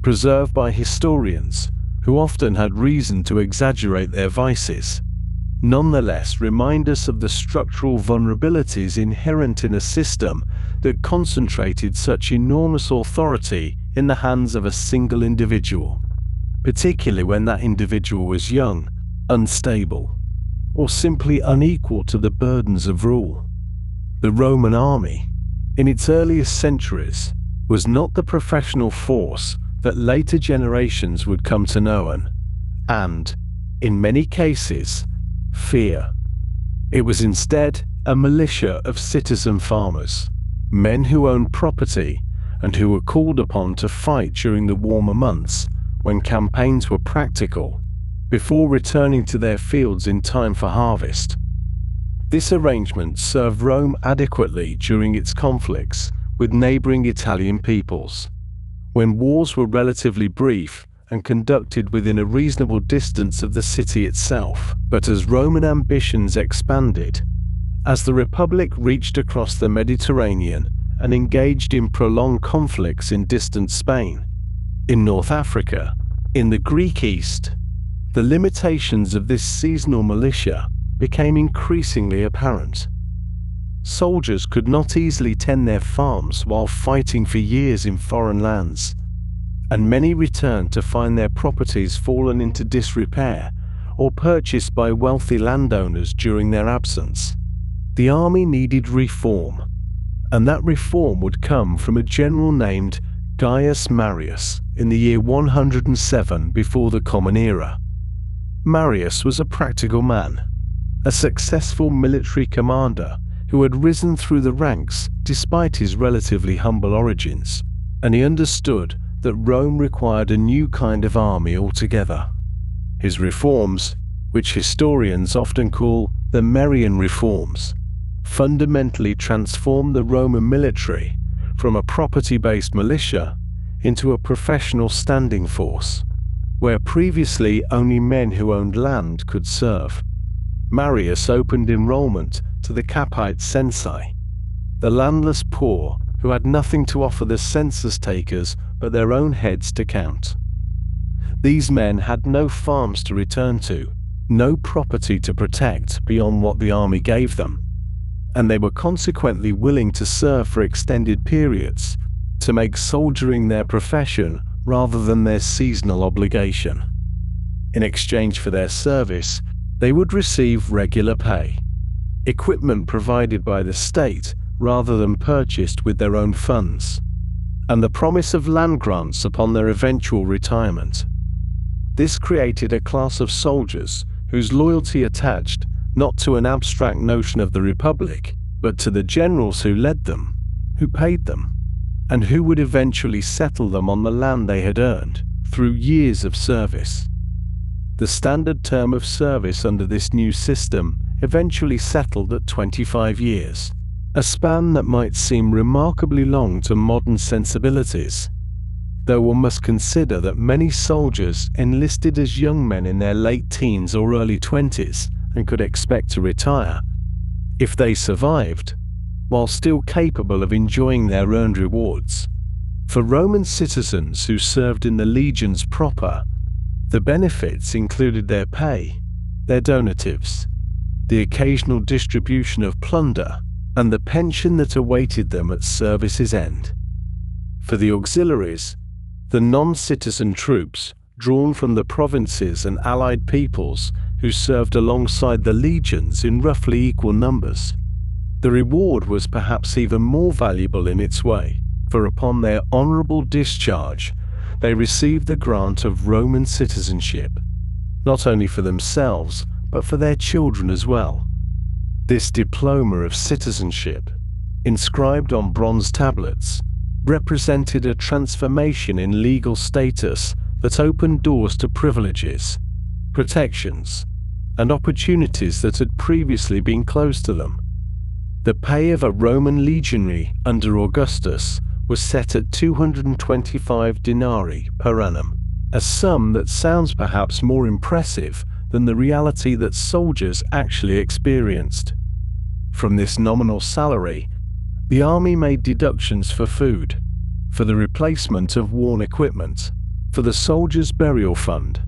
preserved by historians who often had reason to exaggerate their vices, nonetheless remind us of the structural vulnerabilities inherent in a system that concentrated such enormous authority in the hands of a single individual, particularly when that individual was young, unstable, or simply unequal to the burdens of rule. The Roman army, in its earliest centuries, was not the professional force that later generations would come to know and, in many cases, fear. It was instead a militia of citizen farmers, men who owned property and who were called upon to fight during the warmer months when campaigns were practical, before returning to their fields in time for harvest. This arrangement served Rome adequately during its conflicts with neighboring Italian peoples, when wars were relatively brief and conducted within a reasonable distance of the city itself. But as Roman ambitions expanded, as the Republic reached across the Mediterranean and engaged in prolonged conflicts in distant Spain, in North Africa, in the Greek East, the limitations of this seasonal militia became increasingly apparent. Soldiers could not easily tend their farms while fighting for years in foreign lands, and many returned to find their properties fallen into disrepair or purchased by wealthy landowners during their absence. The army needed reform, and that reform would come from a general named Gaius Marius in the year 107 before the Common Era. Marius was a practical man, a successful military commander who had risen through the ranks despite his relatively humble origins, and he understood that Rome required a new kind of army altogether. His reforms, which historians often call the Marian reforms, fundamentally transformed the Roman military from a property-based militia into a professional standing force, where previously only men who owned land could serve. Marius opened enrollment to the Capite censi, the landless poor who had nothing to offer the census takers but their own heads to count. These men had no farms to return to, no property to protect beyond what the army gave them, and they were consequently willing to serve for extended periods, to make soldiering their profession rather than their seasonal obligation. In exchange for their service, they would receive regular pay, equipment provided by the state rather than purchased with their own funds, and the promise of land grants upon their eventual retirement. This created a class of soldiers whose loyalty attached not to an abstract notion of the Republic, but to the generals who led them, who paid them, and who would eventually settle them on the land they had earned through years of service. The standard term of service under this new system eventually settled at 25 years, a span that might seem remarkably long to modern sensibilities, though one must consider that many soldiers enlisted as young men in their late teens or early 20s and could expect to retire, if they survived, while still capable of enjoying their earned rewards. For Roman citizens who served in the legions proper, the benefits included their pay, their donatives, the occasional distribution of plunder, and the pension that awaited them at service's end. For the auxiliaries, the non-citizen troops drawn from the provinces and allied peoples who served alongside the legions in roughly equal numbers, the reward was perhaps even more valuable in its way, for upon their honorable discharge, they received the grant of Roman citizenship, not only for themselves, but for their children as well. This diploma of citizenship, inscribed on bronze tablets, represented a transformation in legal status that opened doors to privileges, protections, and opportunities that had previously been closed to them. The pay of a Roman legionary under Augustus was set at 225 denarii per annum, a sum that sounds perhaps more impressive than the reality that soldiers actually experienced. From this nominal salary, the army made deductions for food, for the replacement of worn equipment, for the soldiers' burial fund,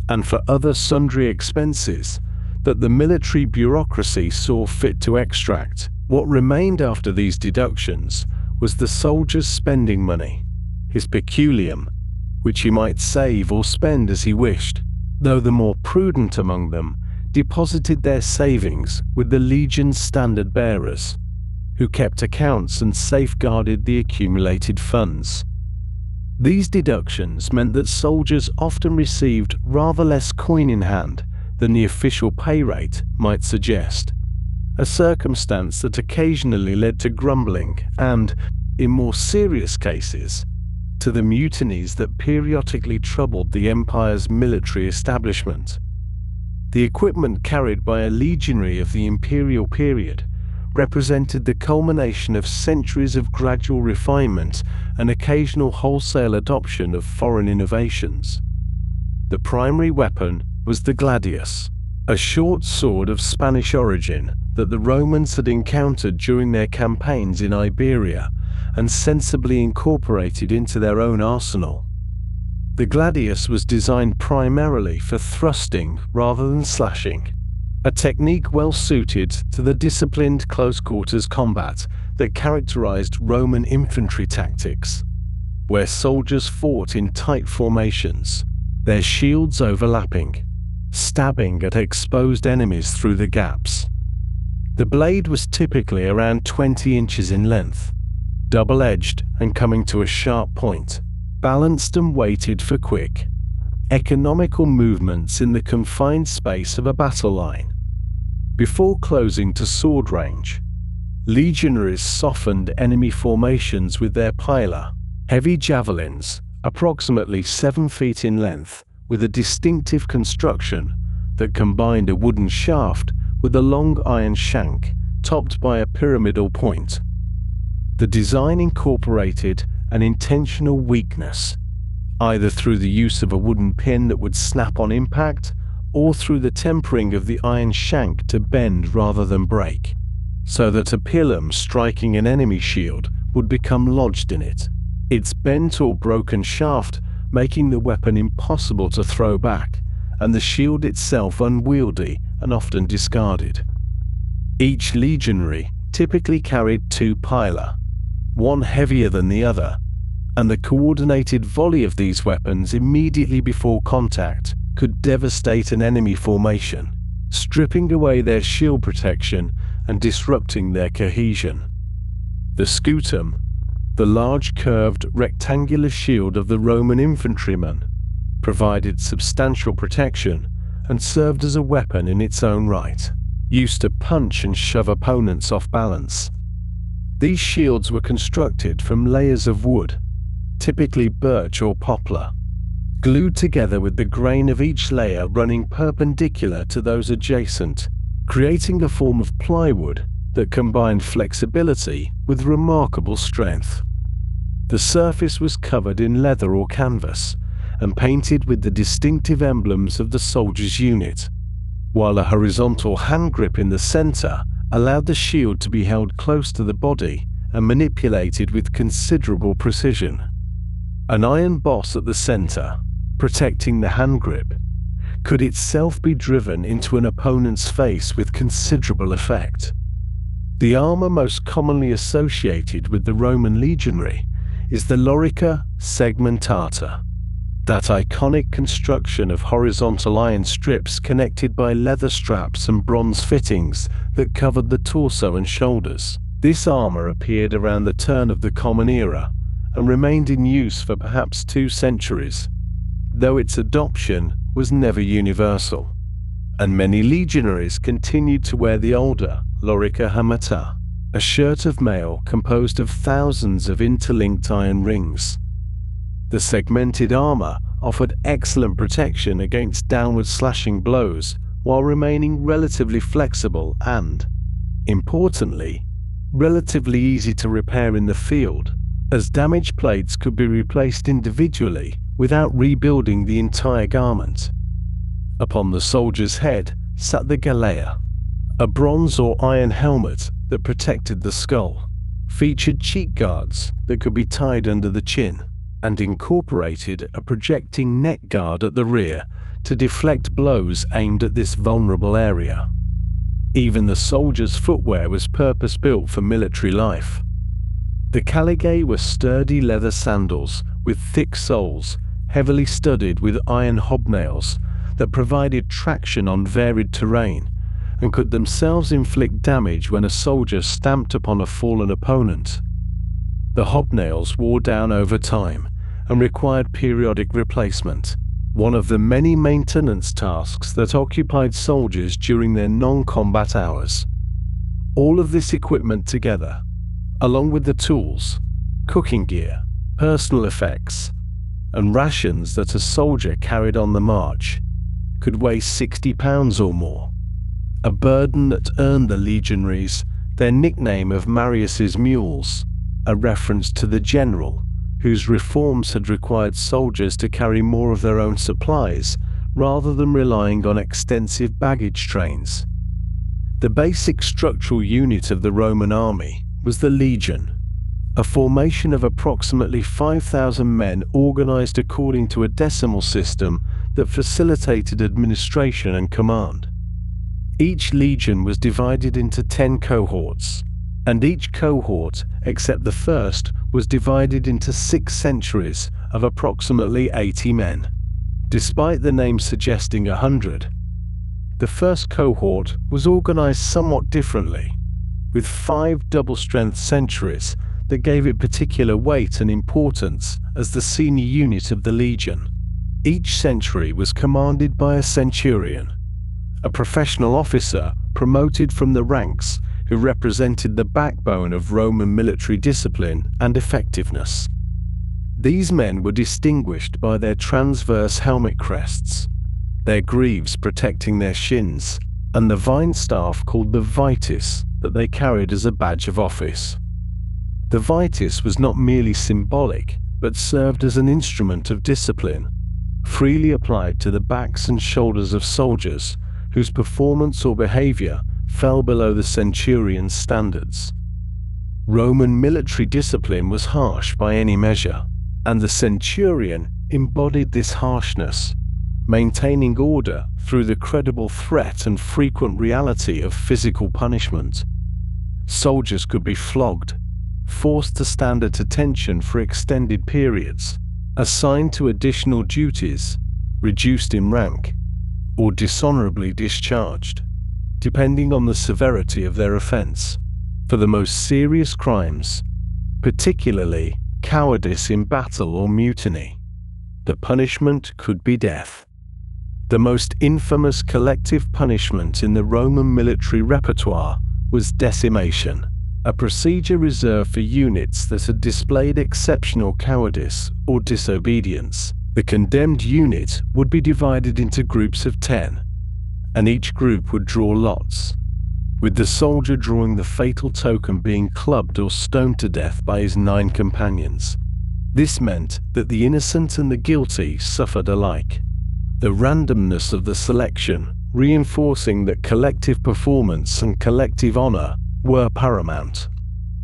and for other sundry expenses that the military bureaucracy saw fit to extract. What remained after these deductions was the soldier's spending money, his peculium, which he might save or spend as he wished, though the more prudent among them deposited their savings with the legion's standard bearers, who kept accounts and safeguarded the accumulated funds. These deductions meant that soldiers often received rather less coin in hand than the official pay rate might suggest, a circumstance that occasionally led to grumbling and, in more serious cases, to the mutinies that periodically troubled the empire's military establishment. The equipment carried by a legionary of the imperial period represented the culmination of centuries of gradual refinement and occasional wholesale adoption of foreign innovations. The primary weapon was the gladius, a short sword of Spanish origin that the Romans had encountered during their campaigns in Iberia and sensibly incorporated into their own arsenal. The gladius was designed primarily for thrusting rather than slashing, a technique well suited to the disciplined close-quarters combat that characterized Roman infantry tactics, where soldiers fought in tight formations, their shields overlapping, stabbing at exposed enemies through the gaps. The blade was typically around 20 inches in length, double-edged and coming to a sharp point, balanced and weighted for quick, economical movements in the confined space of a battle line. Before closing to sword range, legionaries softened enemy formations with their pila, heavy javelins, approximately 7 feet in length, with a distinctive construction that combined a wooden shaft with a long iron shank topped by a pyramidal point. The design incorporated an intentional weakness, either through the use of a wooden pin that would snap on impact, or through the tempering of the iron shank to bend rather than break, so that a pilum striking an enemy shield would become lodged in it, its bent or broken shaft making the weapon impossible to throw back, and the shield itself unwieldy and often discarded. Each legionary typically carried 2 pila, one heavier than the other, and the coordinated volley of these weapons immediately before contact could devastate an enemy formation, stripping away their shield protection and disrupting their cohesion. The scutum, the large curved rectangular shield of the Roman infantryman, provided substantial protection and served as a weapon in its own right, used to punch and shove opponents off balance. These shields were constructed from layers of wood, typically birch or poplar, glued together with the grain of each layer running perpendicular to those adjacent, creating a form of plywood that combined flexibility with remarkable strength. The surface was covered in leather or canvas and painted with the distinctive emblems of the soldier's unit, while a horizontal hand grip in the center allowed the shield to be held close to the body and manipulated with considerable precision. An iron boss at the center, protecting the hand grip, could itself be driven into an opponent's face with considerable effect. The armor most commonly associated with the Roman legionary is the lorica segmentata, that iconic construction of horizontal iron strips connected by leather straps and bronze fittings that covered the torso and shoulders. This armor appeared around the turn of the Common Era and remained in use for perhaps 2 centuries, though its adoption was never universal, and many legionaries continued to wear the older lorica hamata, a shirt of mail composed of thousands of interlinked iron rings. The segmented armor offered excellent protection against downward slashing blows while remaining relatively flexible and, importantly, relatively easy to repair in the field, as damaged plates could be replaced individually without rebuilding the entire garment. Upon the soldier's head sat the galea, a bronze or iron helmet that protected the skull, featured cheek guards that could be tied under the chin, and incorporated a projecting neck guard at the rear to deflect blows aimed at this vulnerable area. Even the soldier's footwear was purpose-built for military life. The caligae were sturdy leather sandals with thick soles, heavily studded with iron hobnails that provided traction on varied terrain and could themselves inflict damage when a soldier stamped upon a fallen opponent. The hobnails wore down over time and required periodic replacement, one of the many maintenance tasks that occupied soldiers during their non-combat hours. All of this equipment together, along with the tools, cooking gear, personal effects, and rations that a soldier carried on the march, could weigh 60 pounds or more, a burden that earned the legionaries their nickname of Marius's mules, a reference to the general whose reforms had required soldiers to carry more of their own supplies rather than relying on extensive baggage trains. The basic structural unit of the Roman army was the legion, a formation of approximately 5,000 men organized according to a decimal system that facilitated administration and command. Each legion was divided into 10 cohorts, and each cohort, except the first, was divided into 6 centuries of approximately 80 men. Despite the name suggesting 100, the first cohort was organized somewhat differently, with 5 double-strength centuries that gave it particular weight and importance as the senior unit of the legion. Each century was commanded by a centurion, a professional officer promoted from the ranks who represented the backbone of Roman military discipline and effectiveness. These men were distinguished by their transverse helmet crests, their greaves protecting their shins, and the vine staff called the vitis that they carried as a badge of office. The vitis was not merely symbolic, but served as an instrument of discipline, freely applied to the backs and shoulders of soldiers whose performance or behavior fell below the centurion's standards. Roman military discipline was harsh by any measure, and the centurion embodied this harshness, maintaining order through the credible threat and frequent reality of physical punishment. Soldiers could be flogged, forced to stand at attention for extended periods, assigned to additional duties, reduced in rank, or dishonorably discharged, depending on the severity of their offense. For the most serious crimes, particularly cowardice in battle or mutiny, the punishment could be death. The most infamous collective punishment in the Roman military repertoire was decimation, a procedure reserved for units that had displayed exceptional cowardice or disobedience. The condemned unit would be divided into groups of 10, and each group would draw lots, with the soldier drawing the fatal token being clubbed or stoned to death by his 9 companions. This meant that the innocent and the guilty suffered alike, the randomness of the selection reinforcing that collective performance and collective honor were paramount,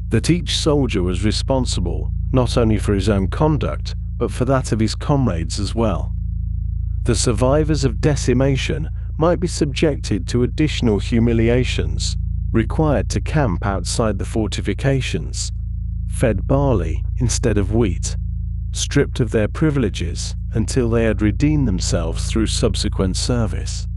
that each soldier was responsible not only for his own conduct, but for that of his comrades as well. The survivors of decimation might be subjected to additional humiliations, required to camp outside the fortifications, fed barley instead of wheat, stripped of their privileges until they had redeemed themselves through subsequent service.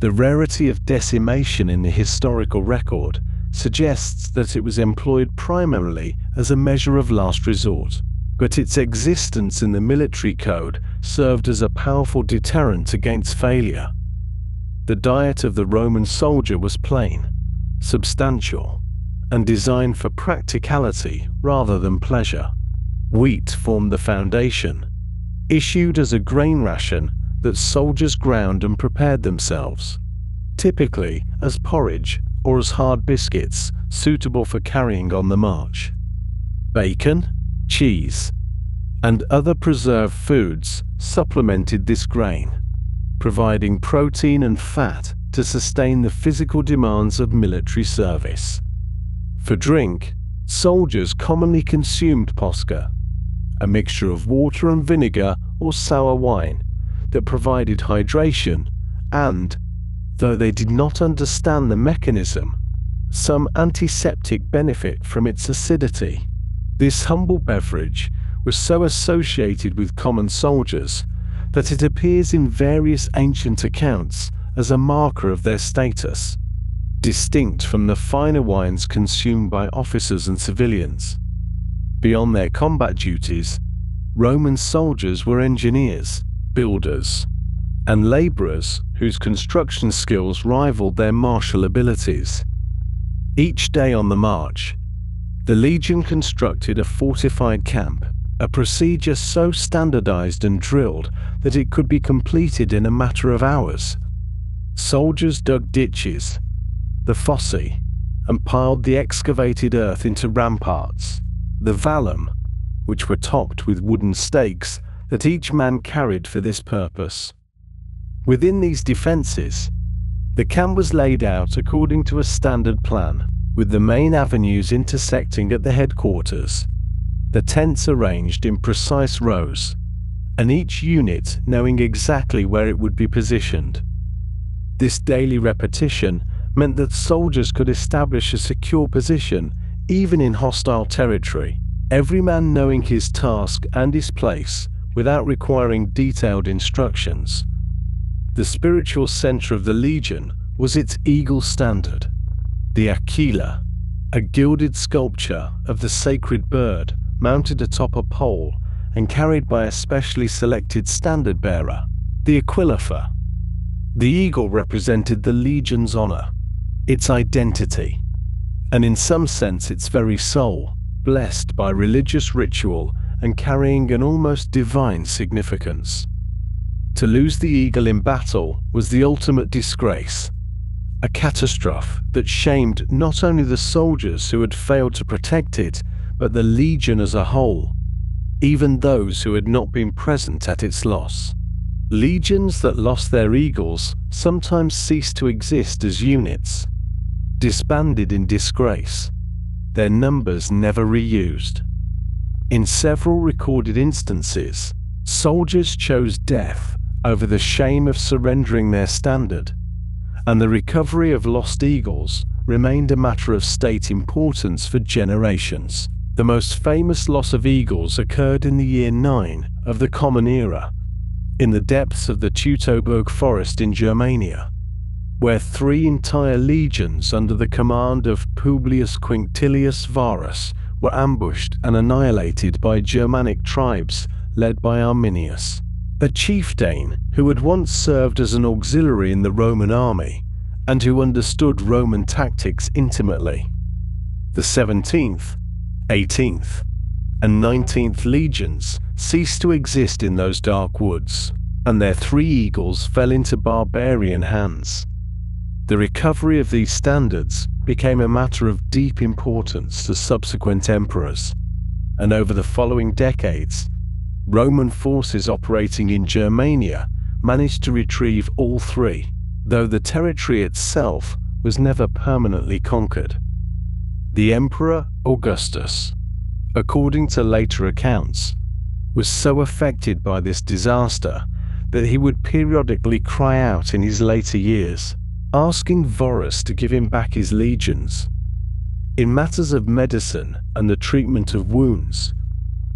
The rarity of decimation in the historical record suggests that it was employed primarily as a measure of last resort, but its existence in the military code served as a powerful deterrent against failure. The diet of the Roman soldier was plain, substantial, and designed for practicality rather than pleasure. Wheat formed the foundation, issued as a grain ration that soldiers ground and prepared themselves, typically as porridge or as hard biscuits suitable for carrying on the march. Bacon, cheese, and other preserved foods supplemented this grain, providing protein and fat to sustain the physical demands of military service. For drink, soldiers commonly consumed posca, a mixture of water and vinegar or sour wine that provided hydration and, though they did not understand the mechanism, some antiseptic benefit from its acidity. This humble beverage was so associated with common soldiers that it appears in various ancient accounts as a marker of their status, distinct from the finer wines consumed by officers and civilians. Beyond their combat duties, Roman soldiers were engineers, builders, and laborers whose construction skills rivaled their martial abilities. Each day on the march, the legion constructed a fortified camp, a procedure so standardized and drilled that it could be completed in a matter of hours. Soldiers dug ditches, the fossae, and piled the excavated earth into ramparts, the vallum, which were topped with wooden stakes that each man carried for this purpose. Within these defenses, the camp was laid out according to a standard plan, with the main avenues intersecting at the headquarters, the tents arranged in precise rows, and each unit knowing exactly where it would be positioned. This daily repetition meant that soldiers could establish a secure position even in hostile territory, every man knowing his task and his place without requiring detailed instructions. The spiritual center of the legion was its eagle standard, the Aquila, a gilded sculpture of the sacred bird mounted atop a pole and carried by a specially selected standard bearer, the Aquilipher. The eagle represented the legion's honor, its identity, and in some sense its very soul, blessed by religious ritual and carrying an almost divine significance. To lose the eagle in battle was the ultimate disgrace, a catastrophe that shamed not only the soldiers who had failed to protect it, but the legion as a whole, even those who had not been present at its loss. Legions that lost their eagles sometimes ceased to exist as units, disbanded in disgrace, their numbers never reused. In several recorded instances, soldiers chose death over the shame of surrendering their standard, and the recovery of lost eagles remained a matter of state importance for generations. The most famous loss of eagles occurred in the year 9 of the Common Era, in the depths of the Teutoburg forest in Germania, where 3 entire legions under the command of Publius Quinctilius Varus were ambushed and annihilated by Germanic tribes led by Arminius, a chieftain who had once served as an auxiliary in the Roman army and who understood Roman tactics intimately. The 17th, 18th, and 19th legions ceased to exist in those dark woods, and their 3 eagles fell into barbarian hands. The recovery of these standards became a matter of deep importance to subsequent emperors, and over the following decades, Roman forces operating in Germania managed to retrieve all 3, though the territory itself was never permanently conquered. The Emperor Augustus, according to later accounts, was so affected by this disaster that he would periodically cry out in his later years, asking Varus to give him back his legions. In matters of medicine and the treatment of wounds,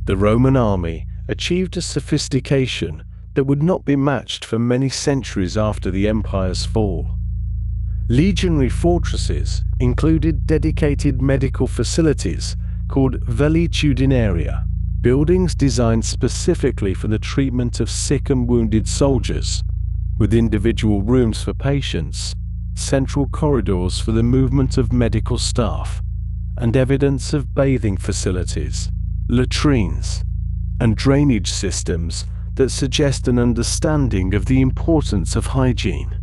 the Roman army achieved a sophistication that would not be matched for many centuries after the empire's fall. Legionary fortresses included dedicated medical facilities called velicudinaria, buildings designed specifically for the treatment of sick and wounded soldiers, with individual rooms for patients, central corridors for the movement of medical staff, and evidence of bathing facilities, latrines, and drainage systems that suggest an understanding of the importance of hygiene.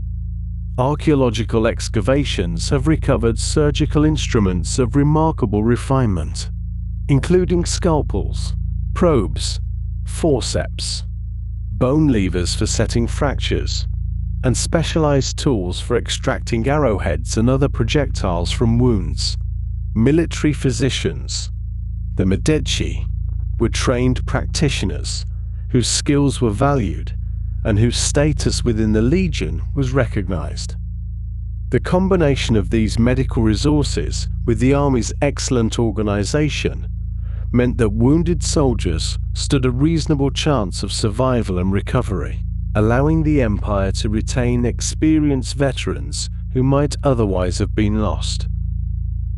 Archaeological excavations have recovered surgical instruments of remarkable refinement, including scalpels, probes, forceps, bone levers for setting fractures, and specialized tools for extracting arrowheads and other projectiles from wounds. Military physicians, the Medici, were trained practitioners whose skills were valued and whose status within the legion was recognized. The combination of these medical resources with the army's excellent organization meant that wounded soldiers stood a reasonable chance of survival and recovery, allowing the empire to retain experienced veterans who might otherwise have been lost.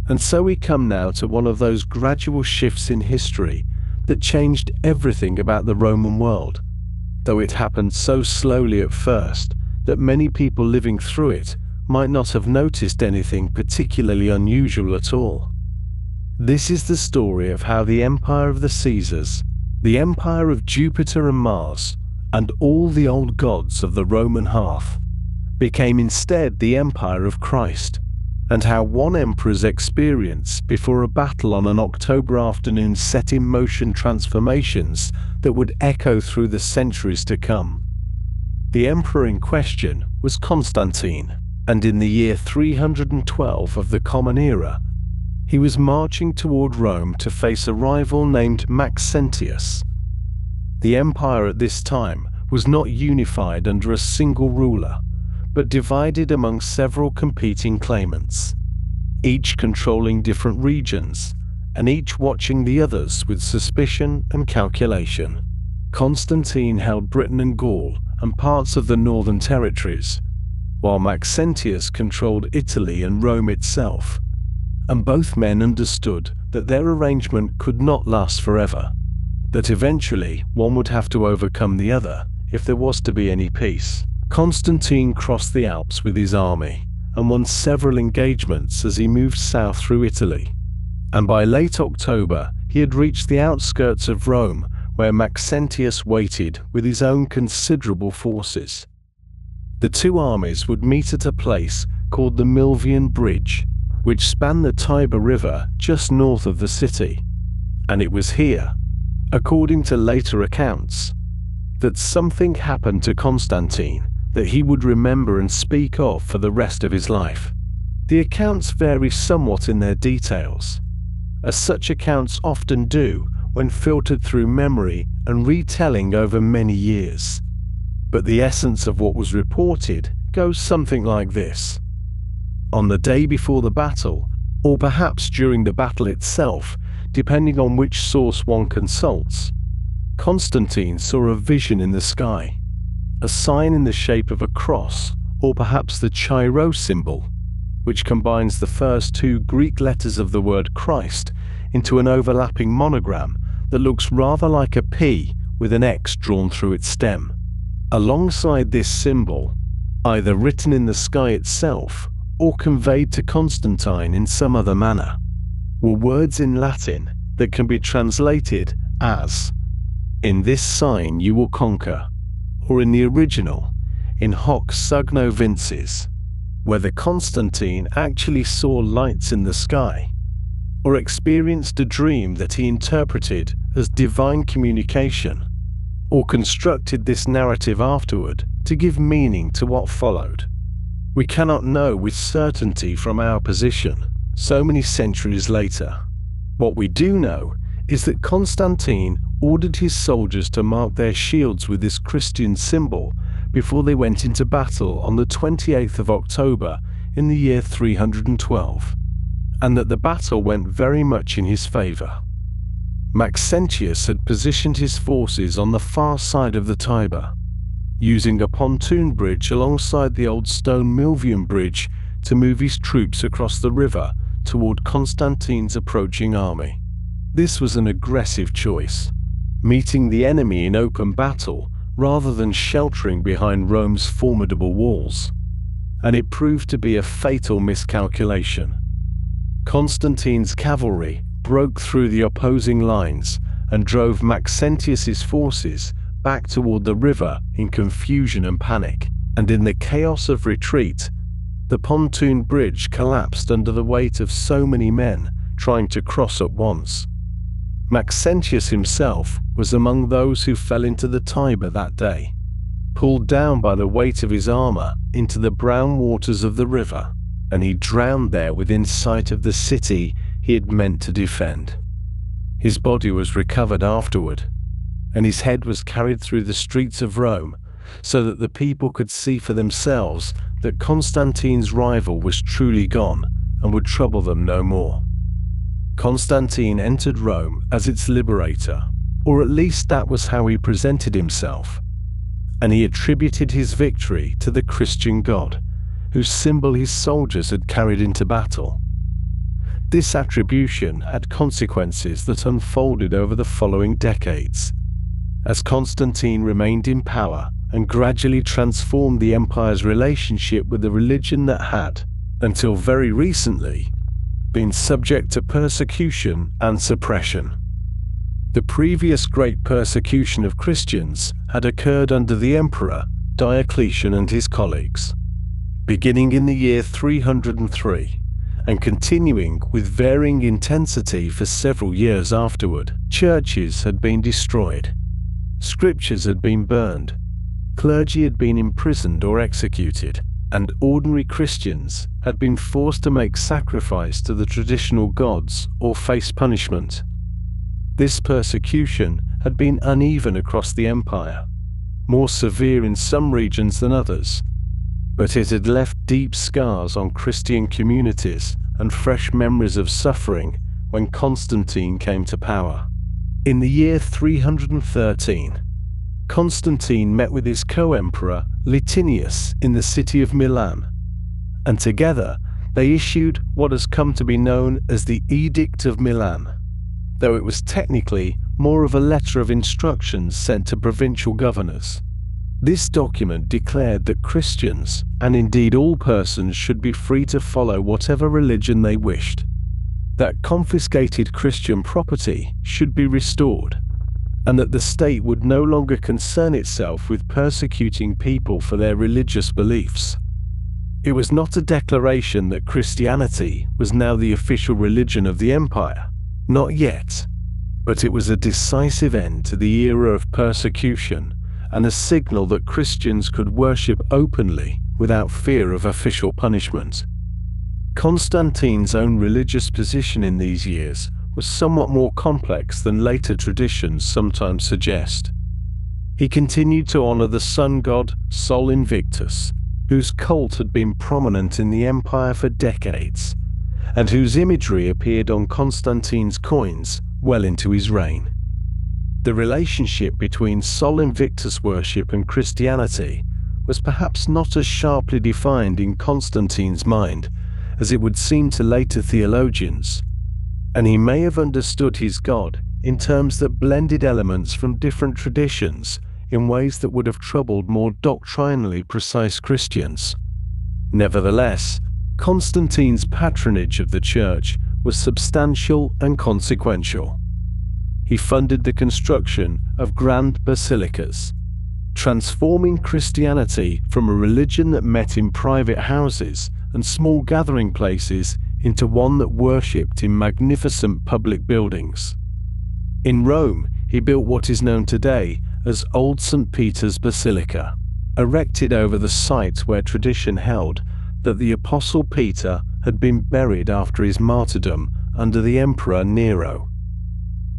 And so we come now to one of those gradual shifts in history that changed everything about the Roman world, though it happened so slowly at first that many people living through it might not have noticed anything particularly unusual at all. This is the story of how the empire of the Caesars, the empire of Jupiter and Mars, and all the old gods of the Roman hearth, became instead the empire of Christ, and how one emperor's experience before a battle on an October afternoon set in motion transformations that would echo through the centuries to come. The emperor in question was Constantine, and in the year 312 of the Common Era, he was marching toward Rome to face a rival named Maxentius. The empire at this time was not unified under a single ruler, but divided among several competing claimants, each controlling different regions, and each watching the others with suspicion and calculation. Constantine held Britain and Gaul and parts of the northern territories, while Maxentius controlled Italy and Rome itself, and both men understood that their arrangement could not last forever, that eventually one would have to overcome the other if there was to be any peace. Constantine crossed the Alps with his army and won several engagements as he moved south through Italy, and by late October he had reached the outskirts of Rome, where Maxentius waited with his own considerable forces. The two armies would meet at a place called the Milvian Bridge, which spanned the Tiber River just north of the city, and it was here, according to later accounts, that something happened to Constantine that he would remember and speak of for the rest of his life. The accounts vary somewhat in their details, as such accounts often do when filtered through memory and retelling over many years. But the essence of what was reported goes something like this. On the day before the battle, or perhaps during the battle itself, depending on which source one consults, Constantine saw a vision in the sky, a sign in the shape of a cross, or perhaps the Chi-Rho symbol, which combines the first two Greek letters of the word Christ into an overlapping monogram that looks rather like a P with an X drawn through its stem. Alongside this symbol, either written in the sky itself or conveyed to Constantine in some other manner, were words in Latin that can be translated as, "In this sign you will conquer," or in the original, "In hoc signo vinces," whether Constantine actually saw lights in the sky, or experienced a dream that he interpreted as divine communication, or constructed this narrative afterward to give meaning to what followed. We cannot know with certainty from our position, so many centuries later. What we do know is that Constantine ordered his soldiers to mark their shields with this Christian symbol before they went into battle on the 28th of October in the year 312, and that the battle went very much in his favor. Maxentius had positioned his forces on the far side of the Tiber, using a pontoon bridge alongside the old stone Milvian Bridge to move his troops across the river toward Constantine's approaching army. This was an aggressive choice, meeting the enemy in open battle rather than sheltering behind Rome's formidable walls, and it proved to be a fatal miscalculation. Constantine's cavalry broke through the opposing lines and drove Maxentius's forces back toward the river in confusion and panic, and in the chaos of retreat, the pontoon bridge collapsed under the weight of so many men trying to cross at once. Maxentius himself was among those who fell into the Tiber that day, pulled down by the weight of his armor into the brown waters of the river, and he drowned there within sight of the city he had meant to defend. His body was recovered afterward, and his head was carried through the streets of Rome so that the people could see for themselves that Constantine's rival was truly gone and would trouble them no more. Constantine entered Rome as its liberator, or at least that was how he presented himself, and he attributed his victory to the Christian God, whose symbol his soldiers had carried into battle. This attribution had consequences that unfolded over the following decades, as Constantine remained in power and gradually transformed the empire's relationship with the religion that had, until very recently, been subject to persecution and suppression. The previous great persecution of Christians had occurred under the emperor Diocletian and his colleagues, beginning in the year 303 and continuing with varying intensity for several years afterward. Churches had been destroyed, scriptures had been burned, clergy had been imprisoned or executed, and ordinary Christians had been forced to make sacrifice to the traditional gods or face punishment. This persecution had been uneven across the empire, more severe in some regions than others, but it had left deep scars on Christian communities and fresh memories of suffering when Constantine came to power. In the year 313, Constantine met with his co-emperor Licinius in the city of Milan, and together they issued what has come to be known as the Edict of Milan, though it was technically more of a letter of instructions sent to provincial governors. This document declared that Christians, and indeed all persons, should be free to follow whatever religion they wished, that confiscated Christian property should be restored, and that the state would no longer concern itself with persecuting people for their religious beliefs. It was not a declaration that Christianity was now the official religion of the empire, not yet, but it was a decisive end to the era of persecution and a signal that Christians could worship openly without fear of official punishment. Constantine's own religious position in these years was somewhat more complex than later traditions sometimes suggest. He continued to honor the sun god Sol Invictus, whose cult had been prominent in the empire for decades, and whose imagery appeared on Constantine's coins well into his reign. The relationship between Sol Invictus worship and Christianity was perhaps not as sharply defined in Constantine's mind as it would seem to later theologians, and he may have understood his god in terms that blended elements from different traditions in ways that would have troubled more doctrinally precise Christians. Nevertheless, Constantine's patronage of the church was substantial and consequential. He funded the construction of grand basilicas, transforming Christianity from a religion that met in private houses and small gathering places into one that worshipped in magnificent public buildings. In Rome, he built what is known today as Old St. Peter's Basilica, erected over the site where tradition held that the Apostle Peter had been buried after his martyrdom under the Emperor Nero.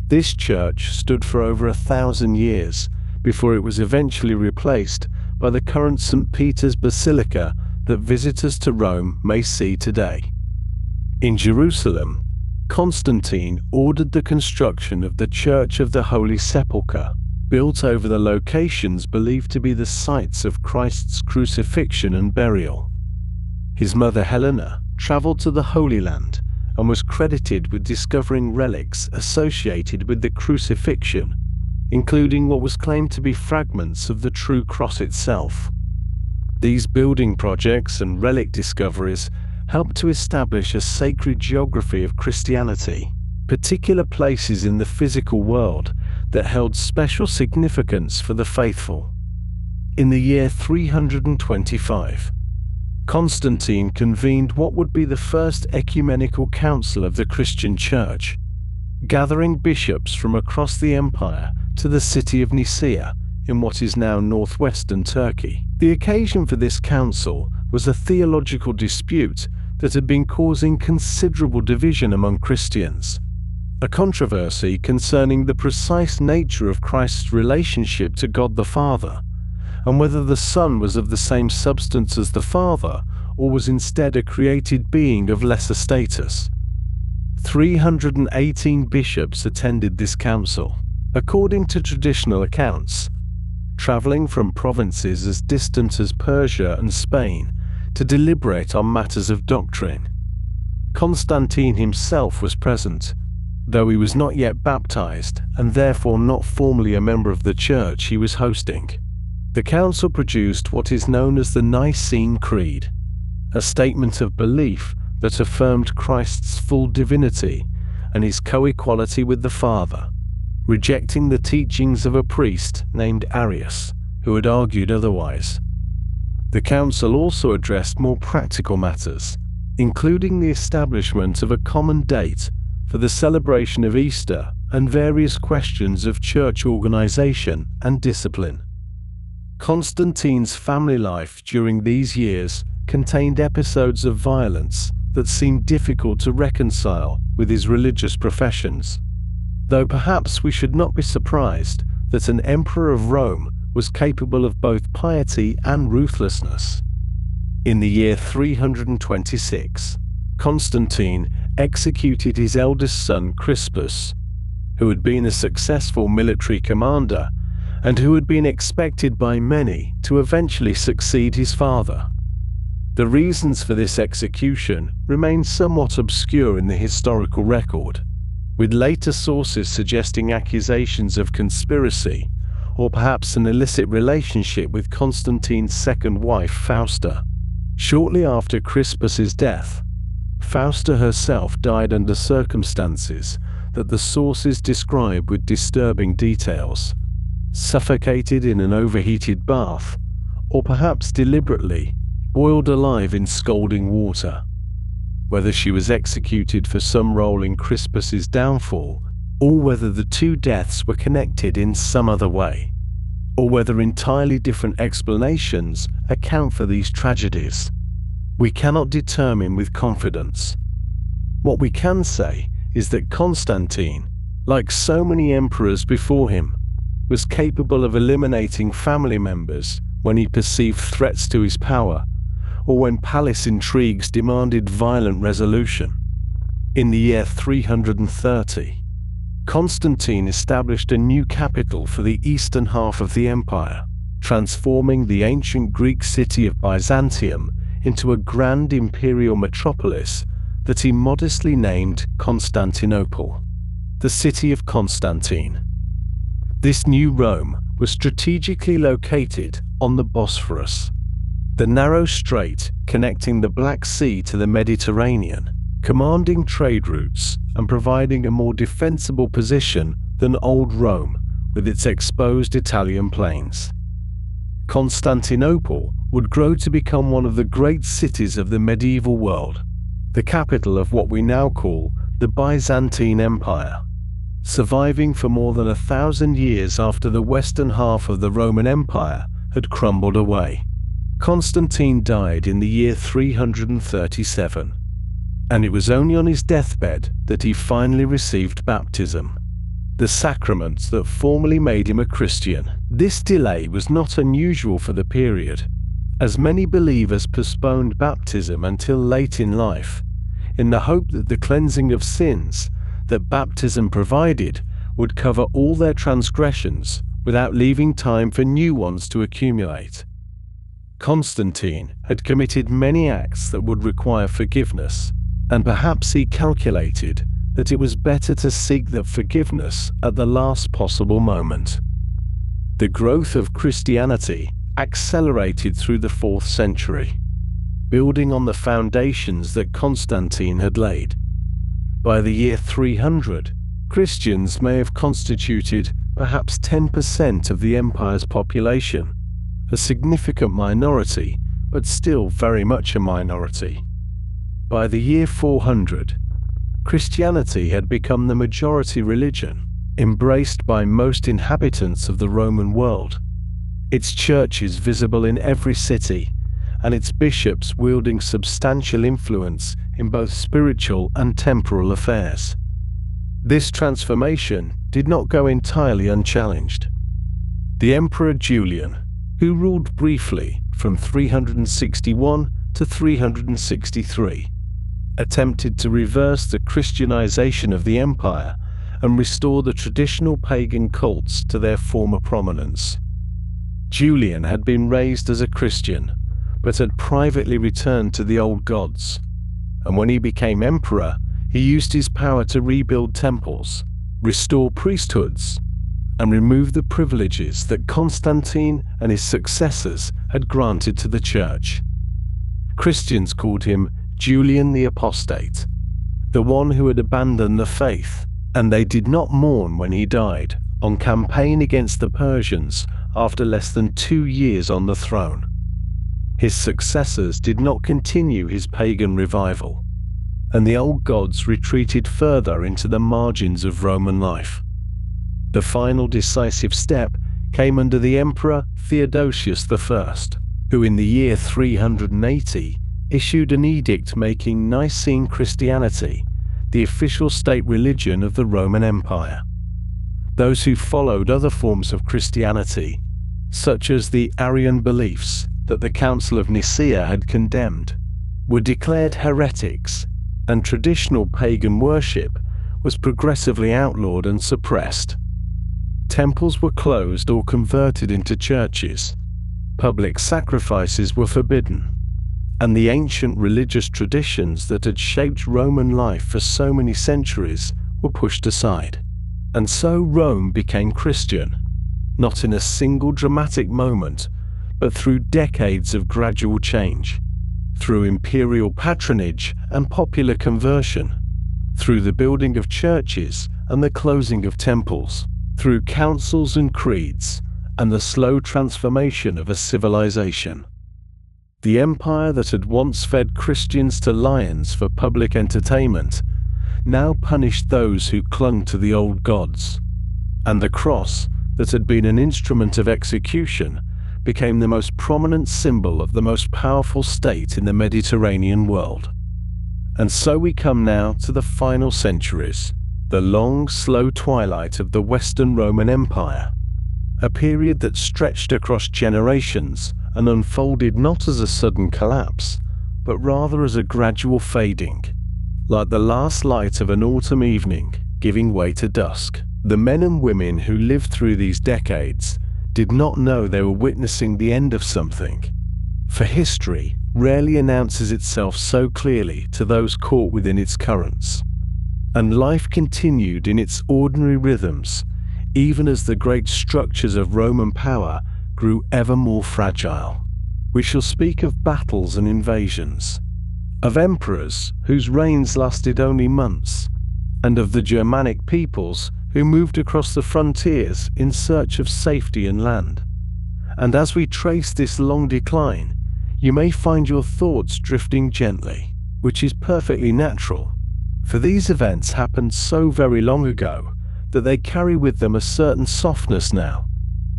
This church stood for over 1,000 years before it was eventually replaced by the current St. Peter's Basilica that visitors to Rome may see today. In Jerusalem, Constantine ordered the construction of the Church of the Holy Sepulchre, built over the locations believed to be the sites of Christ's crucifixion and burial. His mother Helena traveled to the Holy Land and was credited with discovering relics associated with the crucifixion, including what was claimed to be fragments of the true cross itself. These building projects and relic discoveries helped to establish a sacred geography of Christianity, particular places in the physical world that held special significance for the faithful. In the year 325, Constantine convened what would be the first ecumenical council of the Christian Church, gathering bishops from across the empire to the city of Nicaea in what is now northwestern Turkey. The occasion for this council was a theological dispute that had been causing considerable division among Christians, a controversy concerning the precise nature of Christ's relationship to God the Father, and whether the Son was of the same substance as the Father or was instead a created being of lesser status. 318 bishops attended this council, according to traditional accounts, traveling from provinces as distant as Persia and Spain to deliberate on matters of doctrine. Constantine himself was present, though he was not yet baptized and therefore not formally a member of the church he was hosting. The council produced what is known as the Nicene Creed, a statement of belief that affirmed Christ's full divinity and his co-equality with the Father, rejecting the teachings of a priest named Arius, who had argued otherwise. The council also addressed more practical matters, including the establishment of a common date for the celebration of Easter and various questions of church organization and discipline. Constantine's family life during these years contained episodes of violence that seemed difficult to reconcile with his religious professions, though perhaps we should not be surprised that an emperor of Rome was capable of both piety and ruthlessness. In the year 326, Constantine executed his eldest son Crispus, who had been a successful military commander and who had been expected by many to eventually succeed his father. The reasons for this execution remain somewhat obscure in the historical record, with later sources suggesting accusations of conspiracy or perhaps an illicit relationship with Constantine's second wife Fausta. Shortly after Crispus's death, Fausta herself died under circumstances that the sources describe with disturbing details, suffocated in an overheated bath, or perhaps deliberately boiled alive in scalding water. Whether she was executed for some role in Crispus's downfall, or whether the two deaths were connected in some other way, or whether entirely different explanations account for these tragedies, we cannot determine with confidence. What we can say is that Constantine, like so many emperors before him, was capable of eliminating family members when he perceived threats to his power, or when palace intrigues demanded violent resolution. In the year 330, Constantine established a new capital for the eastern half of the empire, transforming the ancient Greek city of Byzantium into a grand imperial metropolis that he modestly named Constantinople, the city of Constantine. This new Rome was strategically located on the Bosphorus, the narrow strait connecting the Black Sea to the Mediterranean, commanding trade routes and providing a more defensible position than Old Rome with its exposed Italian plains. Constantinople would grow to become one of the great cities of the medieval world, the capital of what we now call the Byzantine Empire, surviving for more than 1,000 years after the western half of the Roman Empire had crumbled away. Constantine died in the year 337, and it was only on his deathbed that he finally received baptism, the sacrament that formally made him a Christian. This delay was not unusual for the period, as many believers postponed baptism until late in life, in the hope that the cleansing of sins that baptism provided would cover all their transgressions without leaving time for new ones to accumulate. Constantine had committed many acts that would require forgiveness, and perhaps he calculated that it was better to seek that forgiveness at the last possible moment. The growth of Christianity accelerated through the 4th century. building on the foundations that Constantine had laid. By the year 300, Christians may have constituted perhaps 10% of the empire's population, a significant minority, but still very much a minority. By the year 400, Christianity had become the majority religion, embraced by most inhabitants of the Roman world, its churches visible in every city, and its bishops wielding substantial influence in both spiritual and temporal affairs. This transformation did not go entirely unchallenged. The Emperor Julian, who ruled briefly from 361 to 363, attempted to reverse the Christianization of the empire and restore the traditional pagan cults to their former prominence. Julian had been raised as a Christian, but had privately returned to the old gods, and when he became emperor, he used his power to rebuild temples, restore priesthoods, and remove the privileges that Constantine and his successors had granted to the church. Christians called him Julian the Apostate, the one who had abandoned the faith, and they did not mourn when he died on campaign against the Persians after less than 2 years on the throne. His successors did not continue his pagan revival, and the old gods retreated further into the margins of Roman life. The final decisive step came under the Emperor Theodosius I, who in the year 380 issued an edict making Nicene Christianity the official state religion of the Roman Empire. Those who followed other forms of Christianity, such as the Arian beliefs that the Council of Nicaea had condemned, were declared heretics, and traditional pagan worship was progressively outlawed and suppressed. Temples were closed or converted into churches, public sacrifices were forbidden, and the ancient religious traditions that had shaped Roman life for so many centuries were pushed aside. And so Rome became Christian, not in a single dramatic moment, but through decades of gradual change, through imperial patronage and popular conversion, through the building of churches and the closing of temples, through councils and creeds, and the slow transformation of a civilization. The empire that had once fed Christians to lions for public entertainment now punished those who clung to the old gods, and the cross, that had been an instrument of execution, became the most prominent symbol of the most powerful state in the Mediterranean world. And so we come now to the final centuries, the long, slow twilight of the Western Roman Empire, a period that stretched across generations and unfolded not as a sudden collapse, but rather as a gradual fading, like the last light of an autumn evening giving way to dusk. The men and women who lived through these decades did not know they were witnessing the end of something, for history rarely announces itself so clearly to those caught within its currents. And life continued in its ordinary rhythms, even as the great structures of Roman power grew ever more fragile. We shall speak of battles and invasions, of emperors whose reigns lasted only months, and of the Germanic peoples who moved across the frontiers in search of safety and land. And as we trace this long decline, you may find your thoughts drifting gently, which is perfectly natural, for these events happened so very long ago that they carry with them a certain softness now,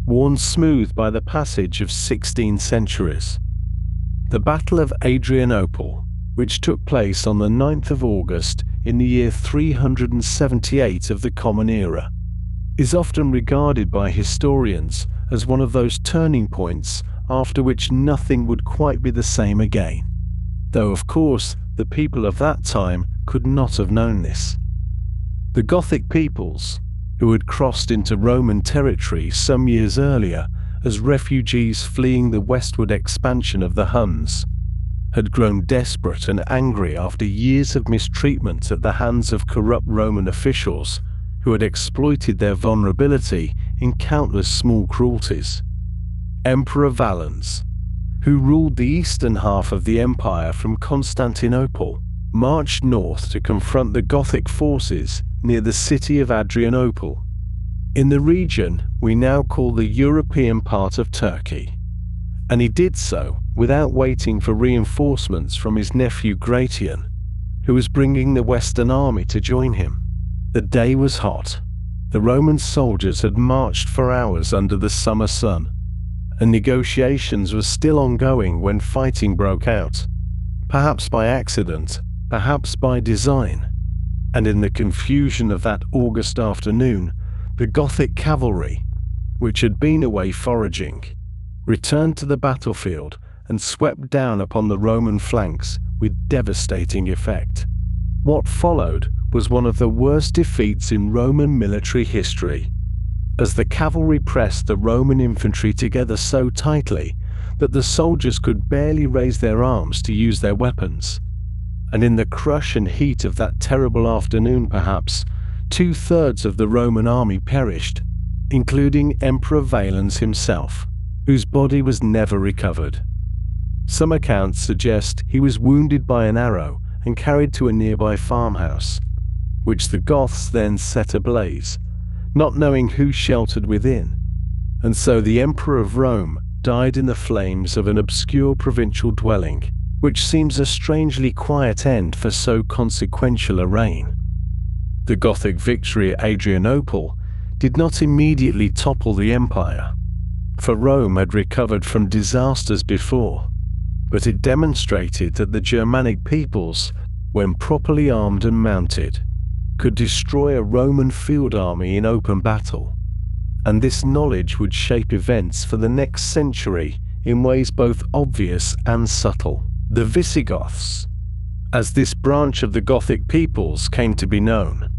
worn smooth by the passage of 16 centuries. The Battle of Adrianople, which took place on the 9th of August in the year 378 of the Common Era, is often regarded by historians as one of those turning points after which nothing would quite be the same again, though of course the people of that time could not have known this. The Gothic peoples, who had crossed into Roman territory some years earlier as refugees fleeing the westward expansion of the Huns, had grown desperate and angry after years of mistreatment at the hands of corrupt Roman officials who had exploited their vulnerability in countless small cruelties. Emperor Valens, who ruled the eastern half of the empire from Constantinople, marched north to confront the Gothic forces near the city of Adrianople, in the region we now call the European part of Turkey. And he did so without waiting for reinforcements from his nephew Gratian, who was bringing the Western army to join him. The day was hot. The Roman soldiers had marched for hours under the summer sun, and negotiations were still ongoing when fighting broke out, perhaps by accident, perhaps by design. And in the confusion of that August afternoon, the Gothic cavalry, which had been away foraging, returned to the battlefield and swept down upon the Roman flanks with devastating effect. What followed was one of the worst defeats in Roman military history, as the cavalry pressed the Roman infantry together so tightly that the soldiers could barely raise their arms to use their weapons. And in the crush and heat of that terrible afternoon, perhaps 2/3 of the Roman army perished, including Emperor Valens himself, whose body was never recovered. Some accounts suggest he was wounded by an arrow and carried to a nearby farmhouse, which the Goths then set ablaze, not knowing who sheltered within. And so the Emperor of Rome died in the flames of an obscure provincial dwelling, which seems a strangely quiet end for so consequential a reign. The Gothic victory at Adrianople did not immediately topple the empire, for Rome had recovered from disasters before, but it demonstrated that the Germanic peoples, when properly armed and mounted, could destroy a Roman field army in open battle. And this knowledge would shape events for the next century in ways both obvious and subtle. The Visigoths, as this branch of the Gothic peoples came to be known,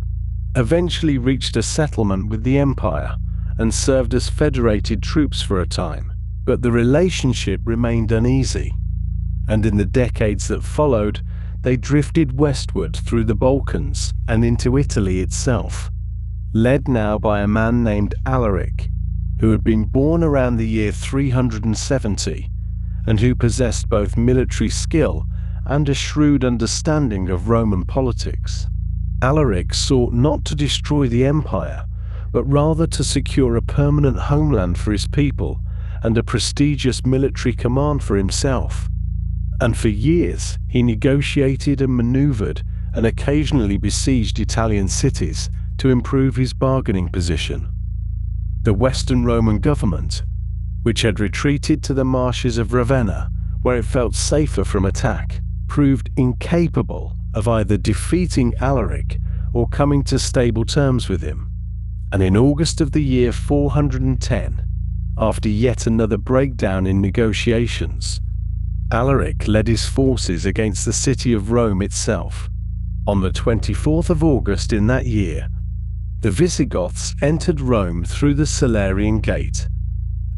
eventually reached a settlement with the empire and served as federated troops for a time, but the relationship remained uneasy, and in the decades that followed, they drifted westward through the Balkans and into Italy itself, led now by a man named Alaric, who had been born around the year 370 and who possessed both military skill and a shrewd understanding of Roman politics. Alaric sought not to destroy the empire, but rather to secure a permanent homeland for his people and a prestigious military command for himself. And for years he negotiated and maneuvered and occasionally besieged Italian cities to improve his bargaining position. The Western Roman government, which had retreated to the marshes of Ravenna, where it felt safer from attack, proved incapable of either defeating Alaric or coming to stable terms with him. And in August of the year 410, after yet another breakdown in negotiations, Alaric led his forces against the city of Rome itself. On the 24th of August in that year, the Visigoths entered Rome through the Salarian Gate,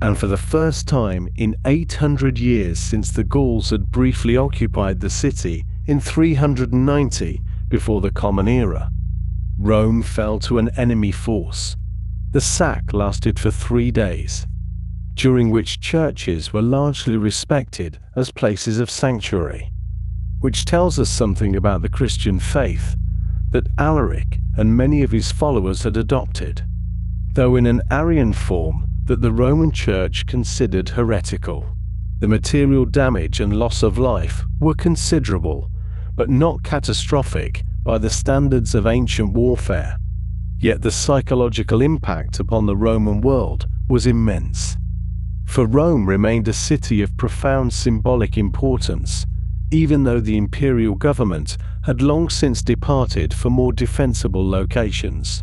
and for the first time in 800 years since the Gauls had briefly occupied the city in 390 before the Common Era, Rome fell to an enemy force. The sack lasted for 3 days, during which churches were largely respected as places of sanctuary, which tells us something about the Christian faith that Alaric and many of his followers had adopted, though in an Arian form that the Roman Church considered heretical. The material damage and loss of life were considerable, but not catastrophic by the standards of ancient warfare. Yet the psychological impact upon the Roman world was immense. For Rome remained a city of profound symbolic importance, even though the imperial government had long since departed for more defensible locations.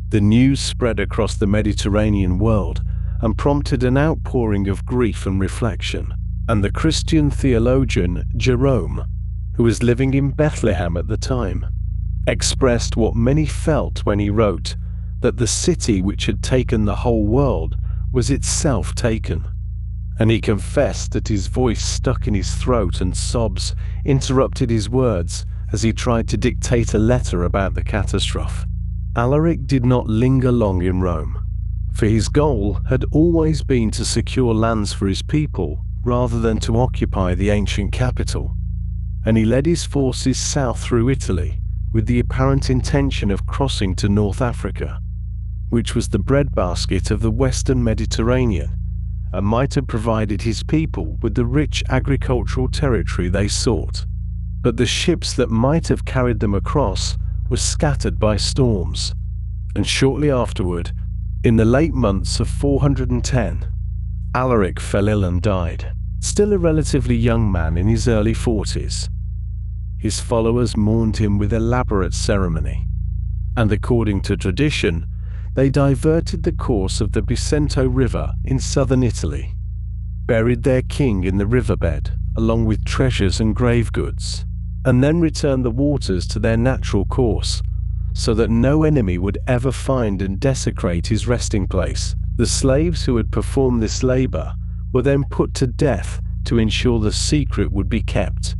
The news spread across the Mediterranean world and prompted an outpouring of grief and reflection, and the Christian theologian Jerome, who was living in Bethlehem at the time, expressed what many felt when he wrote that the city which had taken the whole world was itself taken, and he confessed that his voice stuck in his throat and sobs interrupted his words as he tried to dictate a letter about the catastrophe. Alaric did not linger long in Rome, for his goal had always been to secure lands for his people rather than to occupy the ancient capital, and he led his forces south through Italy with the apparent intention of crossing to North Africa, which was the breadbasket of the Western Mediterranean, and might have provided his people with the rich agricultural territory they sought. But the ships that might have carried them across were scattered by storms, and shortly afterward, in the late months of 410, Alaric fell ill and died, still a relatively young man in his early 40s. His followers mourned him with elaborate ceremony, and according to tradition, they diverted the course of the Bicento River in southern Italy, buried their king in the riverbed along with treasures and grave goods, and then returned the waters to their natural course, so that no enemy would ever find and desecrate his resting place. The slaves who had performed this labor were then put to death to ensure the secret would be kept,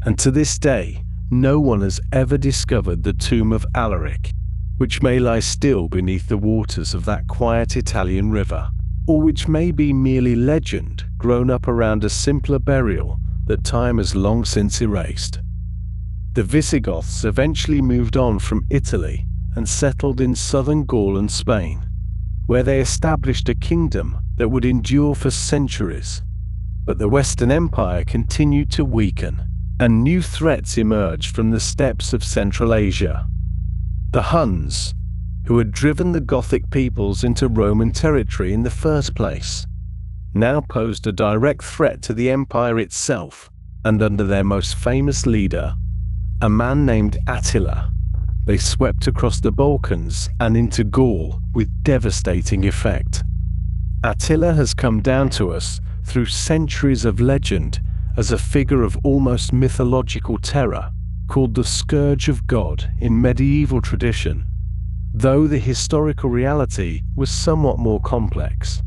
and to this day, no one has ever discovered the tomb of Alaric, which may lie still beneath the waters of that quiet Italian river, or which may be merely legend grown up around a simpler burial that time has long since erased. The Visigoths eventually moved on from Italy and settled in southern Gaul and Spain, where they established a kingdom that would endure for centuries. But the Western Empire continued to weaken, and new threats emerged from the steppes of Central Asia. The Huns, who had driven the Gothic peoples into Roman territory in the first place, now posed a direct threat to the empire itself, and under their most famous leader, a man named Attila, they swept across the Balkans and into Gaul with devastating effect. Attila has come down to us through centuries of legend as a figure of almost mythological terror, called the Scourge of God in medieval tradition, though the historical reality was somewhat more complex,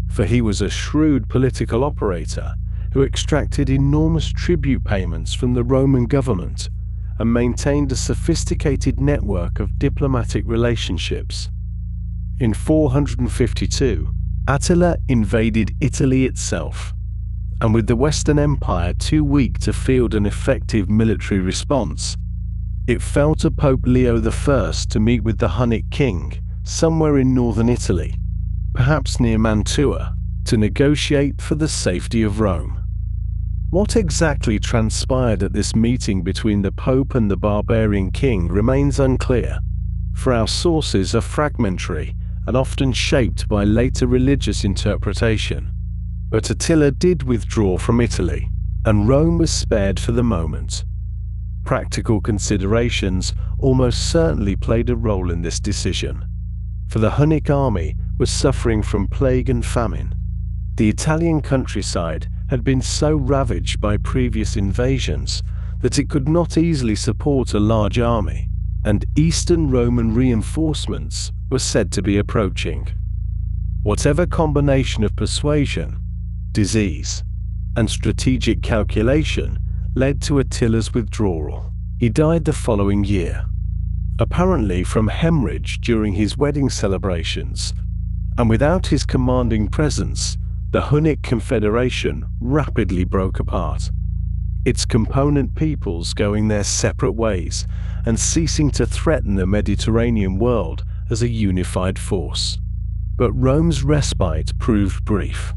for he was a shrewd political operator who extracted enormous tribute payments from the Roman government and maintained a sophisticated network of diplomatic relationships. In 452, Attila invaded Italy itself, and with the Western Empire too weak to field an effective military response, it fell to Pope Leo I to meet with the Hunnic king somewhere in northern Italy, perhaps near Mantua, to negotiate for the safety of Rome. What exactly transpired at this meeting between the Pope and the barbarian king remains unclear, for our sources are fragmentary and often shaped by later religious interpretation. But Attila did withdraw from Italy, and Rome was spared for the moment. Practical considerations almost certainly played a role in this decision, for the Hunnic army was suffering from plague and famine. The Italian countryside had been so ravaged by previous invasions that it could not easily support a large army, and Eastern Roman reinforcements were said to be approaching. Whatever combination of persuasion, disease, and strategic calculation led to Attila's withdrawal. He died the following year, apparently from hemorrhage during his wedding celebrations, and without his commanding presence, the Hunnic Confederation rapidly broke apart, its component peoples going their separate ways and ceasing to threaten the Mediterranean world as a unified force. But Rome's respite proved brief,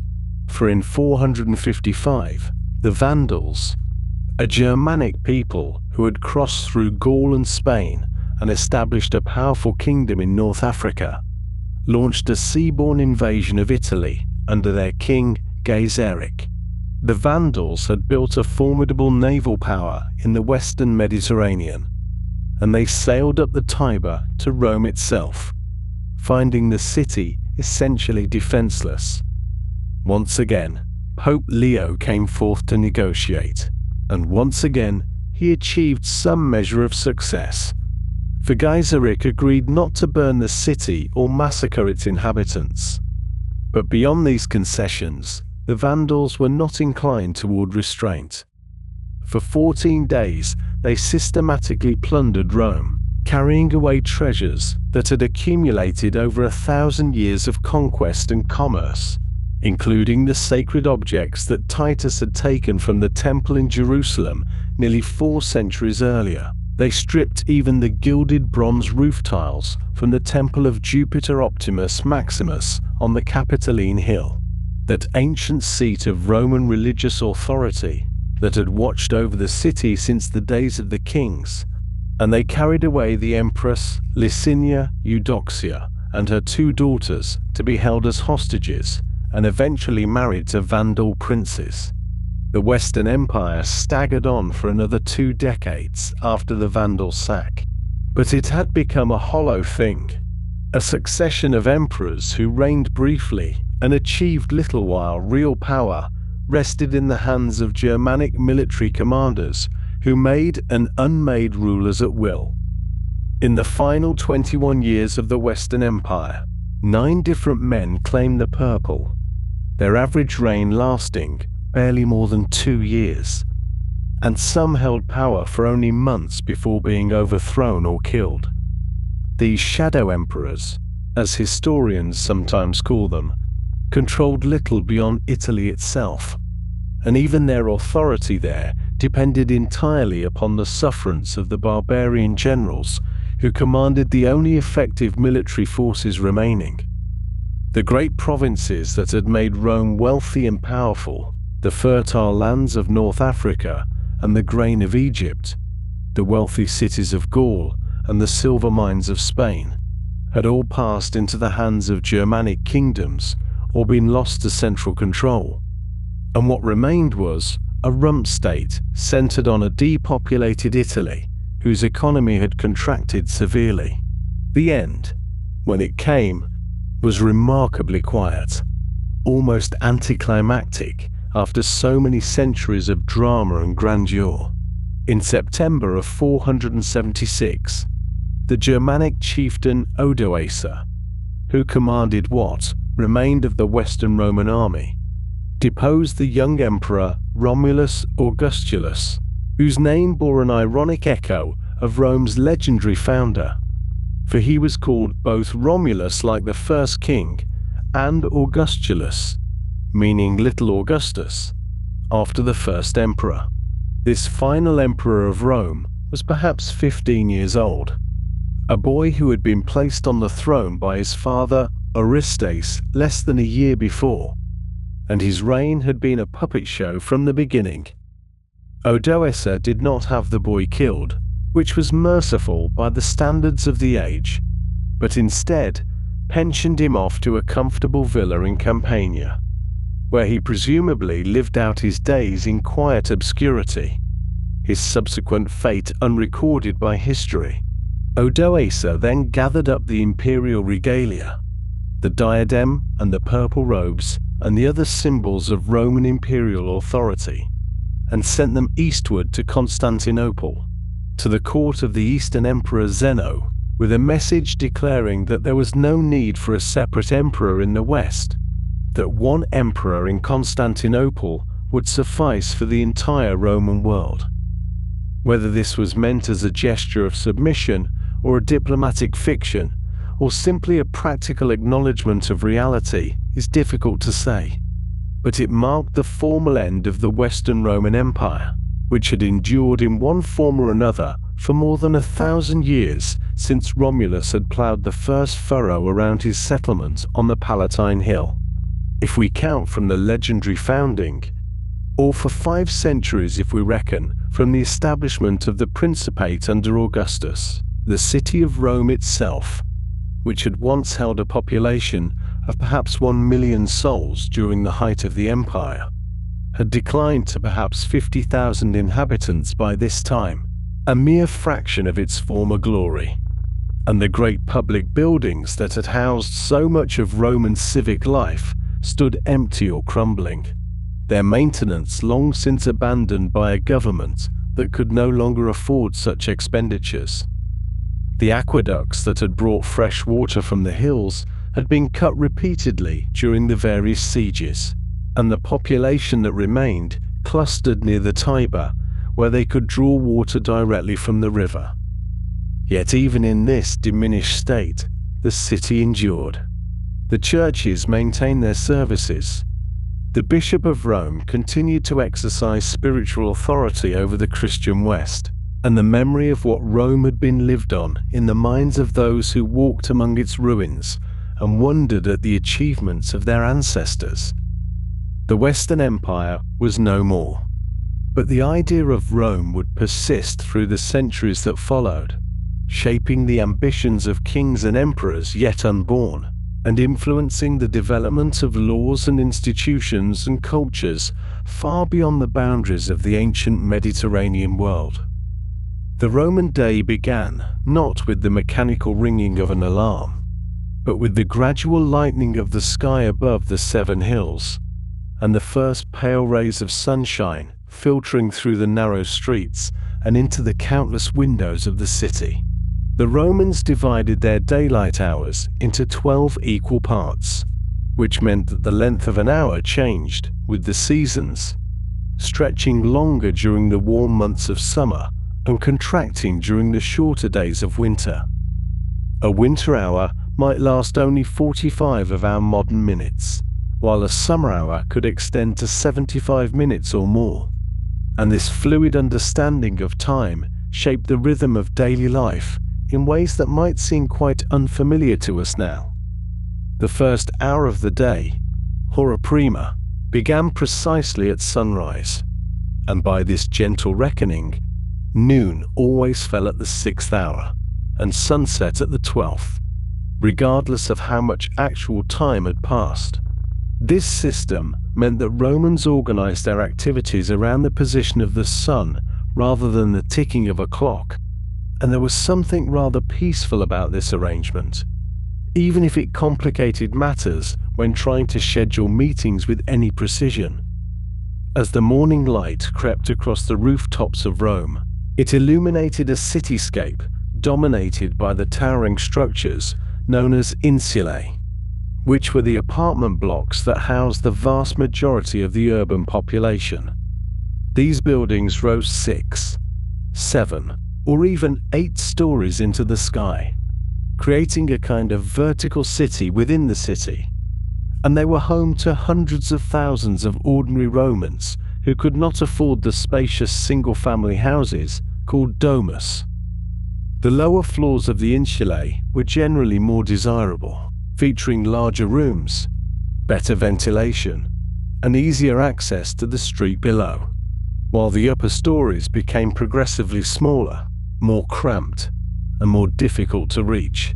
for in 455, the Vandals, a Germanic people who had crossed through Gaul and Spain and established a powerful kingdom in North Africa, launched a seaborne invasion of Italy under their king Gaiseric. The Vandals had built a formidable naval power in the western Mediterranean, and they sailed up the Tiber to Rome itself, finding the city essentially defenseless. Once again, Pope Leo came forth to negotiate, and once again he achieved some measure of success. For Gaiseric agreed not to burn the city or massacre its inhabitants. But beyond these concessions, the Vandals were not inclined toward restraint. For 14 days, they systematically plundered Rome, carrying away treasures that had accumulated over 1,000 years of conquest and commerce, including the sacred objects that Titus had taken from the temple in Jerusalem nearly 4 centuries earlier. They stripped even the gilded bronze roof tiles from the temple of Jupiter Optimus Maximus on the Capitoline Hill, that ancient seat of Roman religious authority that had watched over the city since the days of the kings, and they carried away the Empress Licinia Eudoxia and her 2 daughters to be held as hostages and eventually married to Vandal princes. The Western Empire staggered on for another 2 decades after the Vandal sack, but it had become a hollow thing, a succession of emperors who reigned briefly and achieved little while real power rested in the hands of Germanic military commanders who made and unmade rulers at will. In the final 21 years of the Western Empire, 9 different men claimed the purple, their average reign lasting barely more than 2 years, and some held power for only months before being overthrown or killed. These shadow emperors, as historians sometimes call them, controlled little beyond Italy itself, and even their authority there depended entirely upon the sufferance of the barbarian generals who commanded the only effective military forces remaining. The great provinces that had made Rome wealthy and powerful, the fertile lands of North Africa and the grain of Egypt, the wealthy cities of Gaul and the silver mines of Spain, had all passed into the hands of Germanic kingdoms or been lost to central control. And what remained was a rump state centered on a depopulated Italy whose economy had contracted severely. The end, when it came, was remarkably quiet, almost anticlimactic after so many centuries of drama and grandeur. In September of 476, the Germanic chieftain Odoacer, who commanded what remained of the Western Roman army, deposed the young emperor Romulus Augustulus, whose name bore an ironic echo of Rome's legendary founder, for he was called both Romulus like the first king and Augustulus, meaning Little Augustus, after the first emperor. This final emperor of Rome was perhaps 15 years old, a boy who had been placed on the throne by his father Orestes less than a year before, and his reign had been a puppet show from the beginning. Odoacer did not have the boy killed, which was merciful by the standards of the age, but instead pensioned him off to a comfortable villa in Campania, where he presumably lived out his days in quiet obscurity, his subsequent fate unrecorded by history. Odoacer then gathered up the imperial regalia, the diadem and the purple robes and the other symbols of Roman imperial authority, and sent them eastward to Constantinople, to the court of the Eastern Emperor Zeno, with a message declaring that there was no need for a separate emperor in the West, that one emperor in Constantinople would suffice for the entire Roman world. Whether this was meant as a gesture of submission or a diplomatic fiction, or simply a practical acknowledgement of reality, is difficult to say. But it marked the formal end of the Western Roman Empire, which had endured in one form or another for more than 1,000 years since Romulus had ploughed the first furrow around his settlement on the Palatine Hill, if we count from the legendary founding, or for 5 centuries if we reckon from the establishment of the Principate under Augustus. The city of Rome itself, which had once held a population of perhaps 1 million souls during the height of the empire, had declined to perhaps 50,000 inhabitants by this time, a mere fraction of its former glory. And the great public buildings that had housed so much of Roman civic life stood empty or crumbling, their maintenance long since abandoned by a government that could no longer afford such expenditures. The aqueducts that had brought fresh water from the hills had been cut repeatedly during the various sieges, and the population that remained clustered near the Tiber, where they could draw water directly from the river. Yet even in this diminished state, the city endured. The churches maintained their services, The Bishop of Rome continued to exercise spiritual authority over the Christian West, and the memory of what Rome had been lived on in the minds of those who walked among its ruins and wondered at the achievements of their ancestors. The Western Empire was no more, but the idea of Rome would persist through the centuries that followed, shaping the ambitions of kings and emperors yet unborn, and influencing the development of laws and institutions and cultures far beyond the boundaries of the ancient Mediterranean world. The Roman day began not with the mechanical ringing of an alarm, but with the gradual lightening of the sky above the 7 hills, and the first pale rays of sunshine filtering through the narrow streets and into the countless windows of the city. The Romans divided their daylight hours into 12 equal parts, which meant that the length of an hour changed with the seasons, stretching longer during the warm months of summer and contracting during the shorter days of winter. A winter hour might last only 45 of our modern minutes, while a summer hour could extend to 75 minutes or more. And this fluid understanding of time shaped the rhythm of daily life in ways that might seem quite unfamiliar to us now. The first hour of the day, hora prima, began precisely at sunrise, and by this gentle reckoning, noon always fell at the 6th hour, and sunset at the 12th, regardless of how much actual time had passed. This system meant that Romans organized their activities around the position of the sun rather than the ticking of a clock, and there was something rather peaceful about this arrangement, even if it complicated matters when trying to schedule meetings with any precision. As the morning light crept across the rooftops of Rome, it illuminated a cityscape dominated by the towering structures known as insulae, which were the apartment blocks that housed the vast majority of the urban population. These buildings rose 6, 7, or even 8 stories into the sky, creating a kind of vertical city within the city, and they were home to hundreds of thousands of ordinary Romans who could not afford the spacious single-family houses called domus. The lower floors of the insulae were generally more desirable, featuring larger rooms, better ventilation, and easier access to the street below, while the upper stories became progressively smaller, more cramped, and more difficult to reach.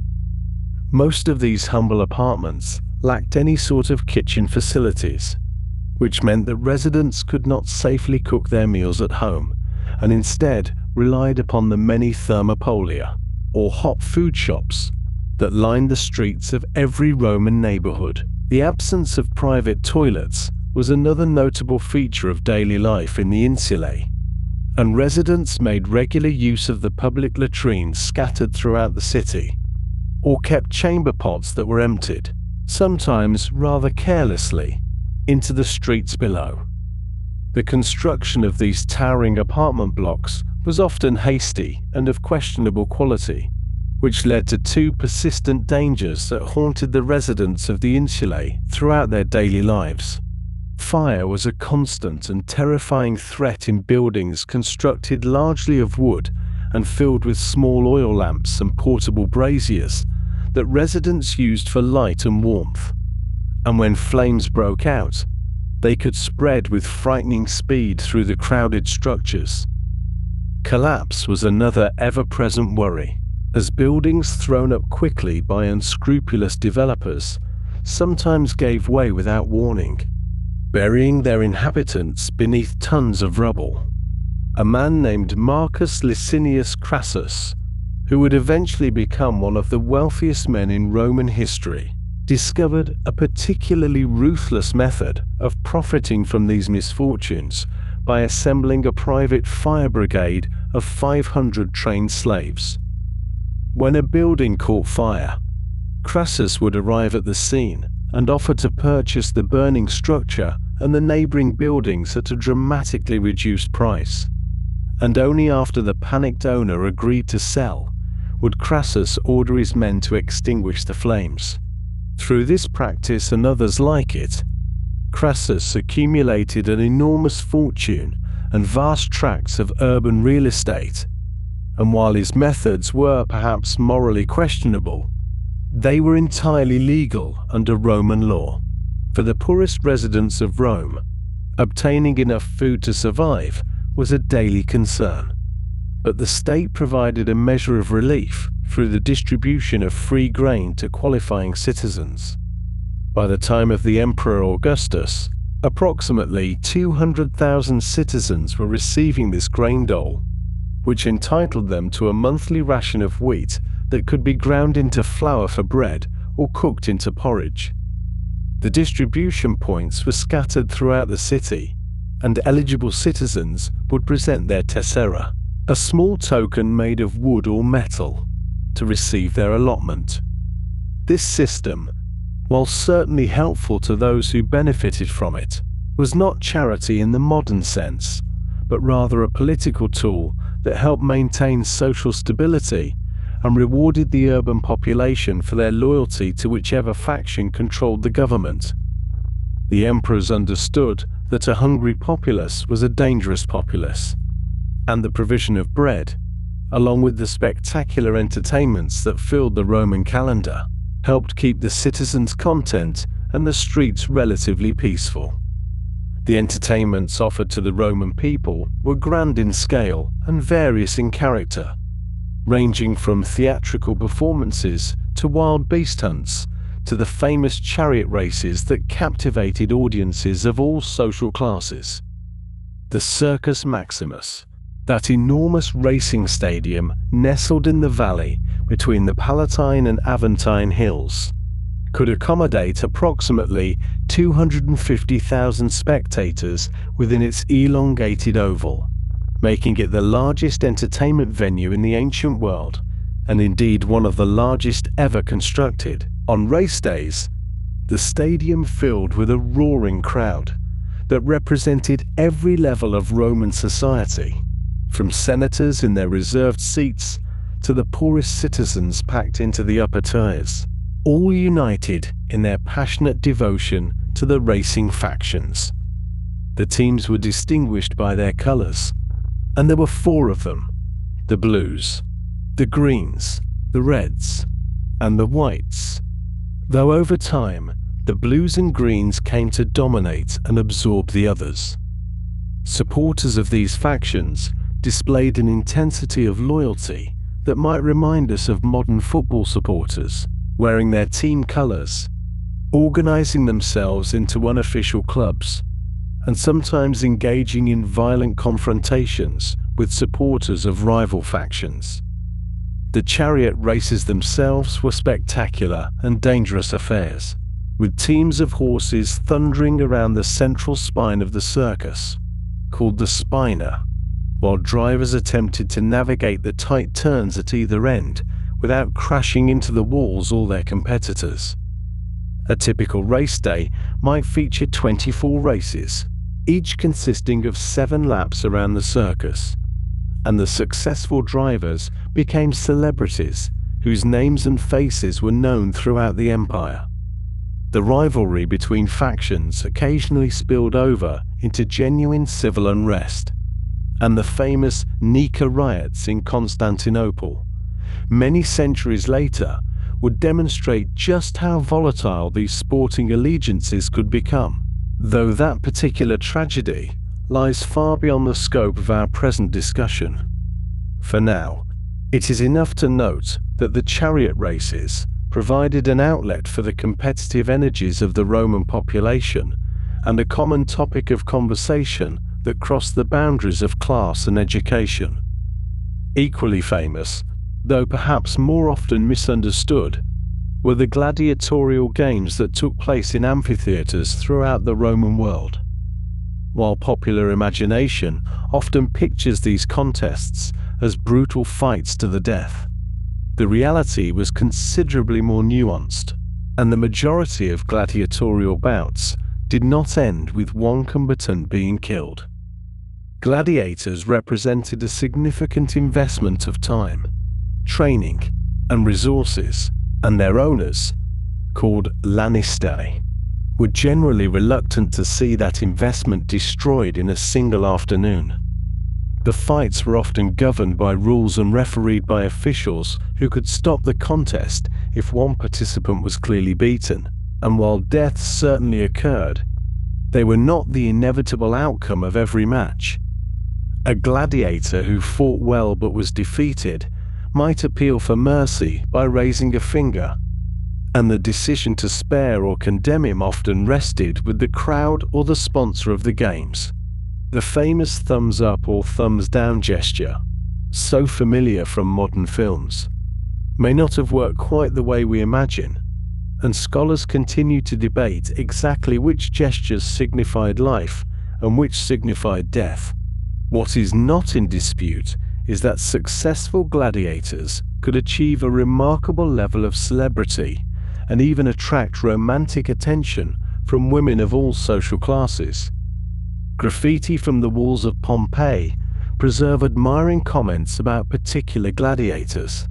Most of these humble apartments lacked any sort of kitchen facilities, which meant that residents could not safely cook their meals at home, and instead relied upon the many thermopolia, or hot food shops, that lined the streets of every Roman neighborhood. The absence of private toilets was another notable feature of daily life in the insulae, and residents made regular use of the public latrines scattered throughout the city, or kept chamber pots that were emptied, sometimes rather carelessly, into the streets below. The construction of these towering apartment blocks was often hasty and of questionable quality, which led to 2 persistent dangers that haunted the residents of the insulae throughout their daily lives. Fire was a constant and terrifying threat in buildings constructed largely of wood and filled with small oil lamps and portable braziers that residents used for light and warmth. And when flames broke out, they could spread with frightening speed through the crowded structures. Collapse was another ever-present worry, as buildings thrown up quickly by unscrupulous developers sometimes gave way without warning, burying their inhabitants beneath tons of rubble. A man named Marcus Licinius Crassus, who would eventually become one of the wealthiest men in Roman history, discovered a particularly ruthless method of profiting from these misfortunes by assembling a private fire brigade of 500 trained slaves. When a building caught fire, Crassus would arrive at the scene and offer to purchase the burning structure and the neighboring buildings at a dramatically reduced price. And only after the panicked owner agreed to sell would Crassus order his men to extinguish the flames. Through this practice and others like it, Crassus accumulated an enormous fortune and vast tracts of urban real estate, and while his methods were perhaps morally questionable, they were entirely legal under Roman law. For the poorest residents of Rome, obtaining enough food to survive was a daily concern, but the state provided a measure of relief through the distribution of free grain to qualifying citizens. By the time of the Emperor Augustus, approximately 200,000 citizens were receiving this grain dole, which entitled them to a monthly ration of wheat that could be ground into flour for bread or cooked into porridge. The distribution points were scattered throughout the city, and eligible citizens would present their tessera, a small token made of wood or metal, to receive their allotment. This system, while certainly helpful to those who benefited from it, was not charity in the modern sense, but rather a political tool that helped maintain social stability and rewarded the urban population for their loyalty to whichever faction controlled the government. The emperors understood that a hungry populace was a dangerous populace, and the provision of bread, along with the spectacular entertainments that filled the Roman calendar, helped keep the citizens content and the streets relatively peaceful. The entertainments offered to the Roman people were grand in scale and various in character, ranging from theatrical performances to wild beast hunts to the famous chariot races that captivated audiences of all social classes. The Circus Maximus, that enormous racing stadium nestled in the valley between the Palatine and Aventine hills, could accommodate approximately 250,000 spectators within its elongated oval, making it the largest entertainment venue in the ancient world, and indeed one of the largest ever constructed. On race days, the stadium filled with a roaring crowd that represented every level of Roman society, from senators in their reserved seats to the poorest citizens packed into the upper tiers, all united in their passionate devotion to the racing factions. The teams were distinguished by their colors, and there were four of them: the blues, the greens, the reds, and the whites, though over time the blues and greens came to dominate and absorb the others. Supporters of these factions displayed an intensity of loyalty that might remind us of modern football supporters, wearing their team colors, organizing themselves into unofficial clubs, and sometimes engaging in violent confrontations with supporters of rival factions. The chariot races themselves were spectacular and dangerous affairs, with teams of horses thundering around the central spine of the circus, called the spina, while drivers attempted to navigate the tight turns at either end without crashing into the walls or their competitors. A typical race day might feature 24 races, each consisting of 7 laps around the circus, and the successful drivers became celebrities whose names and faces were known throughout the empire. The rivalry between factions occasionally spilled over into genuine civil unrest, and the famous Nika riots in Constantinople, many centuries later, would demonstrate just how volatile these sporting allegiances could become, though that particular tragedy lies far beyond the scope of our present discussion. For now, it is enough to note that the chariot races provided an outlet for the competitive energies of the Roman population and a common topic of conversation that crossed the boundaries of class and education. Equally famous, though perhaps more often misunderstood, were the gladiatorial games that took place in amphitheaters throughout the Roman world. While popular imagination often pictures these contests as brutal fights to the death, the reality was considerably more nuanced, and the majority of gladiatorial bouts did not end with one combatant being killed. Gladiators represented a significant investment of time, training, and resources, and their owners, called lanistae, were generally reluctant to see that investment destroyed in a single afternoon. The fights were often governed by rules and refereed by officials who could stop the contest if one participant was clearly beaten, and while deaths certainly occurred, they were not the inevitable outcome of every match. A gladiator who fought well but was defeated might appeal for mercy by raising a finger, and the decision to spare or condemn him often rested with the crowd or the sponsor of the games. The famous thumbs up or thumbs down gesture, so familiar from modern films, may not have worked quite the way we imagine, and scholars continue to debate exactly which gestures signified life and which signified death. What is not in dispute is that successful gladiators could achieve a remarkable level of celebrity and even attract romantic attention from women of all social classes. Graffiti from the walls of Pompeii preserve admiring comments about particular gladiators,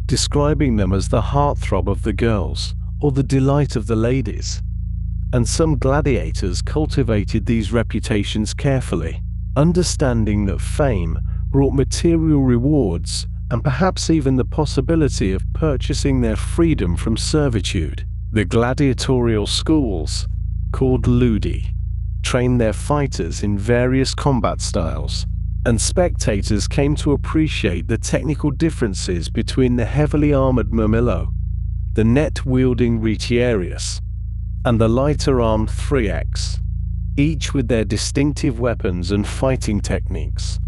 describing them as the heartthrob of the girls or the delight of the ladies. And some gladiators cultivated these reputations carefully, understanding that fame brought material rewards and perhaps even the possibility of purchasing their freedom from servitude. The gladiatorial schools, called ludi, trained their fighters in various combat styles, and spectators came to appreciate the technical differences between the heavily armored murmillo, the net-wielding retiarius, and the lighter-armed 3x, each with their distinctive weapons and fighting techniques.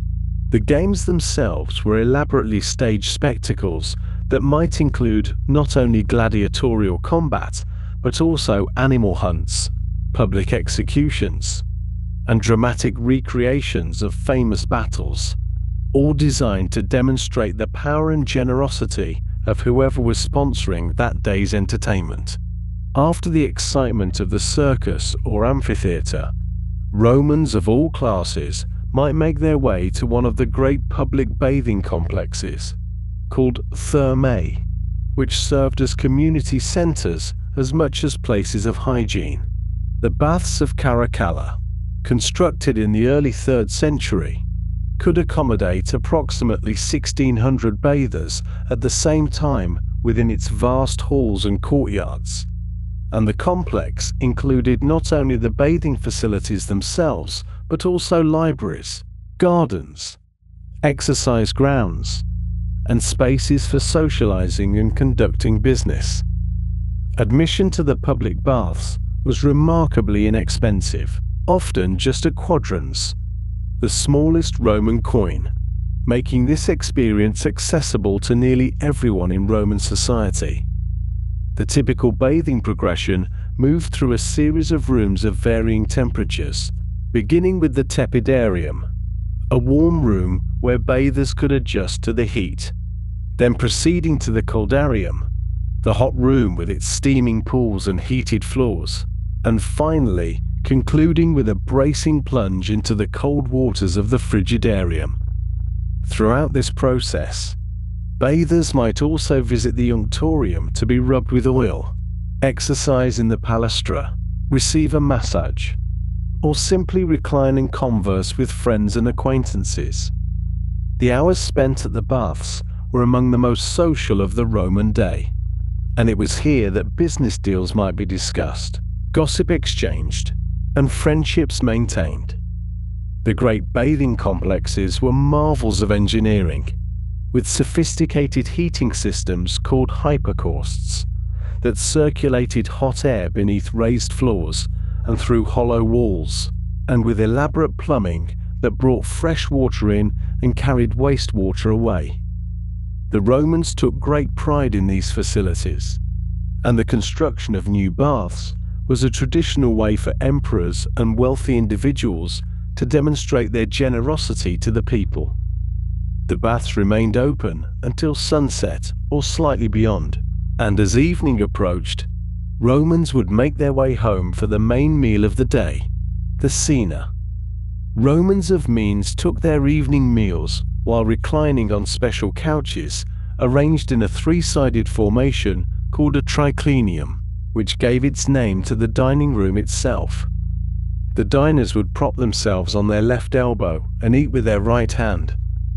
The games themselves were elaborately staged spectacles that might include not only gladiatorial combat, but also animal hunts, public executions, and dramatic recreations of famous battles, all designed to demonstrate the power and generosity of whoever was sponsoring that day's entertainment. After the excitement of the circus or amphitheater, Romans of all classes might make their way to one of the great public bathing complexes, called thermae, which served as community centers as much as places of hygiene. The baths of Caracalla, constructed in the early 3rd century, could accommodate approximately 1,600 bathers at the same time within its vast halls and courtyards, and the complex included not only the bathing facilities themselves, but also libraries, gardens, exercise grounds, and spaces for socializing and conducting business. Admission to the public baths was remarkably inexpensive, often just a quadrans, the smallest Roman coin, making this experience accessible to nearly everyone in Roman society. The typical bathing progression moved through a series of rooms of varying temperatures, beginning with the tepidarium, a warm room where bathers could adjust to the heat, then proceeding to the coldarium, the hot room with its steaming pools and heated floors, and finally concluding with a bracing plunge into the cold waters of the frigidarium. Throughout this process, bathers might also visit the unctorium to be rubbed with oil, exercise in the palastra, receive a massage, or simply recline and converse with friends and acquaintances. The hours spent at the baths were among the most social of the Roman day, and it was here that business deals might be discussed, gossip exchanged, and friendships maintained. The great bathing complexes were marvels of engineering, with sophisticated heating systems called hypercausts that circulated hot air beneath raised floors and through hollow walls, and with elaborate plumbing that brought fresh water in and carried wastewater away. The Romans took great pride in these facilities, and the construction of new baths was a traditional way for emperors and wealthy individuals to demonstrate their generosity to the people. The baths remained open until sunset or slightly beyond, and as evening approached, Romans would make their way home for the main meal of the day, the cena. Romans of means took their evening meals while reclining on special couches arranged in a three-sided formation called a triclinium. which gave its name to the dining room itself. The diners would prop themselves on their left elbow and eat with their right hand,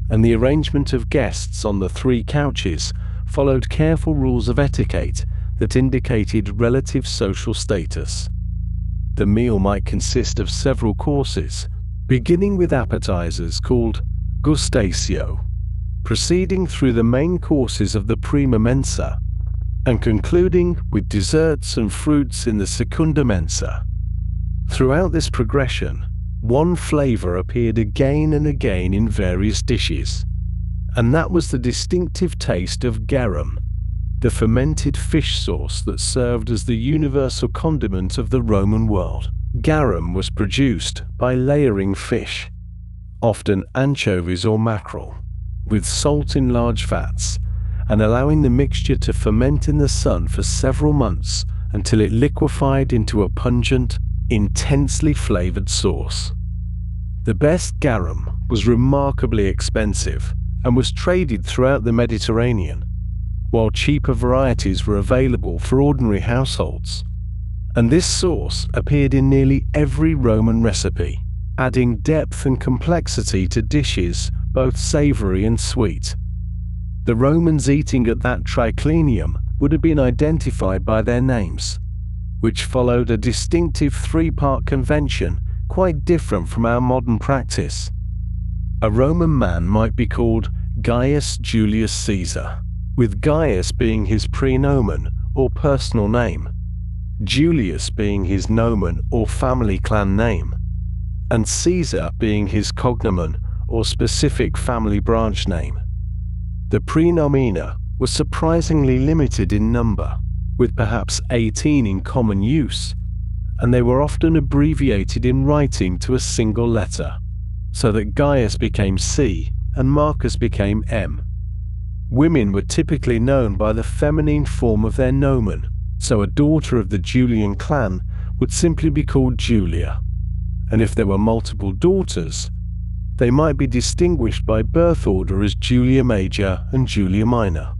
and the arrangement of guests on the 3 couches followed careful rules of etiquette that indicated relative social status. The meal might consist of several courses, beginning with appetizers called gustatio, proceeding through the main courses of the prima mensa, and concluding with desserts and fruits in the secunda mensa. Throughout this progression, one flavor appeared again and again in various dishes, and that was the distinctive taste of garum, the fermented fish sauce that served as the universal condiment of the Roman world. Garum was produced by layering fish, often anchovies or mackerel, with salt in large vats, and allowing the mixture to ferment in the sun for several months until it liquefied into a pungent, intensely flavored sauce. The best garum was remarkably expensive and was traded throughout the Mediterranean, while cheaper varieties were available for ordinary households. And this sauce appeared in nearly every Roman recipe, adding depth and complexity to dishes both savory and sweet. The Romans eating at that triclinium would have been identified by their names, which followed a distinctive 3-part convention quite different from our modern practice. A Roman man might be called Gaius Julius Caesar, with Gaius being his praenomen or personal name, Julius being his nomen or family clan name, and Caesar being his cognomen or specific family branch name. The praenomina were surprisingly limited in number, with perhaps 18 in common use, and they were often abbreviated in writing to a single letter, so that Gaius became C and Marcus became M. Women were typically known by the feminine form of their nomen, so a daughter of the Julian clan would simply be called Julia, and if there were multiple daughters, they might be distinguished by birth order as Julia Major and Julia Minor.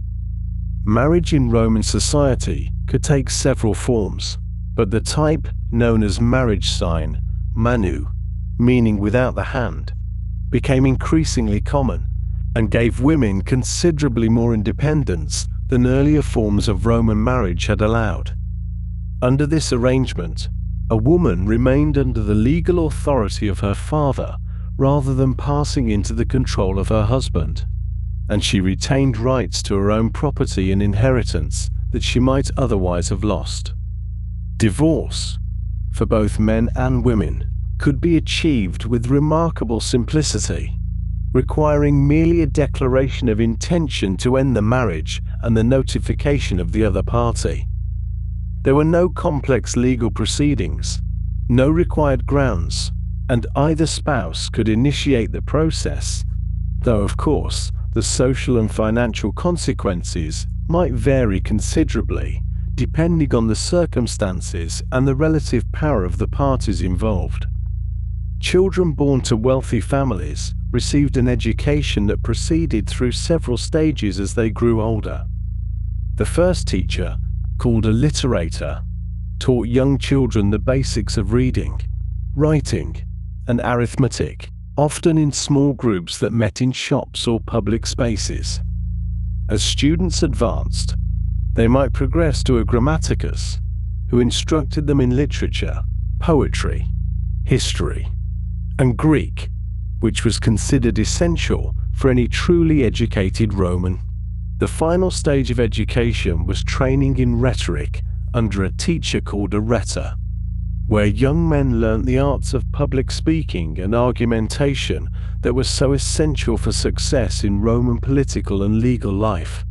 Marriage in Roman society could take several forms, but the type known as marriage sign, manu, meaning without the hand, became increasingly common and gave women considerably more independence than earlier forms of Roman marriage had allowed. Under this arrangement, a woman remained under the legal authority of her father rather than passing into the control of her husband, and she retained rights to her own property and inheritance that she might otherwise have lost. Divorce, for both men and women, could be achieved with remarkable simplicity, requiring merely a declaration of intention to end the marriage and the notification of the other party. There were no complex legal proceedings, no required grounds, and either spouse could initiate the process, though of course the social and financial consequences might vary considerably depending on the circumstances and the relative power of the parties involved. Children born to wealthy families received an education that proceeded through several stages as they grew older. The first teacher, called a literator, taught young children the basics of reading, writing, and arithmetic, often in small groups that met in shops or public spaces. As students advanced, they might progress to a grammaticus, who instructed them in literature, poetry, history, and Greek, which was considered essential for any truly educated Roman. The final stage of education was training in rhetoric under a teacher called a rhetor, where young men learnt the arts of public speaking and argumentation that were so essential for success in Roman political and legal life.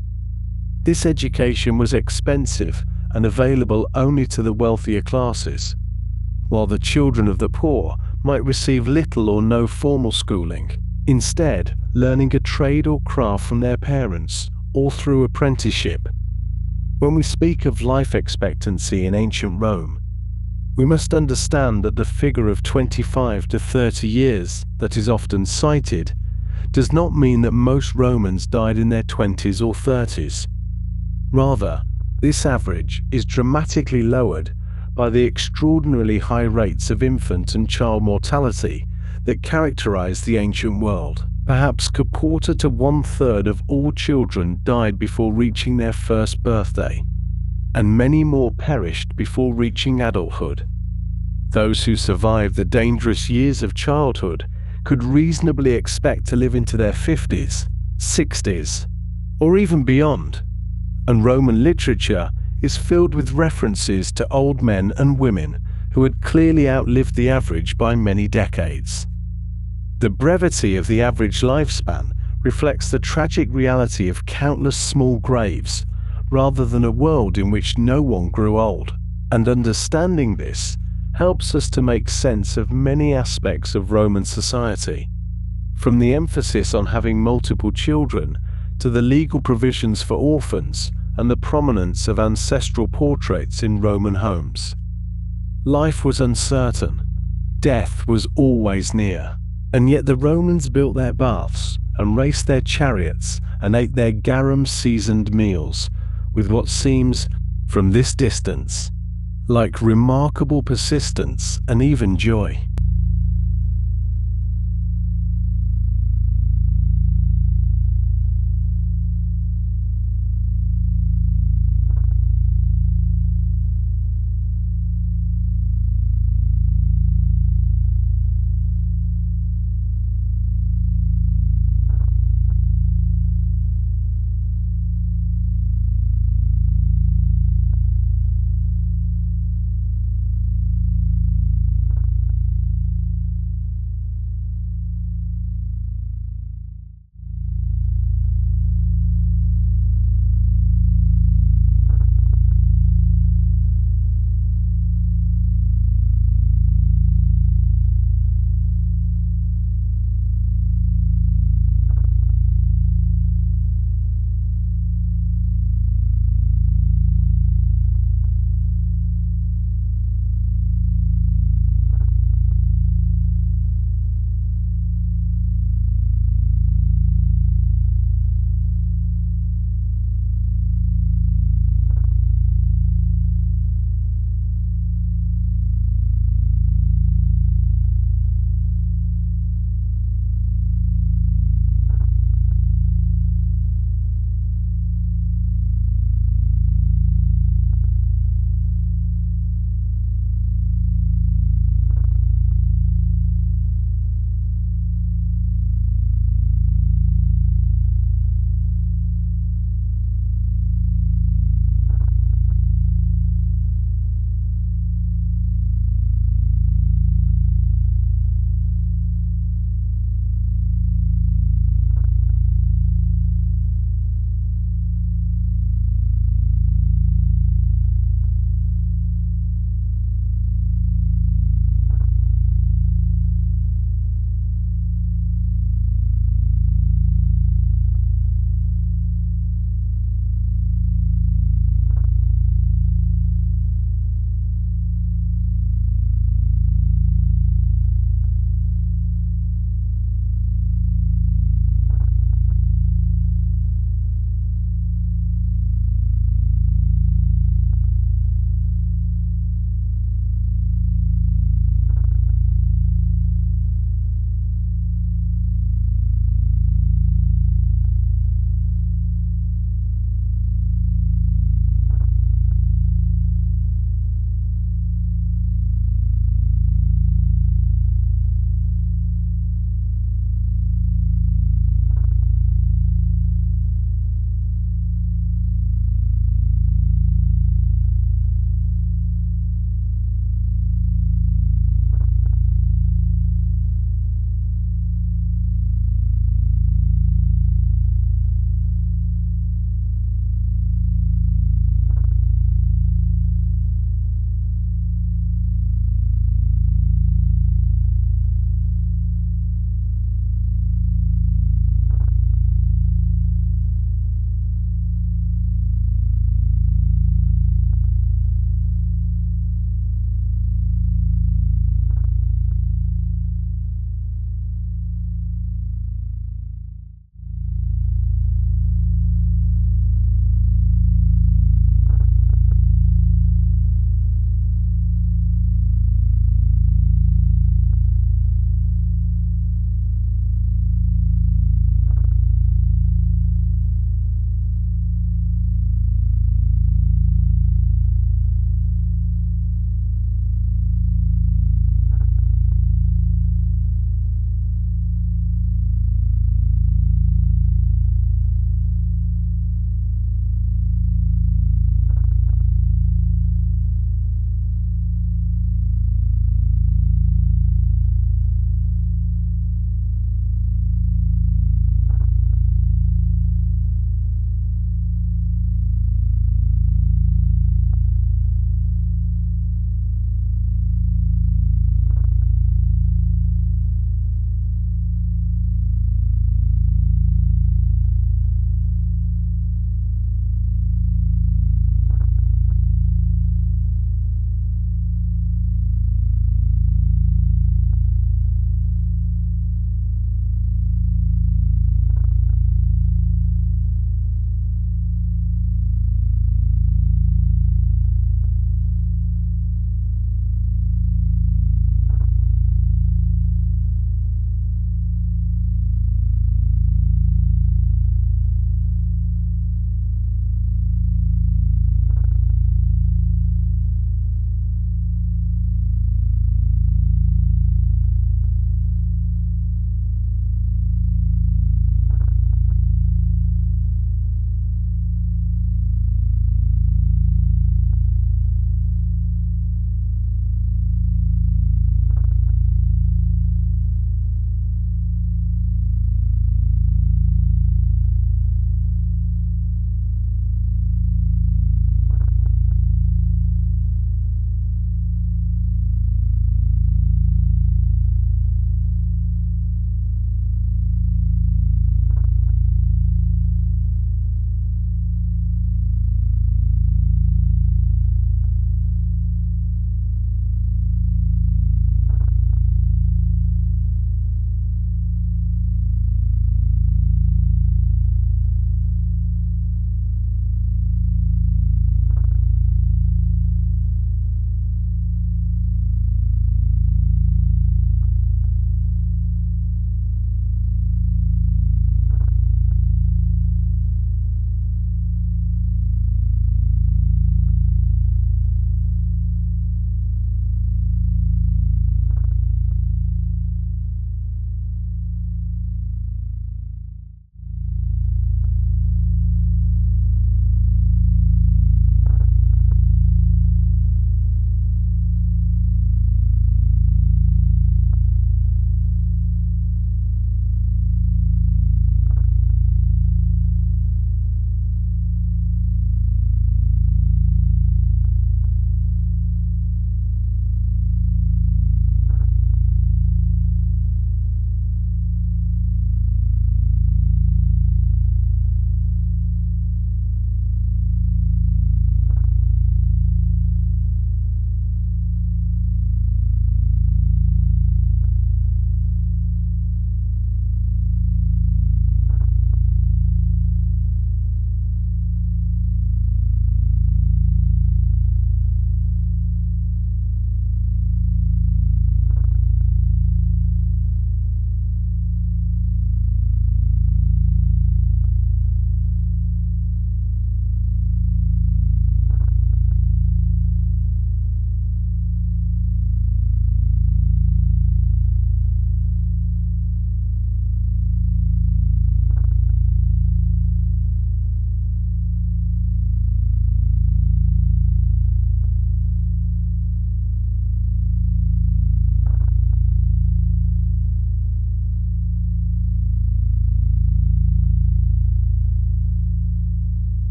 This education was expensive and available only to the wealthier classes, while the children of the poor might receive little or no formal schooling, instead learning a trade or craft from their parents or through apprenticeship. When we speak of life expectancy in ancient Rome, we must understand that the figure of 25 to 30 years that is often cited does not mean that most Romans died in their 20s or 30s. Rather, This average is dramatically lowered by the extraordinarily high rates of infant and child mortality that characterized the ancient world. Perhaps a quarter to 1/3 of all children died before reaching their first birthday, and many more perished before reaching adulthood. Those who survived the dangerous years of childhood could reasonably expect to live into their 50s, 60s, or even beyond, and Roman literature is filled with references to old men and women who had clearly outlived the average by many decades. The brevity of the average lifespan reflects the tragic reality of countless small graves, rather than a world in which no one grew old. And understanding this helps us to make sense of many aspects of Roman society, from the emphasis on having multiple children to the legal provisions for orphans and the prominence of ancestral portraits in Roman homes. Life was uncertain. Death was always near. And yet the Romans built their baths and raced their chariots and ate their garum-seasoned meals with what seems, from this distance, like remarkable persistence and even joy.